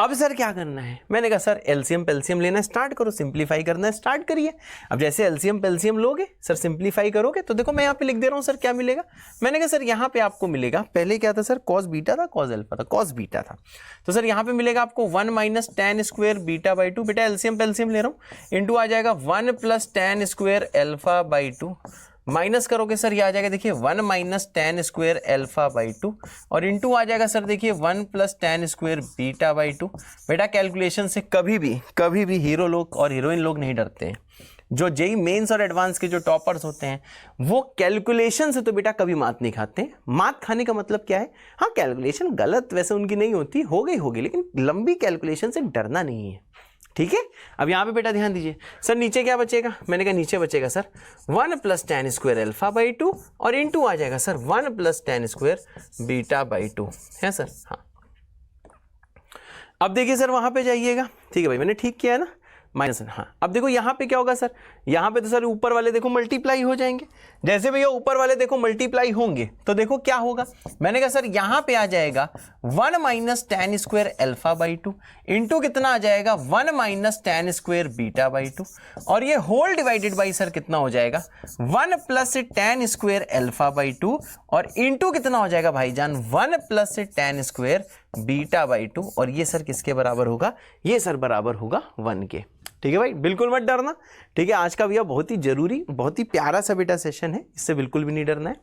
अब सर क्या करना है? मैंने कहा सर एलसीएम पेलसीएम लेना स्टार्ट करो, सिंप्लीफाई करना स्टार्ट करिए। अब जैसे एलसीएम पेलसीएम लोगे सर, सिंप्लीफाई करोगे, तो देखो मैं यहाँ पे लिख दे रहा हूँ सर क्या मिलेगा। मैंने कहा सर यहाँ पे आपको मिलेगा, पहले क्या था सर कॉस बीटा था, कॉस अल्फा था, कॉस बीटा था, तो सर यहाँ पे मिलेगा आपको 1 minus tan square beta by 2। बेटा एलसीएम पेलसीएम ले रहा हूँ, इंटू आ जाएगा 1 plus tan square alpha by 2 minus करोगे सर ये आ जाएगा देखिए 1 minus ten square alpha by 2 और इंटू आ जाएगा सर देखिए 1 plus ten square beta by 2। बेटा कैलकुलेशन से कभी भी हीरो लोग और हीरोइन लोग नहीं डरते हैं। जो जेई मेंस और एडवांस के जो टॉपर्स होते हैं वो कैलकुलेशन से तो बेटा कभी मात नहीं खाते। मात खाने का मतलब क्या है, हाँ कैलकुलेशन गलत वैसे उनकी नहीं होती, होगी लेकिन लंबी कैलकुलेशन से डरना नहीं है, ठीक है। अब यहाँ पे बेटा ध्यान दीजिए सर नीचे क्या बचेगा, मैंने कहा नीचे बचेगा sir 1 plus ten square alpha by 2 और इंटू आ जाएगा sir 1 plus ten square beta by 2 है सर। हाँ अब देखिए सर वहां पे जाइएगा, ठीक है भाई मैंने ठीक किया है ना, माइनस। हाँ अब देखो यहाँ पे क्या होगा सर, यहाँ पे तो सर ऊपर वाले देखो मल्टीप्लाई हो जाएंगे। जैसे भैया ऊपर वाले देखो मल्टीप्लाई होंगे तो देखो क्या होगा, मैंने कहा सर यहाँ पे आ जाएगा 1 minus ten square alpha by 2 into कितना आ जाएगा 1 minus ten square beta by 2 और ये होल डिवाइडेड बाई सर कितना हो जाएगा 1 plus ten square alpha by 2 और इंटू कितना हो जाएगा भाईजान 1 plus ten square beta by 2 और ये सर किसके बराबर होगा, ये सर बराबर होगा 1 के। ठीक है भाई बिल्कुल मत डरना, ठीक है। आज का भैया बहुत ही जरूरी बहुत ही प्यारा सा बेटा सेशन है, इससे बिल्कुल भी नहीं डरना है।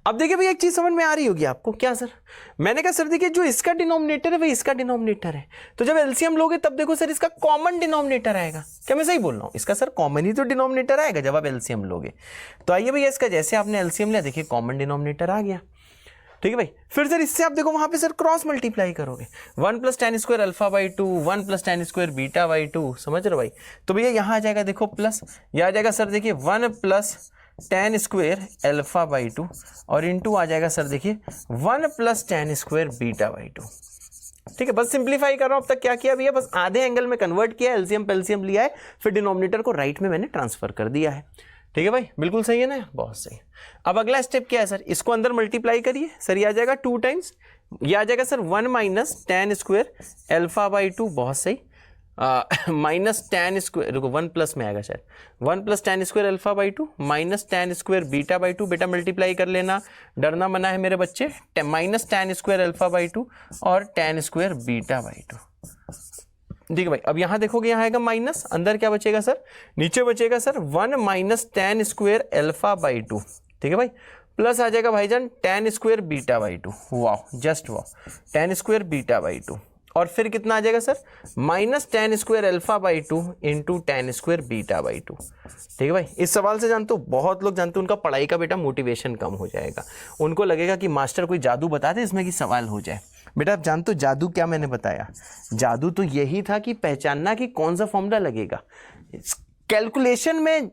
अब देखिए भैया एक चीज समझ में आ रही होगी आपको, क्या सर, मैंने कहा सर देखिए जो इसका डिनोमिनेटर है वही इसका डिनोमिनेटर है, तो जब एलसीएम लोगे तब देखो सर इसका कॉमन डिनोमिनेटर आएगा। क्या मैं सही बोल रहा हूँ, इसका सर कॉमन ही तो डिनोमिनेटर आएगा जब आप एलसीएम लोगे। तो आइए भैया इसका जैसे आपने एलसीएम लिया देखिए कॉमन डिनोमिनेटर आ गया, ठीक है भाई। फिर सर इससे आप देखो वहां पे सर क्रॉस मल्टीप्लाई करोगे 1 plus ten square alpha by 2 1 plus ten square beta by 2, समझ रहे हो भाई। तो भैया यहाँ आ जाएगा देखो प्लस, यह आ जाएगा सर देखिए 1 plus ten square alpha by 2 और इंटू आ जाएगा सर देखिए 1 plus ten square beta by 2। ठीक है बस सिंप्लीफाई कर रहा हूं। अब तक क्या किया भैया, बस आधे एंगल में कन्वर्ट किया, एलसीएम पेलसीएम लिया है, फिर डिनोमिनेटर को राइट में मैंने ट्रांसफर कर दिया है। ठीक है भाई बिल्कुल सही है ना, बहुत सही। अब अगला स्टेप क्या है सर, इसको अंदर मल्टीप्लाई करिए सर, ये आ जाएगा 2 टाइम्स, ये आ जाएगा sir 1 minus ten square alpha by 2, बहुत सही, माइनस टेन स्क्वायर, देखो 1 प्लस में आएगा शायद 1 plus ten square alpha by 2 minus ten square beta by 2। बेटा मल्टीप्लाई कर लेना, डरना मना है मेरे बच्चे, minus ten square alpha by 2 और टेन स्क्वायर बीटा बाई 2। ठीक है भाई। अब यहां देखोगे यहाँ आएगा माइनस, अंदर क्या बचेगा सर, नीचे बचेगा sir 1 minus ten square alpha by 2, ठीक है भाई, प्लस आ जाएगा भाईजान टेन स्क्वायर बीटा बाई 2, वाह जस्ट वाह, टेन स्क्वायर बीटा बाई 2 और फिर कितना आ जाएगा sir minus ten square alpha by 2 into ten square beta by 2। ठीक है भाई। इस सवाल से जानते हो बहुत लोग जानते हो उनका पढ़ाई का बेटा मोटिवेशन कम हो जाएगा, उनको लगेगा कि मास्टर कोई जादू बता दे इसमें कि सवाल हो जाए। बेटा आप जानते हो जादू क्या मैंने बताया, जादू तो यही था कि पहचानना कि कौन सा फॉर्मूला लगेगा। कैलकुलेशन में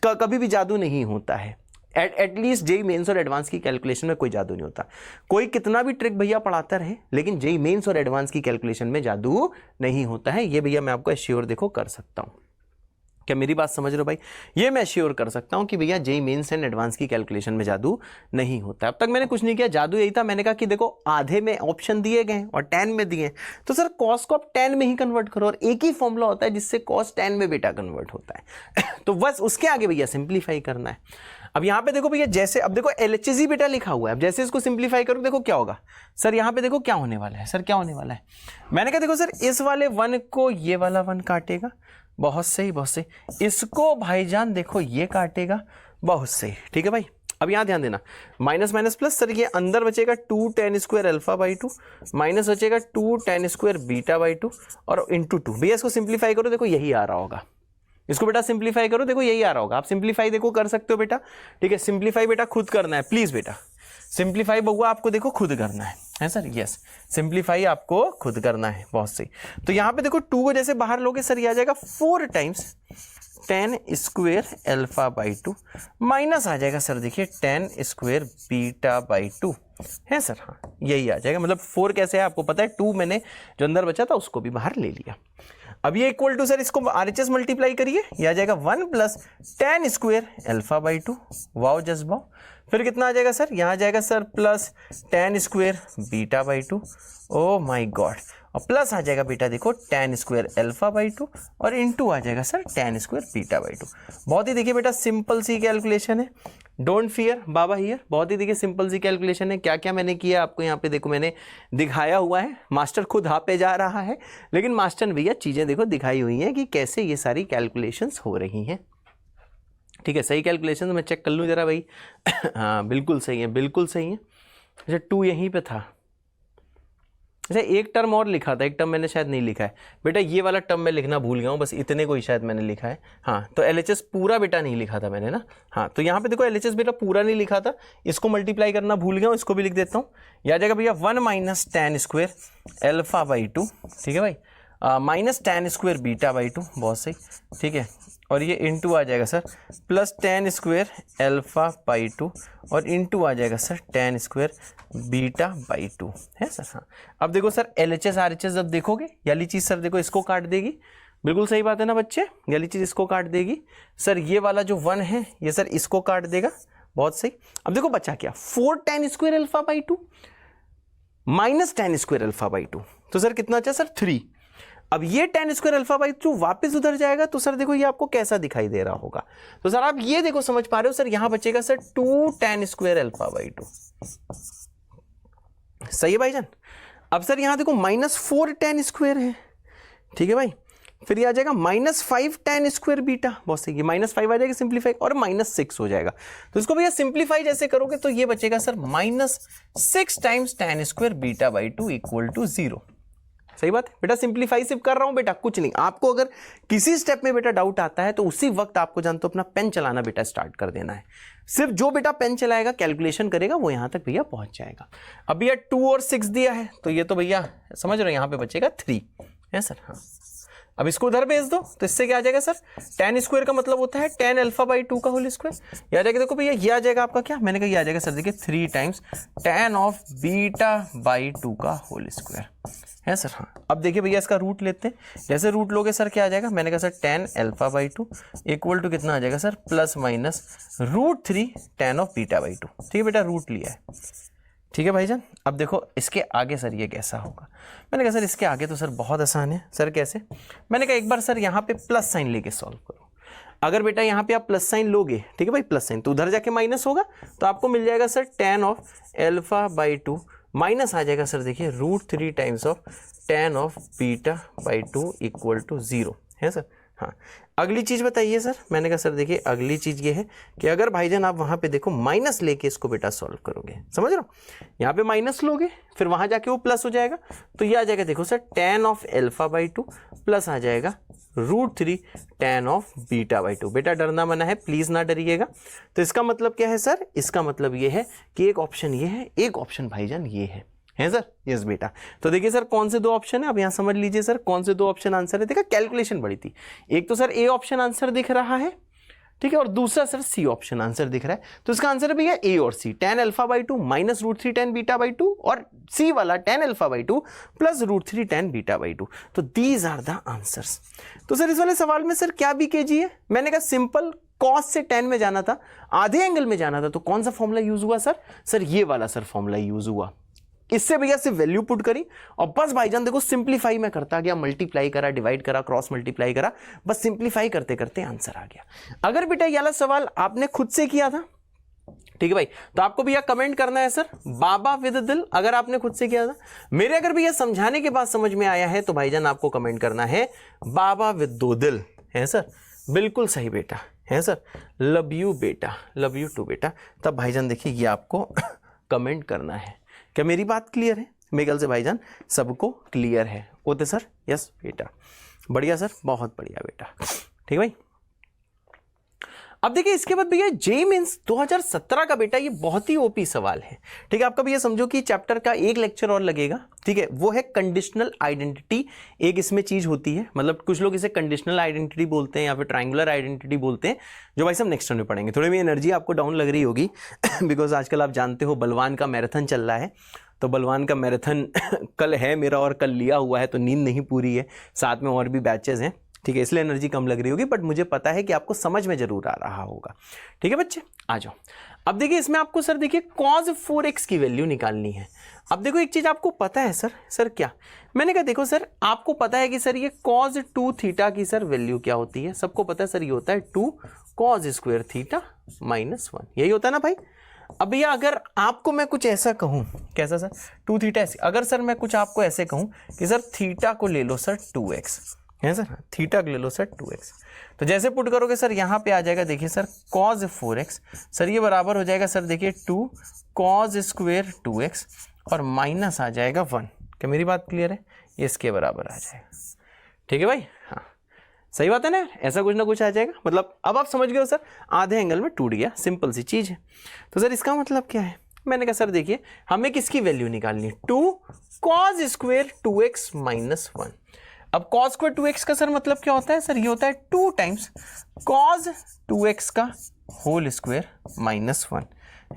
कभी भी जादू नहीं होता है, एटलीस्ट जेई मेंस और एडवांस की कैलकुलेशन में कोई जादू नहीं होता। कोई कितना भी ट्रिक भैया पढ़ाता रहे लेकिन जेई मेंस और एडवांस की कैलकुलेशन में जादू नहीं होता है, ये भैया मैं आपको एश्योर देखो कर सकता हूं। क्या मेरी बात समझ रहे हो भाई, ये मैं एश्योर कर सकता हूं कि भैया जेई मेंस एंड एडवांस की कैलकुलेशन में जादू नहीं होता। अब तक मैंने कुछ नहीं किया, जादू यही था, मैंने कहा कि देखो आधे में ऑप्शन दिए गए और 10 में दिए, तो सर कॉस को आप 10 में ही कन्वर्ट करो, और एक ही फॉर्मूला होता है जिससे कॉस 10 में बेटा कन्वर्ट होता है तो बस उसके आगे भैया सिंप्लीफाई करना है। अब यहाँ पे देखो भैया जैसे, अब देखो एलएचएस बेटा लिखा हुआ है, अब जैसे इसको सिंप्लीफाई करो देखो क्या होगा सर, यहाँ पे देखो क्या होने वाला है सर, क्या होने वाला है, मैंने कहा देखो सर इस वाले 1 को ये वाला 1 काटेगा, बहुत सही बहुत सही, इसको भाईजान देखो ये काटेगा, बहुत सही। ठीक है भाई। अब यहाँ ध्यान देना, माइनस माइनस प्लस सर, ये अंदर बचेगा 2 ten square alpha by 2 minus बचेगा 2 टेन स्क्वायर बीटा बाई 2 और इंटू 2। भैया इसको सिंप्लीफाई करो देखो यही आ रहा होगा, इसको बेटा सिंप्लीफाई करो देखो यही आ रहा होगा। आप सिंप्लीफाई देखो कर सकते हो बेटा, ठीक है, सिंप्लीफाई बेटा खुद करना है प्लीज बेटा, सिंप्लीफाई बउआ आपको देखो खुद करना है सर, यस सिंप्लीफाई आपको खुद करना है, बहुत सही। तो यहाँ पे देखो 2 को जैसे बाहर लोगे सर, ये आ जाएगा 4 times ten square alpha by 2 minus आ जाएगा सर देखिए टेन स्क्वायर बीटा बाई 2 है सर, हाँ यही आ जाएगा। मतलब 4 कैसे है आपको पता है, 2 मैंने जो अंदर बचा था उसको भी बाहर ले लिया। अब ये इक्वल टू सर इसको आरएचएस मल्टीप्लाई करिए, ये आ जाएगा 1 plus ten square alpha by 2, wow just wow. फिर कितना आ जाएगा सर, यहाँ आ जाएगा sir plus ten square beta by 2, oh my God, और प्लस आ जाएगा बेटा देखो टेन स्क्वायर अल्फा बाई 2 और इंटू आ जाएगा sir ten square beta by 2। बहुत ही देखिए बेटा सिंपल सी कैलकुलेशन है, डोंट फियर बाबा हियर, बहुत ही देखिए सिंपल सी कैलकुलेशन है। क्या क्या मैंने किया आपको यहाँ पे देखो मैंने दिखाया हुआ है, मास्टर खुद हाँ पे जा रहा है लेकिन मास्टर ने भैया चीज़ें देखो दिखाई हुई हैं कि कैसे ये सारी कैलकुलेशंस हो रही हैं। ठीक है, सही कैलकुलेशन मैं चेक कर लूँ जरा भाई। हाँ बिल्कुल सही है, बिल्कुल सही है। अच्छा 2 यहीं पे था। अच्छा एक टर्म और लिखा था, एक टर्म मैंने शायद नहीं लिखा है बेटा, ये वाला टर्म मैं लिखना भूल गया हूँ, बस इतने को ही शायद मैंने लिखा है। हाँ तो LHS पूरा बेटा नहीं लिखा था मैंने ना। हाँ तो यहाँ पे देखो LHS बेटा पूरा नहीं लिखा था, इसको मल्टीप्लाई करना भूल गया हूँ, इसको भी लिख देता हूँ। यह आ जाएगा भैया 1 - tan स्क्वायर अल्फा बाई 2, ठीक है भाई, minus tan square beta by 2, बहुत सही, ठीक है। और ये इंटू आ जाएगा sir plus tan square alpha by 2 और इंटू आ जाएगा sir tan square beta by 2 है सर। हाँ अब देखो सर LHS RHS जब देखोगे ये वाली चीज़ सर देखो इसको काट देगी, बिल्कुल सही बात है ना बच्चे, ये वाली चीज़ इसको काट देगी सर, ये वाला जो 1 है ये सर इसको काट देगा, बहुत सही। अब देखो बचा क्या, 4 tan square alpha by 2 minus tan square alpha by 2, तो सर कितना अच्छा सर 3। अब ये tan स्क्वायर अल्फा बाई 2 वापस उधर जाएगा, तो सर देखो ये आपको कैसा दिखाई दे रहा होगा, तो सर आप ये देखो समझ पा रहे हो सर, यहां बचेगा sir 2 tan square alpha by 2, सही है भाईजान। अब सर यहां देखो -4 tan स्क्वायर है, ठीक है भाई, फिर ये आ जाएगा -5 tan स्क्वायर बीटा, बहुत सही, -5 आ जाएगा सिंप्लीफाई और -6 हो जाएगा, तो इसको भैया सिंप्लीफाई जैसे करोगे तो ये बचेगा sir -6 times tan square beta by 2 equal to 0। सही बात है बेटा, सिंप्लीफाई सिर्फ कर रहा हूं बेटा, कुछ नहीं। आपको अगर किसी स्टेप में बेटा डाउट आता है तो उसी वक्त आपको जानते हो अपना पेन चलाना बेटा स्टार्ट कर देना है। सिर्फ जो बेटा पेन चलाएगा कैलकुलेशन करेगा वो यहां तक भैया पहुंच जाएगा। अब भैया 2 और 6 दिया है तो ये तो भैया समझ रहे हो यहां पे बचेगा 3 है सर। हाँ अब इसको उधर भेज दो तो इससे क्या आ जाएगा सर, tan स्क्वायर का मतलब होता है tan अल्फा बाई 2 का होल स्क्वायर, ये आ जाएगा देखो भैया, ये आ जाएगा आपका क्या, मैंने कहा ये आ जाएगा सर देखिए 3 times tan of beta by 2 का होल स्क्वायर है सर। हाँ अब देखिए भैया इसका रूट लेते हैं, जैसे रूट लोगे सर क्या आ जाएगा, मैंने कहा sir tan alpha by 2 equal to कितना आ जाएगा sir +- √3 tan of beta by 2, ठीक है बेटा, रूट लिया है, ठीक है भाईजान। अब देखो इसके आगे सर ये कैसा होगा, मैंने कहा सर इसके आगे तो सर बहुत आसान है सर, कैसे, मैंने कहा एक बार सर यहाँ पे प्लस साइन लेके सॉल्व करो। अगर बेटा यहाँ पे आप प्लस साइन लोगे, ठीक है भाई, प्लस साइन तो उधर जाके माइनस होगा, तो आपको मिल जाएगा sir tan of alpha by 2 minus आ जाएगा सर देखिए √3 times of tan of beta by 2 equal to 0 है सर। हाँ अगली चीज बताइए सर, मैंने कहा सर देखिए अगली चीज ये है कि अगर भाईजान आप वहां पे देखो माइनस लेके इसको बेटा सॉल्व करोगे, समझ रहे हो, यहाँ पे माइनस लोगे फिर वहां जाके वो प्लस हो जाएगा, तो ये आ जाएगा देखो sir tan of alpha by 2 plus आ जाएगा √3 tan ऑफ बीटा बाई 2। बेटा डरना मना है, प्लीज ना डरिएगा। तो इसका मतलब क्या है सर, इसका मतलब ये है कि एक ऑप्शन ये है, एक ऑप्शन भाईजान ये है सर, यस बेटा। तो देखिए सर कौन से 2 ऑप्शन है, अब यहां समझ लीजिए सर कौन से 2 ऑप्शन आंसर है। देखा कैलकुलेशन बड़ी थी, एक तो सर ए ऑप्शन आंसर दिख रहा है, ठीक है, और दूसरा सर सी ऑप्शन आंसर दिख रहा है, तो इसका आंसर है भैया ए और सी, tan alpha by 2 -√3 tan beta by 2 और सी वाला tan alpha by 2 + √3 tan beta by 2, तो दीज आर द आंसर्स। तो सर इस वाले सवाल में सर क्या बीकेजी है, मैंने कहा सिंपल cos से tan में जाना था, आधे एंगल में जाना था, तो कौन सा फॉर्मूला यूज हुआ सर ये वाला सर फॉर्मूला यूज हुआ, इससे भैया सिर्फ वैल्यू पुट करी और बस भाईजान देखो सिंप्लीफाई में करता गया, मल्टीप्लाई करा, डिवाइड करा, क्रॉस मल्टीप्लाई करा, बस सिंप्लीफाई करते करते आंसर आ गया। अगर बेटा ये वाला सवाल आपने खुद से किया था, ठीक है भाई, तो आपको भैया कमेंट करना है सर बाबा विद दिल, अगर आपने खुद से किया था। मेरे अगर भैया समझाने के बाद समझ में आया है तो भाईजान आपको कमेंट करना है बाबा विद 2 दिल, है सर, बिल्कुल सही बेटा, है सर, लव यू बेटा, लव यू टू बेटा। तब भाईजान देखिए ये आपको कमेंट करना है। क्या मेरी बात क्लियर है? मेरे ख्याल से भाईजान सबको क्लियर है, ओके सर, यस बेटा, बढ़िया सर, बहुत बढ़िया बेटा, ठीक है भाई। अब देखिए इसके बाद भैया जेईई मेंस 2017 का बेटा ये बहुत ही ओपी सवाल है, ठीक है। आपका भैया समझो कि चैप्टर का एक लेक्चर और लगेगा, ठीक है, वो है कंडीशनल आइडेंटिटी। एक इसमें चीज होती है, मतलब कुछ लोग इसे कंडीशनल आइडेंटिटी बोलते हैं या फिर ट्रायंगुलर आइडेंटिटी बोलते हैं, जो भाई सब नेक्स्ट टाइम में पढ़ेंगे। थोड़ी भी एनर्जी आपको डाउन लग रही होगी बिकॉज आजकल आप जानते हो बलवान का मैराथन चल रहा है, तो बलवान का मैराथन कल है मेरा और कल लिया हुआ है, तो नींद नहीं पूरी है, साथ में और भी बैचेस हैं, ठीक है, इसलिए एनर्जी कम लग रही होगी, बट मुझे पता है कि आपको समझ में जरूर आ रहा होगा, ठीक है बच्चे, आ जाओ। अब देखिए इसमें आपको सर देखिए cos 4x की वैल्यू निकालनी है। अब देखो एक चीज आपको पता है सर क्या, मैंने कहा देखो सर आपको पता है कि सर ये cos 2 थीटा की सर वैल्यू क्या होती है, सबको पता है सर ये होता है 2 cos स्क्वायर थीटा -1, यही होता है ना भाई। अब भैया अगर आपको मैं कुछ ऐसा कहूं, कैसा सर 2 थीटा, अगर सर मैं कुछ आपको ऐसे कहूं कि सर थीटा को ले लो सर 2x, है सर, थीटा ले लो सर 2x। तो जैसे पुट करोगे सर यहाँ पे आ जाएगा, देखिए सर cos 4x, सर ये बराबर हो जाएगा सर देखिए 2 cos स्क्वेयर 2x और माइनस आ जाएगा 1। क्या मेरी बात क्लियर है? ये इसके बराबर आ जाएगा। ठीक है भाई, हाँ सही बात है ना, ऐसा कुछ ना कुछ आ जाएगा। मतलब अब आप समझ गए हो सर, आधे एंगल में टूट गया, सिंपल सी चीज है। तो सर इसका मतलब क्या है? मैंने कहा सर देखिए हमें किसकी वैल्यू निकालनी है, 2 cos स्क्वेयर 2x माइनस 1। अब cos स्क्वेयर 2x का सर मतलब क्या होता है सर? ये होता है 2 टाइम्स cos 2x का होल स्क्वेयर माइनस 1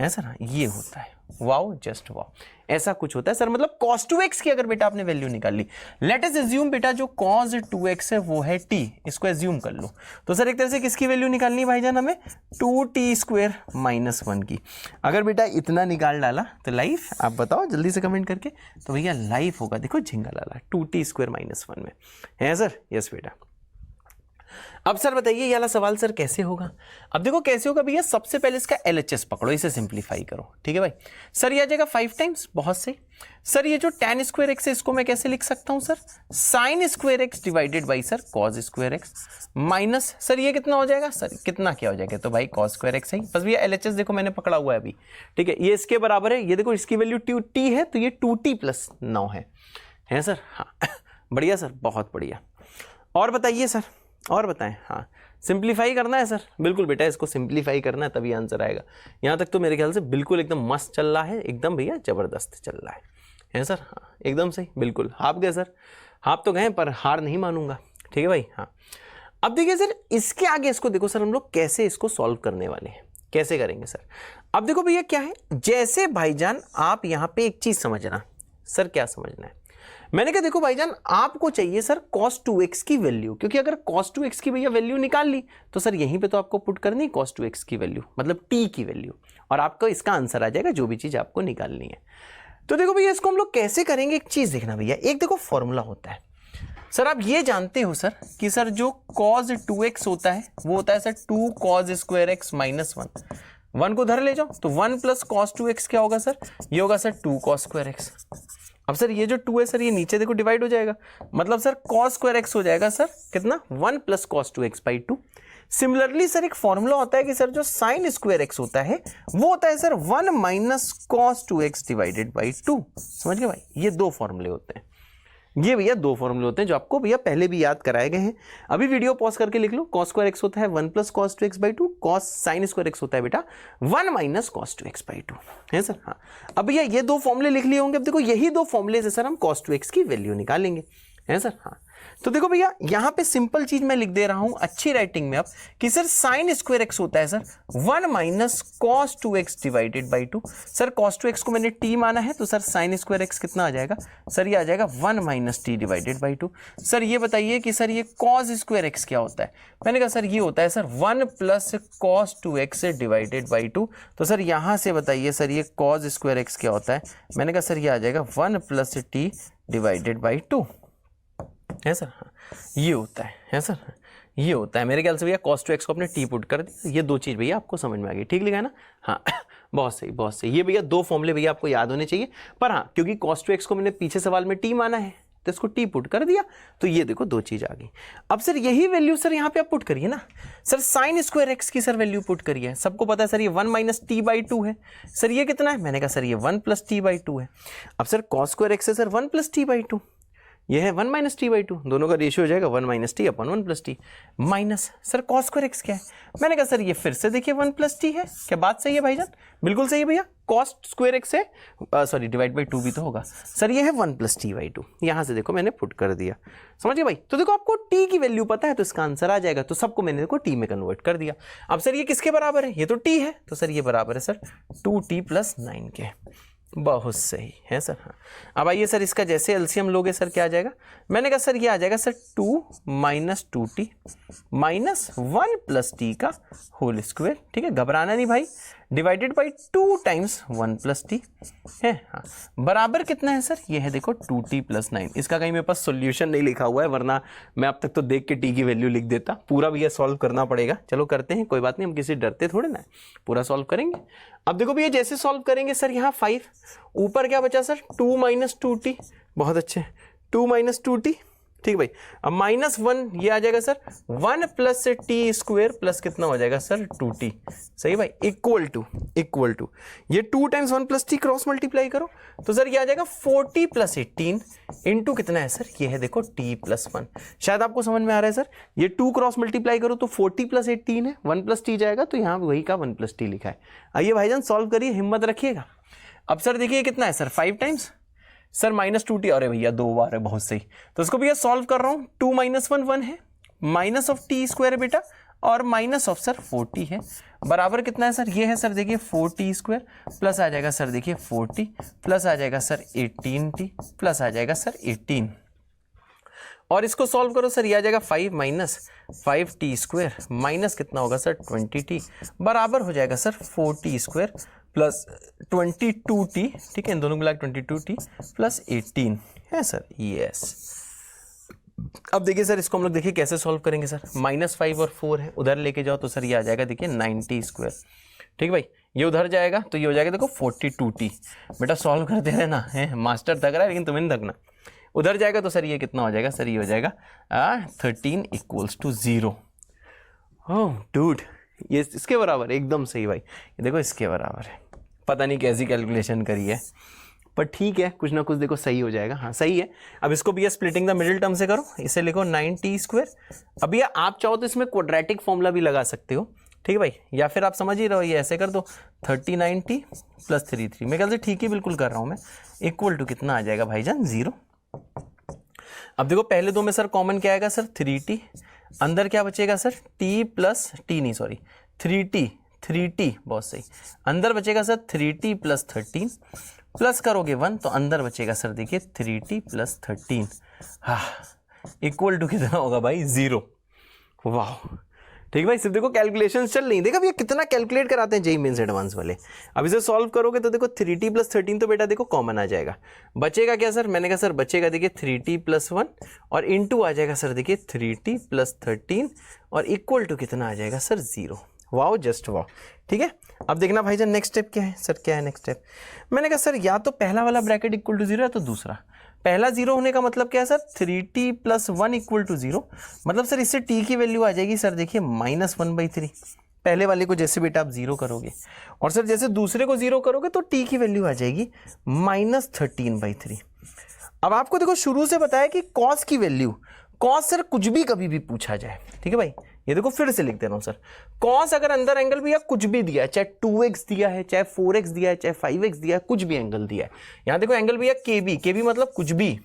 है सर, ये होता है। वाओ, जस्ट वाओ, ऐसा कुछ होता है सर। मतलब cos 2x की अगर बेटा आपने वैल्यू निकाल ली, लेट अस अज्यूम बेटा जो cos 2x है वो है t, इसको एज्यूम कर लो। तो सर एक तरह से किसकी वैल्यू निकालनी है भाईजान? हमें 2t स्क्वेयर माइनस 1 की। अगर बेटा इतना निकाल डाला तो लाइफ, आप बताओ जल्दी से कमेंट करके, तो भैया लाइफ होगा देखो झिंगा लाला 2t स्क्वेयर माइनस 1 में, है सर? यस बेटा। अब सर बताइए ये वाला सवाल सर कैसे होगा? अब देखो कैसे होगा भैया, सबसे पहले इसका LHS पकड़ो, इसे सिंप्लीफाई करो। ठीक है भाई, सर ये आ जाएगा 5 टाइम्स, बहुत सही। सर ये जो tan स्क्वायर x है इसको मैं कैसे लिख सकता हूं sir? sin square x divided by sir cos square x minus sir ये कितना हो जाएगा सर? कितना क्या हो जाएगा? तो भाई cos स्क्वायर x है, बस भैया LHS देखो मैंने पकड़ा हुआ है अभी। ठीक है, ये इसके बराबर है, ये देखो इसकी वैल्यू t है तो ये 2t प्लस 9 है सर? हाँ बढ़िया सर, बहुत बढ़िया। और बताइए सर, और बताएं। हाँ सिंप्लीफाई करना है सर? बिल्कुल बेटा, इसको सिंप्लीफाई करना है तभी आंसर आएगा। यहाँ तक तो मेरे ख्याल से बिल्कुल एकदम मस्त चल रहा है, एकदम भैया जबरदस्त चल रहा है सर? हाँ एकदम सही, बिल्कुल। आप गए सर? आप तो गए पर हार नहीं मानूंगा। ठीक है भाई, हाँ। अब देखिए सर इसके आगे इसको देखो सर, हम लोग कैसे इसको सॉल्व करने वाले हैं, कैसे करेंगे सर? अब देखो भैया क्या है, जैसे भाईजान आप यहाँ पे एक चीज समझना। सर क्या समझना है? मैंने कहा देखो भाईजान आपको चाहिए सर cos 2x की वैल्यू, क्योंकि अगर cos 2x की भैया वैल्यू निकाल ली तो सर यहीं पे तो आपको पुट करनी cos 2x की वैल्यू, मतलब t की वैल्यू, और आपका इसका आंसर आ जाएगा जो भी चीज आपको निकालनी है। तो देखो भैया इसको हम लोग कैसे करेंगे, एक चीज देखना भैया, एक देखो फॉर्मूला होता है सर, आप ये जानते हो सर कि सर जो cos 2x होता है वो होता है sir 2 cos square x minus 1 को धर ले जाओ तो 1 प्लस cos 2x क्या होगा सर? ये होगा सर 2 cos स्क्वायर x। अब सर ये जो 2 है सर ये नीचे देखो डिवाइड हो जाएगा, मतलब सर cos स्क्वायर x हो जाएगा सर कितना? 1 plus cos 2x by 2। Similarly sir एक फॉर्मूला होता है कि सर जो sin स्क्वायर x होता है वो होता है sir 1 minus cos 2x divided by 2। समझ गए भाई? ये दो फॉर्मूले होते हैं, ये भैया दो फॉर्मूले होते हैं जो आपको भैया पहले भी याद कराए गए हैं। अभी वीडियो पॉज करके लिख लो, cos स्क्वायर x होता है 1 plus cos 2x by 2, cos sin square x होता है बेटा 1 माइनस cos 2x बाई 2, है सर? हाँ अब भैया ये दो फॉर्मूले लिख लिए होंगे। अब देखो यही दो फॉर्मूले से सर हम cos 2x की वैल्यू निकालेंगे, है सर? हाँ तो देखो भैया यहाँ पे सिंपल चीज मैं लिख दे रहा हूं अच्छी राइटिंग में अब कि सर sin स्क्वायर x होता है sir 1 minus cos 2x divided by 2। Sir cos 2x को मैंने t माना है तो सर sin स्क्वायर x कितना आ जाएगा सर? ये आ जाएगा 1 minus t divided by 2। Sir ये बताइए कि सर ये cos स्क्वायर x क्या होता है? मैंने कहा सर ये होता है sir 1 plus cos 2x divided by 2। तो सर यहाँ से बताइए सर ये cos स्क्वायर x क्या होता है? मैंने कहा सर ये आ जाएगा 1 प्लस t डिवाइडेड बाई 2, है सर? हाँ ये होता है सर? ये होता है। मेरे ख्याल से भैया cos 2x को अपने t पुट कर दिया, ये दो चीज भैया आपको समझ में आ गई। ठीक लिखा है ना? हाँ बहुत सही, बहुत सही। ये भैया दो फॉर्मूले भैया आपको याद होने चाहिए, पर हाँ क्योंकि cos 2x को मैंने पीछे सवाल में t माना है तो इसको t पुट कर दिया, तो ये देखो दो चीज आ गई। अब सर यही वैल्यू सर यहाँ पे आप पुट करिए ना सर, sin स्क्वायर x की सर वैल्यू पुट करिए। सबको पता है सर ये 1 माइनस t बाई 2 है। सर ये कितना है? मैंने कहा सर ये 1 प्लस t बाई 2 है। अब सर cos स्क्वायर x है सर 1 प्लस t बाई 2, ये है 1 माइनस टी बाई 2, दोनों का रेशियो हो जाएगा 1 माइनस टी अपन 1 plus T minus sir cos square x क्या है? मैंने कहा सर ये फिर से देखिए 1 प्लस टी है। क्या बात सही है भाईजान? बिल्कुल सही है भैया। cos स्क्वायर x है सॉरी डिवाइड बाई 2 भी तो होगा सर, ये है 1 प्लस टी बाई 2। यहाँ से देखो मैंने पुट कर दिया, समझिए भाई? तो देखो आपको t की वैल्यू पता है तो इसका आंसर आ जाएगा, तो सबको मैंने देखो t में कन्वर्ट कर दिया। अब सर ये किसके बराबर है? ये तो t है, तो सर ये बराबर है सर 2t प्लस 9 के। बहुत सही है सर। हाँ अब आइए सर इसका जैसे एलसीएम लोगे सर क्या आ जाएगा? मैंने कहा सर ये आ जाएगा sir 2 minus 2t minus 1 plus T का होल स्क्वायर। ठीक है, घबराना नहीं भाई, divided by 2 times 1 plus T है। हाँ बराबर कितना है सर? ये है देखो 2t प्लस 9। इसका कहीं मेरे पास सॉल्यूशन नहीं लिखा हुआ है, वरना मैं अब तक तो देख के t की वैल्यू लिख देता। पूरा भैया सॉल्व करना पड़ेगा, चलो करते हैं, कोई बात नहीं, हम किसी डरते थोड़े ना, पूरा सॉल्व करेंगे। अब देखो भैया जैसे सॉल्व करेंगे सर, यहाँ 5 ऊपर क्या बचा सर? 2 माइनस 2t, बहुत अच्छे, 2 माइनस 2t ठीक भाई। अब -1 ये आ जाएगा sir 1 plus T square plus कितना हो जाएगा सर 2t, सही भाई, इक्वल टू ये 2 times 1 plus T cross multiply करो तो सर ये आ जाएगा 40 प्लस 18 इंटू कितना है सर, ये है देखो t प्लस 1। शायद आपको समझ में आ रहा है सर, ये 2 क्रॉस मल्टीप्लाई करो तो 40 प्लस 18 है, 1 प्लस टी जाएगा तो यहाँ वही का 1 प्लस टी लिखा है। आइए भाईजान सॉल्व करिए, हिम्मत रखिएगा। अब सर देखिए कितना है सर 5 टाइम्स सर -2t, अरे भैया 2 बार है, बहुत सही। तो इसको भैया सॉल्व कर रहा हूं, 2 - 1 1 है, माइनस ऑफ टी स्क्वायर बेटा और माइनस ऑफ सर 40 है, बराबर कितना है सर, ये है सर देखिए 4t स्क्वायर प्लस आ जाएगा सर देखिए 40 प्लस आ जाएगा सर 18t प्लस आ जाएगा सर 18, और इसको सॉल्व करो सर, ये आ जाएगा 5 - 5t स्क्वायर माइनस कितना होगा सर 20t बराबर हो जाएगा sir 4t square plus 22t, ठीक है, इन दोनों मिला 22t प्लस 18 है सर, यस। अब देखिए सर इसको हम लोग देखिए कैसे सॉल्व करेंगे सर, -5 और 4 है, उधर लेके जाओ तो सर ये आ जाएगा देखिए 90 स्क्वायर, ठीक भाई, ये उधर जाएगा तो ये हो जाएगा देखो 42t। बेटा सॉल्व करते रहना है, मास्टर थक रहा है लेकिन तुम्हें नहीं थकना। उधर जाएगा तो सर ये कितना हो जाएगा सर, ये हो जाएगा 13 = 0। ओह डूड, ये इसके बराबर एकदम सही भाई, ये देखो इसके बराबर है। पता नहीं कैसी कैलकुलेशन करी है पर ठीक है, कुछ ना कुछ देखो सही हो जाएगा, हाँ सही है। अब इसको भी स्प्लिटिंग द मिडिल टर्म से करो, इसे लिखो 9t स्क्वायर। अब ये आप चाहो तो इसमें क्वाड्रेटिक फॉर्मूला भी लगा सकते हो, ठीक है भाई, या फिर आप समझ ही रहो, ये ऐसे कर दो 39t प्लस 33, मैं ख्याल से ठीक ही बिल्कुल कर रहा हूँ मैं, इक्वल टू कितना आ जाएगा भाईजान 0। अब देखो पहले दो में सर कॉमन क्या आएगा सर 3t, अंदर क्या बचेगा सर t प्लस t नहीं सॉरी 3t, बहुत सही, अंदर बचेगा सर 3t प्लस 13 प्लस करोगे 1 तो अंदर बचेगा सर देखिए 3t प्लस 13, हाँ इक्वल टू कितना होगा भाई 0। वाह, ठीक भाई, सिर्फ देखो कैलकुलेशन चल रही, देखो भैया कितना कैलकुलेट कराते हैं जेईई मेंस एडवांस वाले। अब इसे सॉल्व करोगे तो देखो 3t प्लस 13 तो बेटा देखो कॉमन आ जाएगा, बचेगा क्या सर, मैंने कहा सर बचेगा देखिए 3t प्लस 1 और इंटू आ जाएगा सर देखिए 3t प्लस 13 और इक्वल टू कितना आ जाएगा सर 0। वाओ, जस्ट वाओ, ठीक है। अब देखना भाईजान नेक्स्ट स्टेप क्या है सर, क्या है नेक्स्ट स्टेप, मैंने कहा सर या तो पहला वाला ब्रैकेट इक्वल टू 0 है तो दूसरा। पहला 0 होने का मतलब क्या है sir, 3t plus 1 equal to 0, मतलब सर इससे t की वैल्यू आ जाएगी सर देखिए -1/3। पहले वाले को जैसे बेटा आप 0 करोगे और सर जैसे दूसरे को 0 करोगे तो t की वैल्यू आ जाएगी -13/3। अब आपको देखो शुरू से बताया कि cos की वैल्यू, cos सर कुछ भी कभी भी पूछा जाए, ठीक है भाई, ये देखो फिर से लिख दे रहा हूं सर, cos अगर अंदर एंगल भी या कुछ भी दिया है, चाहे 2x दिया है, चाहे 4x दिया है, चाहे 5x दिया है, कुछ भी एंगल दिया है, यहां देखो एंगल भी है kb मतलब कुछ भी,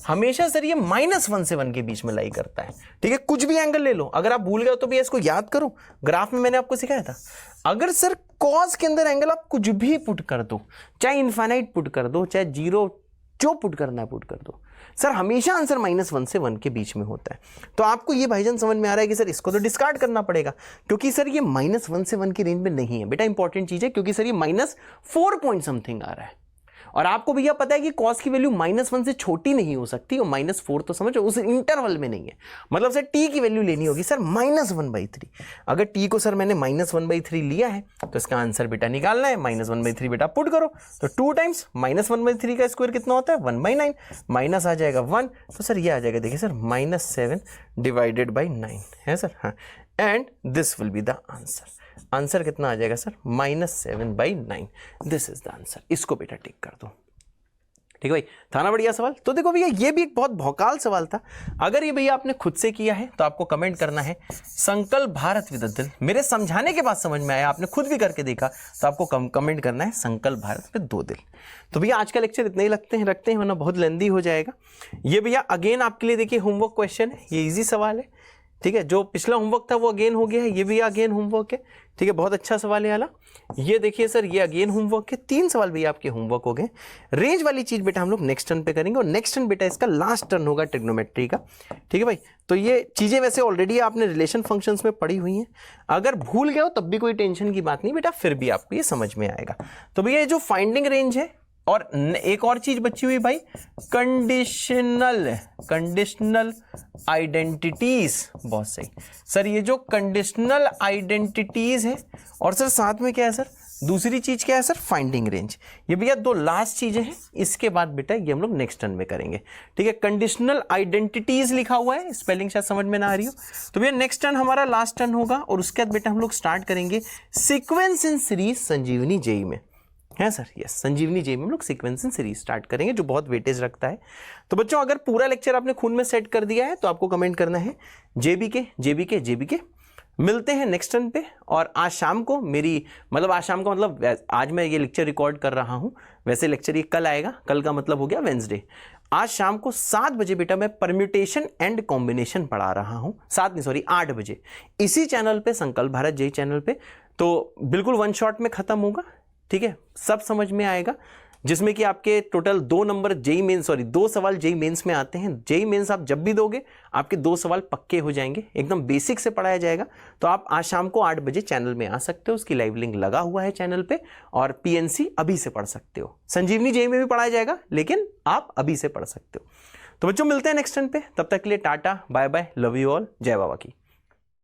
हमेशा सर ये -1 से 1 के बीच में लाई करता है, ठीक है, कुछ भी एंगल ले लो। अगर आप भूल गए तो भी इसको याद करो, ग्राफ में मैंने आपको सिखाया था, अगर सर cos के अंदर एंगल आप कुछ भी पुट कर दो, चाहे इनफाइनाइट पुट कर दो, चाहे 0 जो पुट करना है पुट कर दो, सर हमेशा आंसर -1 से 1 के बीच में होता है। तो आपको ये भाईजान समझ में आ रहा है कि सर इसको तो डिस्कार्ड करना पड़ेगा क्योंकि सर ये -1 से 1 की रेंज में नहीं है बेटा, इंपॉर्टेंट चीज है, क्योंकि सर ये -4 पॉइंट समथिंग आ रहा है और आपको भैया पता है कि cos की वैल्यू -1 से छोटी नहीं हो सकती और -4 तो समझो उस इंटरवल में नहीं है, मतलब सर t की वैल्यू लेनी होगी सर -1/3। अगर t को सर मैंने -1/3 लिया है तो इसका आंसर बेटा निकालना है, -1/3 बेटा पुट करो तो 2 टाइम्स -1/3 का स्क्वायर कितना होता है 1/9, माइनस आ जाएगा 1 तो सर ये आ जाएगा देखिए सर -7/9 है सर, हाँ, and this will be the answer. Answer कितना आ जाएगा sir -7/9, this is the answer. इसको बेटा टिक कर दो, ठीक है भाई, था ना बढ़िया सवाल। तो देखो भैया ये भी एक बहुत भौकाल सवाल था, अगर ये भैया आपने खुद से किया है तो आपको कमेंट करना है संकल्प भारत विद दिल, मेरे समझाने के बाद समझ में आया, आपने खुद भी करके देखा तो आपको कमेंट करना है संकल्प भारत विद 2 दिल। तो भैया आज का लेक्चर इतना ही रखते हैं वरना बहुत लेंदी हो जाएगा। ये भैया अगेन आपके लिए देखिए होमवर्क क्वेश्चन है, ये ईजी सवाल है, ठीक है, जो पिछला होमवर्क था वो अगेन हो गया है, ये भी अगेन होमवर्क है, ठीक है, बहुत अच्छा सवाल है वाला। ये देखिए सर ये अगेन होमवर्क है, 3 सवाल भी आपके होमवर्क हो गए। रेंज वाली चीज बेटा हम लोग नेक्स्ट टर्न पे करेंगे और नेक्स्ट टर्न बेटा इसका लास्ट टर्न होगा ट्रिग्नोमेट्री का, ठीक है भाई। तो ये चीजें वैसे ऑलरेडी आपने रिलेशन फंक्शंस में पढ़ी हुई हैं, अगर भूल गए हो तब भी कोई टेंशन की बात नहीं बेटा, फिर भी आपको ये समझ में आएगा। तो भैया ये जो फाइंडिंग रेंज है और एक और चीज बची हुई भाई, कंडीशनल आइडेंटिटीज, बहुत सही सर, ये जो कंडीशनल आइडेंटिटीज है और सर साथ में क्या है सर दूसरी चीज क्या है सर, फाइंडिंग रेंज। ये भैया दो लास्ट चीजें हैं, इसके बाद बेटा ये हम लोग नेक्स्ट टर्न में करेंगे, ठीक है। कंडीशनल आइडेंटिटीज लिखा हुआ है, स्पेलिंग शायद समझ में ना आ रही हो, तो भैया नेक्स्ट टर्न हमारा लास्ट टर्न होगा और उसके बाद बेटा हम लोग स्टार्ट करेंगे sequence in series Sanjeevani JEE में, है सर, यस, संजीवनी जेई में हम लोग सीक्वेंस इन सीरीज स्टार्ट करेंगे जो बहुत वेटेज रखता है। तो बच्चों अगर पूरा लेक्चर आपने खून में सेट कर दिया है तो आपको कमेंट करना है जेबीके जेबीके जेबीके। मिलते हैं नेक्स्ट टर्न पे, और आज शाम को मेरी मतलब आज शाम का मतलब आज मैं ये लेक्चर रिकॉर्ड कर रहा हूं, वैसे लेक्चर ये कल आएगा, कल का मतलब हो गया वेंसडे। आज शाम को 7 बजे बेटा मैं परम्यूटेशन एंड कॉम्बिनेशन पढ़ा रहा हूं, 8 बजे इसी चैनल पे, संकल्प भारत जेई चैनल पे। तो बिल्कुल वन शॉट में खत्म होगा, ठीक है, सब समझ में आएगा, जिसमें कि आपके total 2 number JEE Mains, sorry 2 सवाल जेई मेंस में आते हैं। जेई मेंस आप जब भी दोगे आपके 2 सवाल पक्के हो जाएंगे, एकदम बेसिक से पढ़ाया जाएगा। तो आप आज शाम को 8 बजे चैनल में आ सकते हो, उसकी लाइव लिंक लगा हुआ है चैनल पे, और पीएनसी अभी से पढ़ सकते हो। संजीवनी जेई में भी पढ़ाया जाएगा, लेकिन आप अभी से पढ़ सकते हो। तो बच्चों मिलते हैं नेक्स्ट टर्न पे, तब तक के लिए tata bye bye, love you all, जय बाबा की।